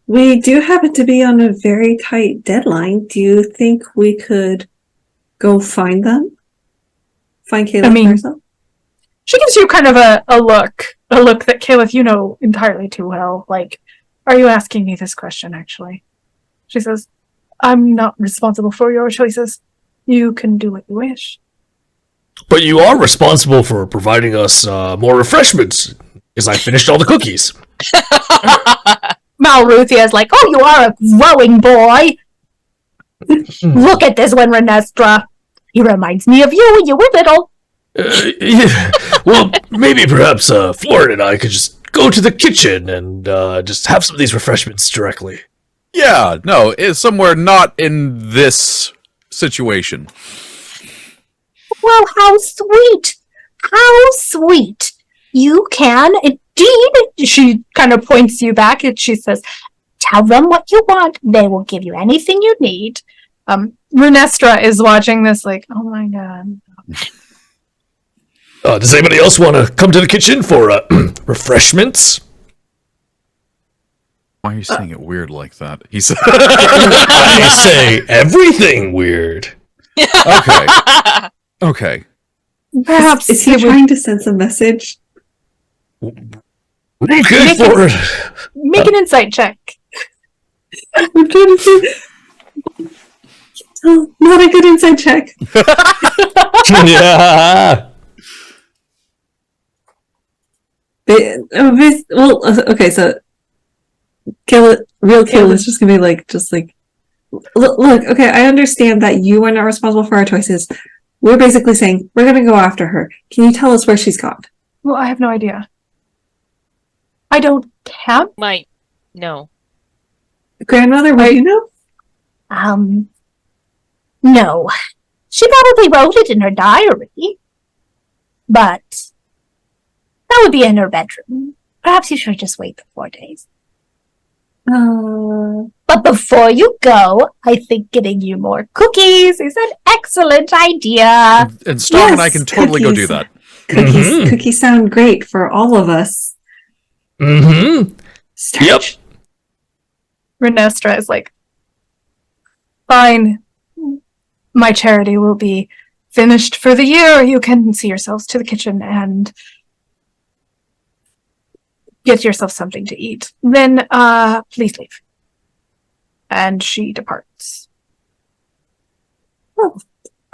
we do happen to be on a very tight deadline. Do you think we could go find them? Find Caleb herself? She gives you kind of a look that Caleb, you know entirely too well. Like, are you asking me this question, actually? She says, I'm not responsible for your choices. You can do what you wish. But you are responsible for providing us more refreshments, because I finished all the cookies. Malruthia is like, oh, you are a growing boy. Look at this one, Renestra. He reminds me of you when you were little. Yeah. Well, maybe perhaps Florin and I could just go to the kitchen and just have some of these refreshments directly. Yeah, no, it's somewhere not in this situation. Well, how sweet. How sweet. You can indeed. She kind of points you back and she says, Tell them what you want. They will give you anything you need. Renestra is watching this like, oh my god. Does anybody else want to come to the kitchen for refreshments? Why are you saying it weird like that? He said, I say everything weird. Okay. Okay. Perhaps Is he trying to send a message? Okay, for it. Make an insight check. I'm trying to see. Oh, not a good inside check. Yeah. Well, okay, so real Caleb is just gonna be like, look, okay, I understand that you are not responsible for our choices. We're basically saying we're gonna go after her. Can you tell us where she's gone? Well, I have no idea. I don't have. No. Grandmother, what do you know? No. She probably wrote it in her diary. But that would be in her bedroom. Perhaps you should just wait the 4 days. But before you go, I think getting you more cookies is an excellent idea. And Storm and I can totally go do that. Cookies sound great for all of us. Mm-hmm. Yep. Renestra is like, fine. My charity will be finished for the year. You can see yourselves to the kitchen and get yourself something to eat. Then, please leave. And she departs.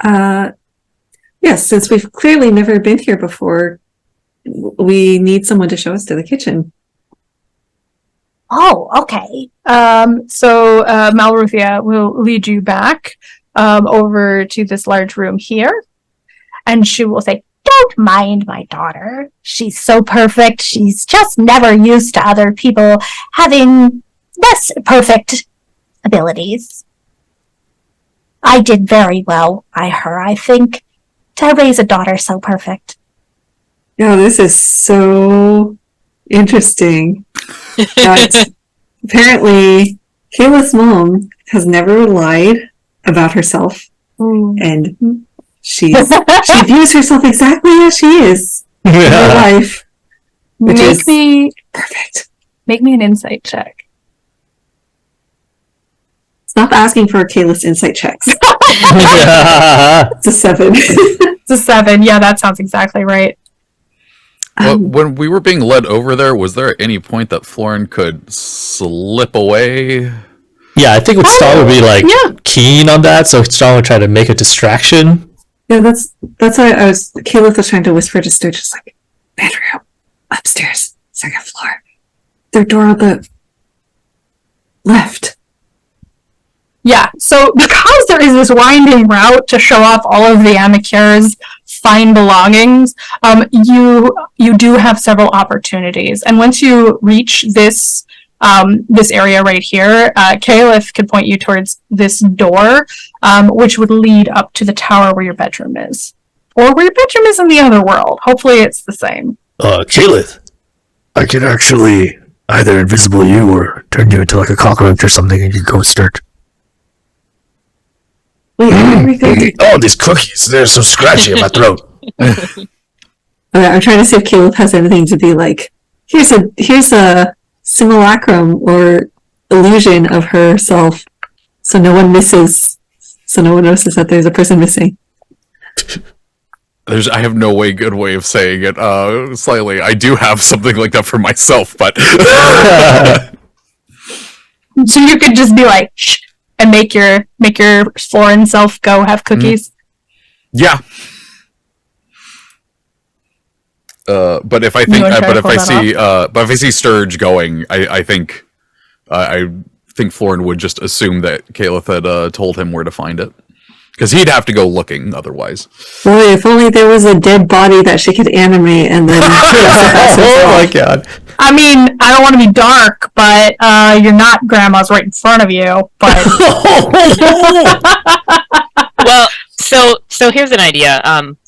Yes, since we've clearly never been here before, we need someone to show us to the kitchen. Oh, okay. So Malruthia will lead you back over to this large room here. And she will say, Don't mind my daughter. She's so perfect. She's just never used to other people having less perfect abilities. I did very well by her, I think, to raise a daughter so perfect. Yeah, this is so interesting. That apparently Kayla's mom has never lied about herself, and she views herself exactly as she is in her life, which is perfect. Make me an insight check. Stop asking for Kayla's insight checks. It's a 7. It's a 7. Yeah, that sounds exactly right. When we were being led over there, was there at any point that Florin could slip away? Yeah, I think what Star would be like yeah. keen on that, so Star would try to make a distraction. Yeah, that's why Caleb was trying to whisper to Stu, just like, Andrew, upstairs, second floor. Their door on the left. Yeah, so because there is this winding route to show off all of the Amicur's fine belongings, you do have several opportunities. And once you reach this this area right here, Caliph could point you towards this door, which would lead up to the tower where your bedroom is. Or where your bedroom is in the other world. Hopefully it's the same. Caliph, I can actually either invisible you or turn you into like a cockroach or something and you go start. Wait, Oh, these cookies, they're so scratchy in my throat. Okay, I'm trying to see if Caleb has anything to be like, here's a simulacrum or illusion of herself, so no one notices that there's a person missing. I have no good way of saying it. Slightly, I do have something like that for myself, but So you could just be like, shh, and make your foreign self go have cookies. yeah. But if I think, but if I see Sturge going, I think Florin would just assume that Caliph had told him where to find it, because he'd have to go looking otherwise. Boy, if only there was a dead body that she could animate and then. Oh my god! I mean, I don't want to be dark, but you're not grandma's right in front of you. But Well, so here's an idea.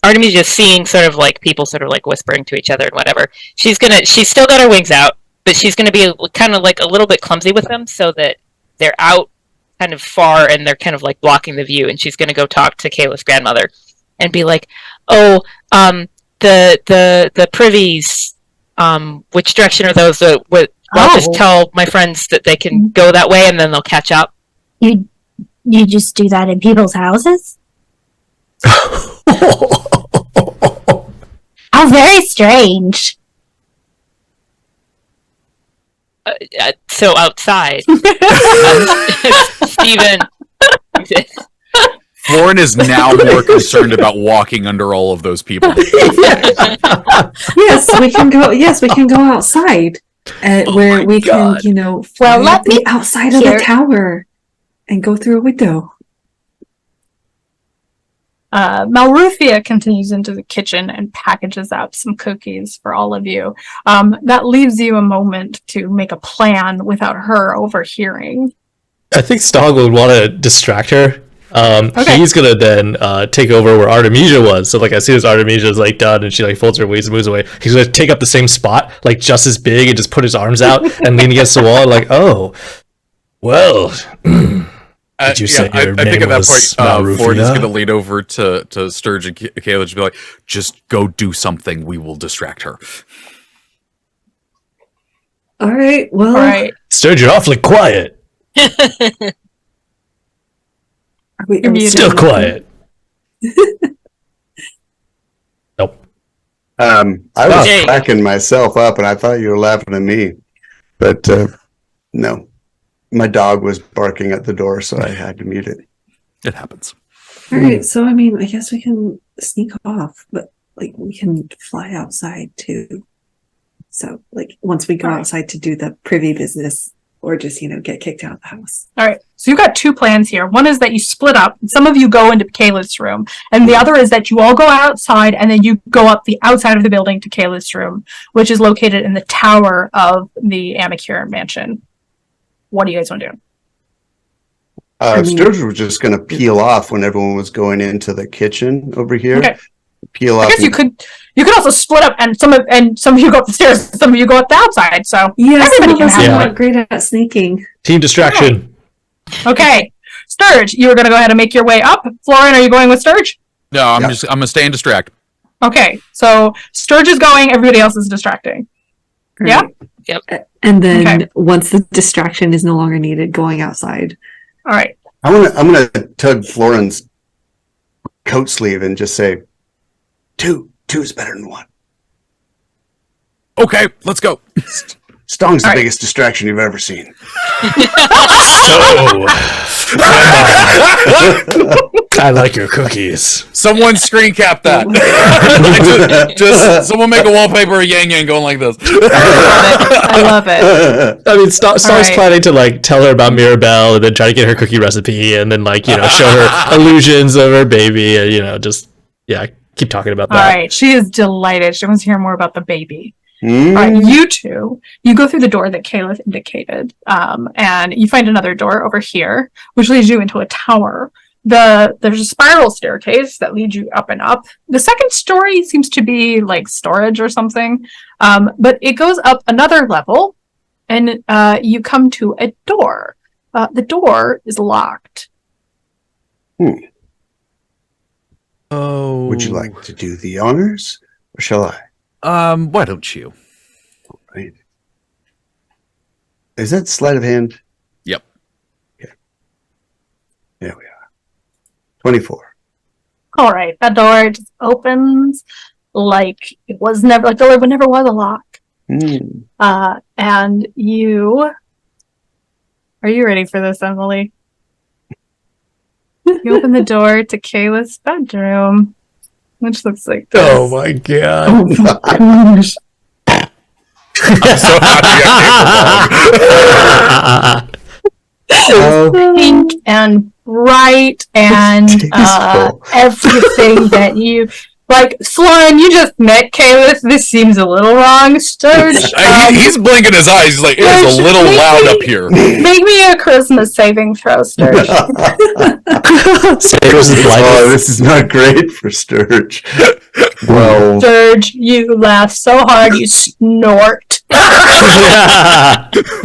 Artemisia's seeing sort of like people sort of like whispering to each other and whatever. She's still got her wings out, but she's gonna be kind of like a little bit clumsy with them so that they're out kind of far and they're kind of like blocking the view. And she's gonna go talk to Kayla's grandmother and be like, "Oh, the privies. Which direction are those? I'll just tell my friends that they can go that way, and then they'll catch up." You just do that in people's houses? How very strange. So outside, Stephen. Florin is now more concerned about walking under all of those people. Yes, we can go. Yes, we can go outside, where we can, fly let me the outside of the tower and go through a window. Malruthia continues into the kitchen and packages up some cookies for all of you. That leaves you a moment to make a plan without her overhearing. I think Stog would want to distract her. Okay. He's gonna then take over where Artemisia was. So like as soon as Artemisia's like done and she like folds her wings and moves away, he's gonna take up the same spot, like just as big, and just put his arms out and lean against the wall, like, oh, well. Did you say your I think name at that was point, Florin is Malrufia? going to lean over to Sturge and Caleb and be like, "Just go do something. We will distract her." All right. Well, All right. Sturge, you're awfully quiet. Are we Still quiet. Nope. I was Hey. cracking myself up, and I thought you were laughing at me, but no. My dog was barking at the door, so I had to mute it. It happens. All right. So I mean, I guess we can sneak off, but like we can fly outside too. So like once we go outside to do the privy business, or just get kicked out of the house. All right. So you've got two plans here. One is that you split up. Some of you go into Kayla's room, and the other is that you all go outside, and then you go up the outside of the building to Kayla's room, which is located in the tower of the Amicure mansion. What do you guys want to do? Sturge was just going to peel off when everyone was going into the kitchen over here. Okay. Peel off. I guess you could also split up, and some of you go up the stairs, and some of you go up the outside. So Yes, everybody can us have Yeah. are one. great at sneaking. Team distraction. Okay, Sturge, you were going to go ahead and make your way up. Florin, are you going with Sturge? No, I'm gonna stay and distract. Okay, so Sturge is going. Everybody else is distracting. Yeah? Yep. And then Okay. once the distraction is no longer needed, going outside. All right. I'm gonna tug Florin's coat sleeve and just say, two is better than one. Okay, let's go. Stong's the All right. biggest distraction you've ever seen. I like your cookies. Someone screen cap that. just someone make a wallpaper of Yang Yang going like this. I love it. I mean, Stong's right. planning to like tell her about Mirabelle and then try to get her cookie recipe and then like show her illusions of her baby and just keep talking about All that. right. She is delighted. She wants to hear more about the baby. Mm. All right, you two, you go through the door that Caliph indicated, and you find another door over here, which leads you into a tower. There's a spiral staircase that leads you up and up. The second story seems to be like storage or something, but it goes up another level, and you come to a door. The door is locked. Oh. Would you like to do the honors, or shall I? Why don't you? Right. Is that sleight of hand? Yep. Okay. There we are. 24. All right, that door just opens like it was never, like the door never was a lock. Mm. And are you ready for this, Emily? You open the door to Kayla's bedroom, which looks like this. Oh my god. Oh my gosh. I'm so happy I Pink and bright and Tasteful. everything that you like. Sloan, you just met Kayla. This seems a little wrong. Sturge, he's blinking his eyes. He's like, it is a little loud up here. make me a Christmas saving throw, Sturge. Oh, this is not great for Sturge. Well, Sturge, you laugh so hard you snort.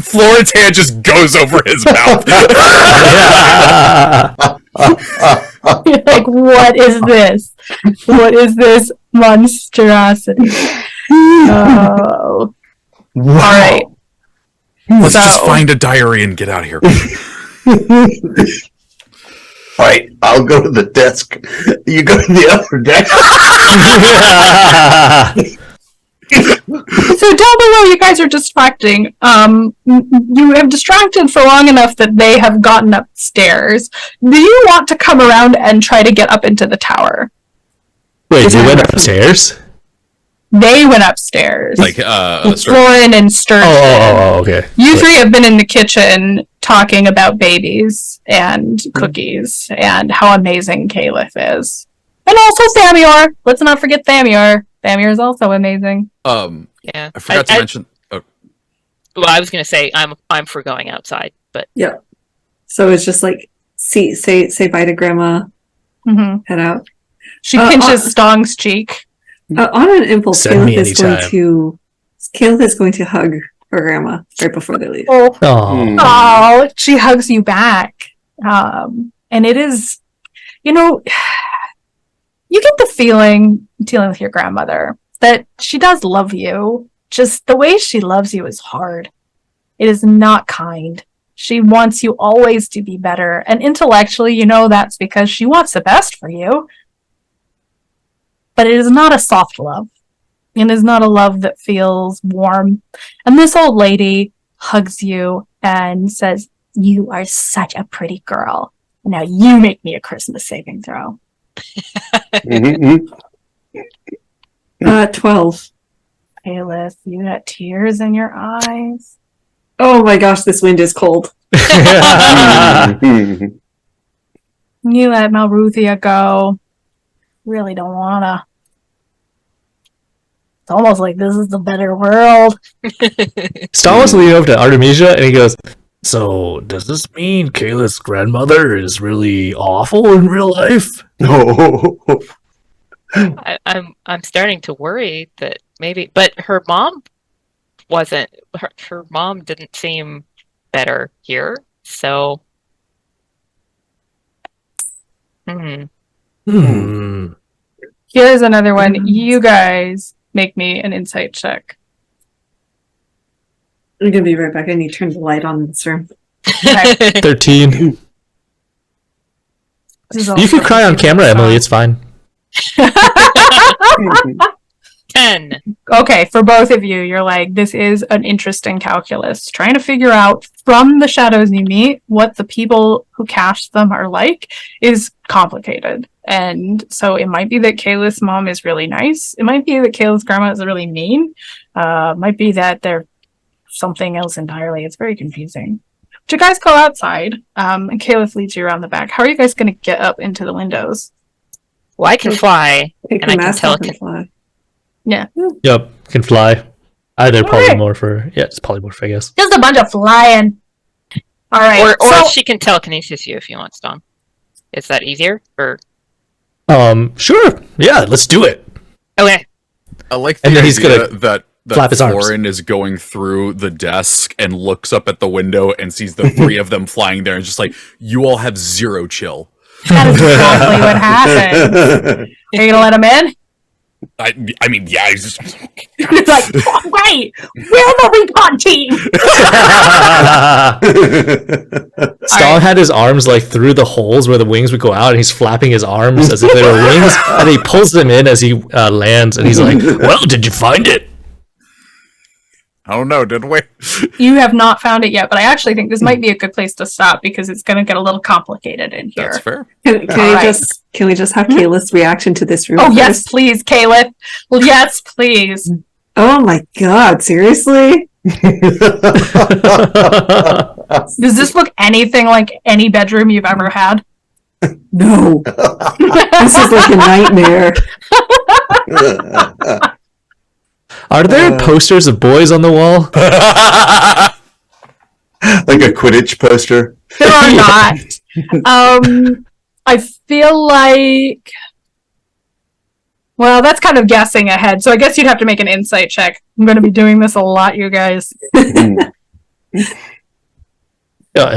Florence hand just goes over his mouth. You're like, what is this? What is this monstrosity? Oh. wow. All right. Let's So- just find a diary and get out of here. All right, I'll go to the desk. You go to the upper deck. So down below, you guys are distracting. You have distracted for long enough that they have gotten upstairs. Do you want to come around and try to get up into the tower? Wait, you went upstairs? They went upstairs. Like, Florin and Sturgeon. Oh, okay. You three have been in the kitchen talking about babies and cookies and how amazing Caliph is. And also Thamior. Let's not forget Thamior. Thamior is also amazing. Yeah. I forgot to mention. Oh, Well, I was going to say I'm for going outside, but So it's just like, say bye to Grandma, Mm-hmm. head out. She pinches Stong's cheek. On an impulse, Send me Caliph is going to hug her grandma right before they leave. Oh, Oh. oh, she hugs you back. And it is, you get the feeling dealing with your grandmother that she does love you. Just the way she loves you is hard. It is not kind. She wants you always to be better. And intellectually, that's because she wants the best for you. But it is not a soft love. It is not a love that feels warm. And this old lady hugs you and says, "You are such a pretty girl. Now you make me a Christmas saving throw." 12. Caliph, you got tears in your eyes. Oh my gosh, this wind is cold. You let Malruthia go. Really don't wanna. It's almost like this is the better world. Star wants to lean over to Artemisia and he goes, "So, does this mean Kayla's grandmother is really awful in real life?" No. I'm starting to worry that maybe, but her mom wasn't. Her mom didn't seem better here, so. Hmm. Here's another one. You guys make me an insight check. I'm gonna be right back. I need to turn the light on in this room. Okay. 13. This is You also can cry on camera, Emily. It's fine. 10. Okay, for both of you, you're like, this is an interesting calculus. Trying to figure out from the shadows you meet what the people who cast them are like is complicated. And so it might be that Kayla's mom is really nice. It might be that Kayla's grandma is really mean. It might be that they're something else entirely. It's very confusing. But you guys go outside, and Kayla leads you around the back. How are you guys going to get up into the windows? Well, I can fly, Take and the I can mask off and telekinesis. fly. Yep, can fly. Either Alright. polymorph it's polymorph, I guess. Just a bunch of flying. All right. Or so, she can telekinesis you if you want, Stone. Is that easier? Or Sure. Yeah, let's do it. okay. I like the And then he's idea gonna that flap his arms. Florin is going through the desk and looks up at the window and sees the three of them flying there and just like, you all have zero chill. that is exactly what happened. Are you going to let him in? I mean, yeah, he's just... It's like, oh, right, we're the recon team. Stong had his arms like through the holes where the wings would go out, and he's flapping his arms as if they were wings, and he pulls them in as he lands, and he's like, "Well, did you find it?" I don't know, did we? You have not found it yet, but I actually think this might be a good place to stop because it's going to get a little complicated in here. That's fair. Can we just have Kayla's reaction to this room? Oh, yes, first? please, Caleb. Well, yes, please. Oh my god, seriously? Does this look anything like any bedroom you've ever had? No. This is like a nightmare. Are there posters of boys on the wall? Like a Quidditch poster. There are not. I feel like... Well, that's kind of guessing ahead, so I guess you'd have to make an insight check. I'm going to be doing this a lot, you guys. Am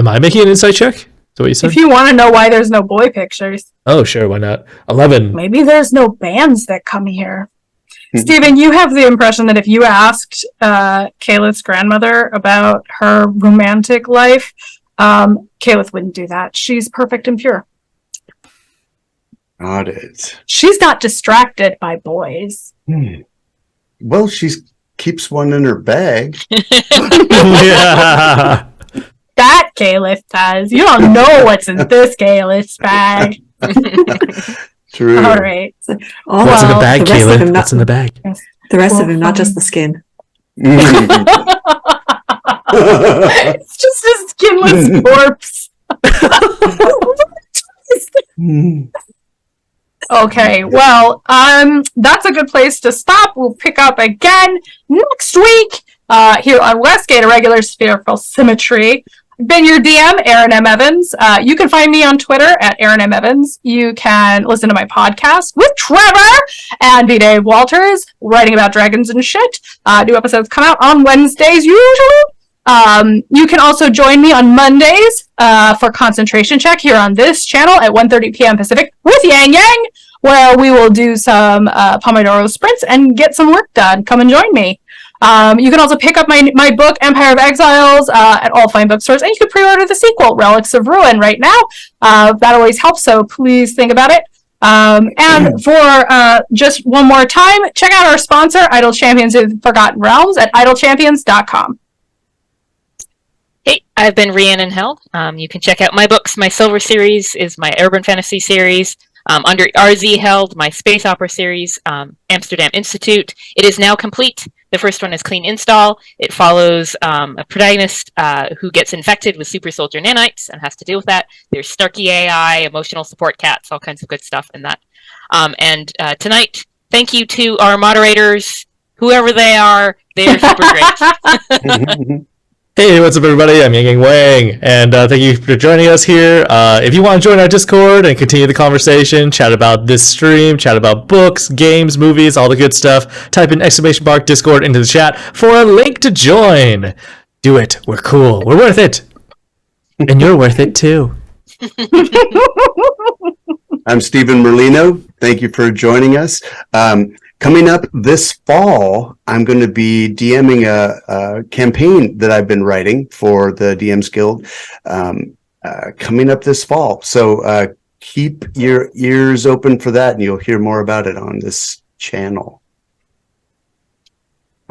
I making an insight check? Is that what you said? If you want to know why there's no boy pictures, Oh, sure, why not? 11. maybe there's no bands that come here. Stephen, you have the impression that if you asked Kayla's grandmother about her romantic life, Kayla wouldn't do that. She's perfect and pure. Got it. She's not distracted by boys. Well, she keeps one in her bag. Yeah. That Kayla does. You don't know what's in this Kayla's bag. True. All right. Oh, What's in the well, bag, the rest of him Kayla? not- What's in the bag? The rest Well, of him, not just fine. the skin. It's just a skinless corpse. Okay, well, that's a good place to stop. We'll pick up again next week here on Westgate Irregulars Fearful Symmetry. I've been your DM, Aaron M. Evans. You can find me on Twitter at Aaron M. Evans. You can listen to my podcast with Trevor and B. Dave Walters, writing about dragons and shit. New episodes come out on Wednesdays usually. You can also join me on Mondays for Concentration Check here on this channel at 1:30 p.m. Pacific with Yang Yang, where we will do some Pomodoro sprints and get some work done. Come and join me. You can also pick up my book, Empire of Exiles, at all fine bookstores, and you can pre-order the sequel, Relics of Ruin, right now. That always helps, so please think about it. And for just one more time, check out our sponsor, Idle Champions of the Forgotten Realms, at idlechampions.com. Hey, I've been Rhiannon Held. You can check out my books. My Silver series is my urban fantasy series. Under RZ Held, my space opera series, Amsterdam Institute. It is now complete. The first one is Clean Install. It follows a protagonist who gets infected with super soldier nanites and has to deal with that. There's snarky AI, emotional support cats, all kinds of good stuff in that. And tonight, thank you to our moderators, whoever they are. They're super great. Hey, what's up, everybody? I'm Yang Yang Wang, and thank you for joining us here. If you want to join our Discord and continue the conversation, chat about this stream, chat about books, games, movies, all the good stuff, type in ! Discord into the chat for a link to join. Do it. We're cool. We're worth it. And you're worth it, too. I'm Stephen Merlino. Thank you for joining us. Coming up this fall, I'm going to be DMing a campaign that I've been writing for the DMs Guild coming up this fall. So keep your ears open for that, and you'll hear more about it on this channel.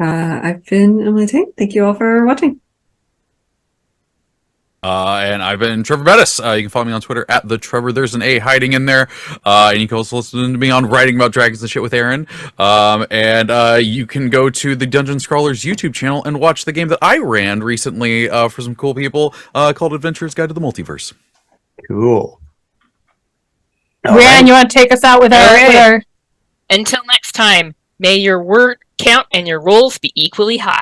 I've been Emily Tang. Thank you all for watching. And I've been Trevor Bettis. You can follow me on Twitter at the Trevor. There's an A hiding in there. And you can also listen to me on Writing About Dragons and Shit with Aaron. And you can go to the Dungeon Scrawlers YouTube channel and watch the game that I ran recently for some cool people called Adventurer's Guide to the Multiverse. Cool. Ryan, you want to take us out with our Until next time, may your word count and your rolls be equally high.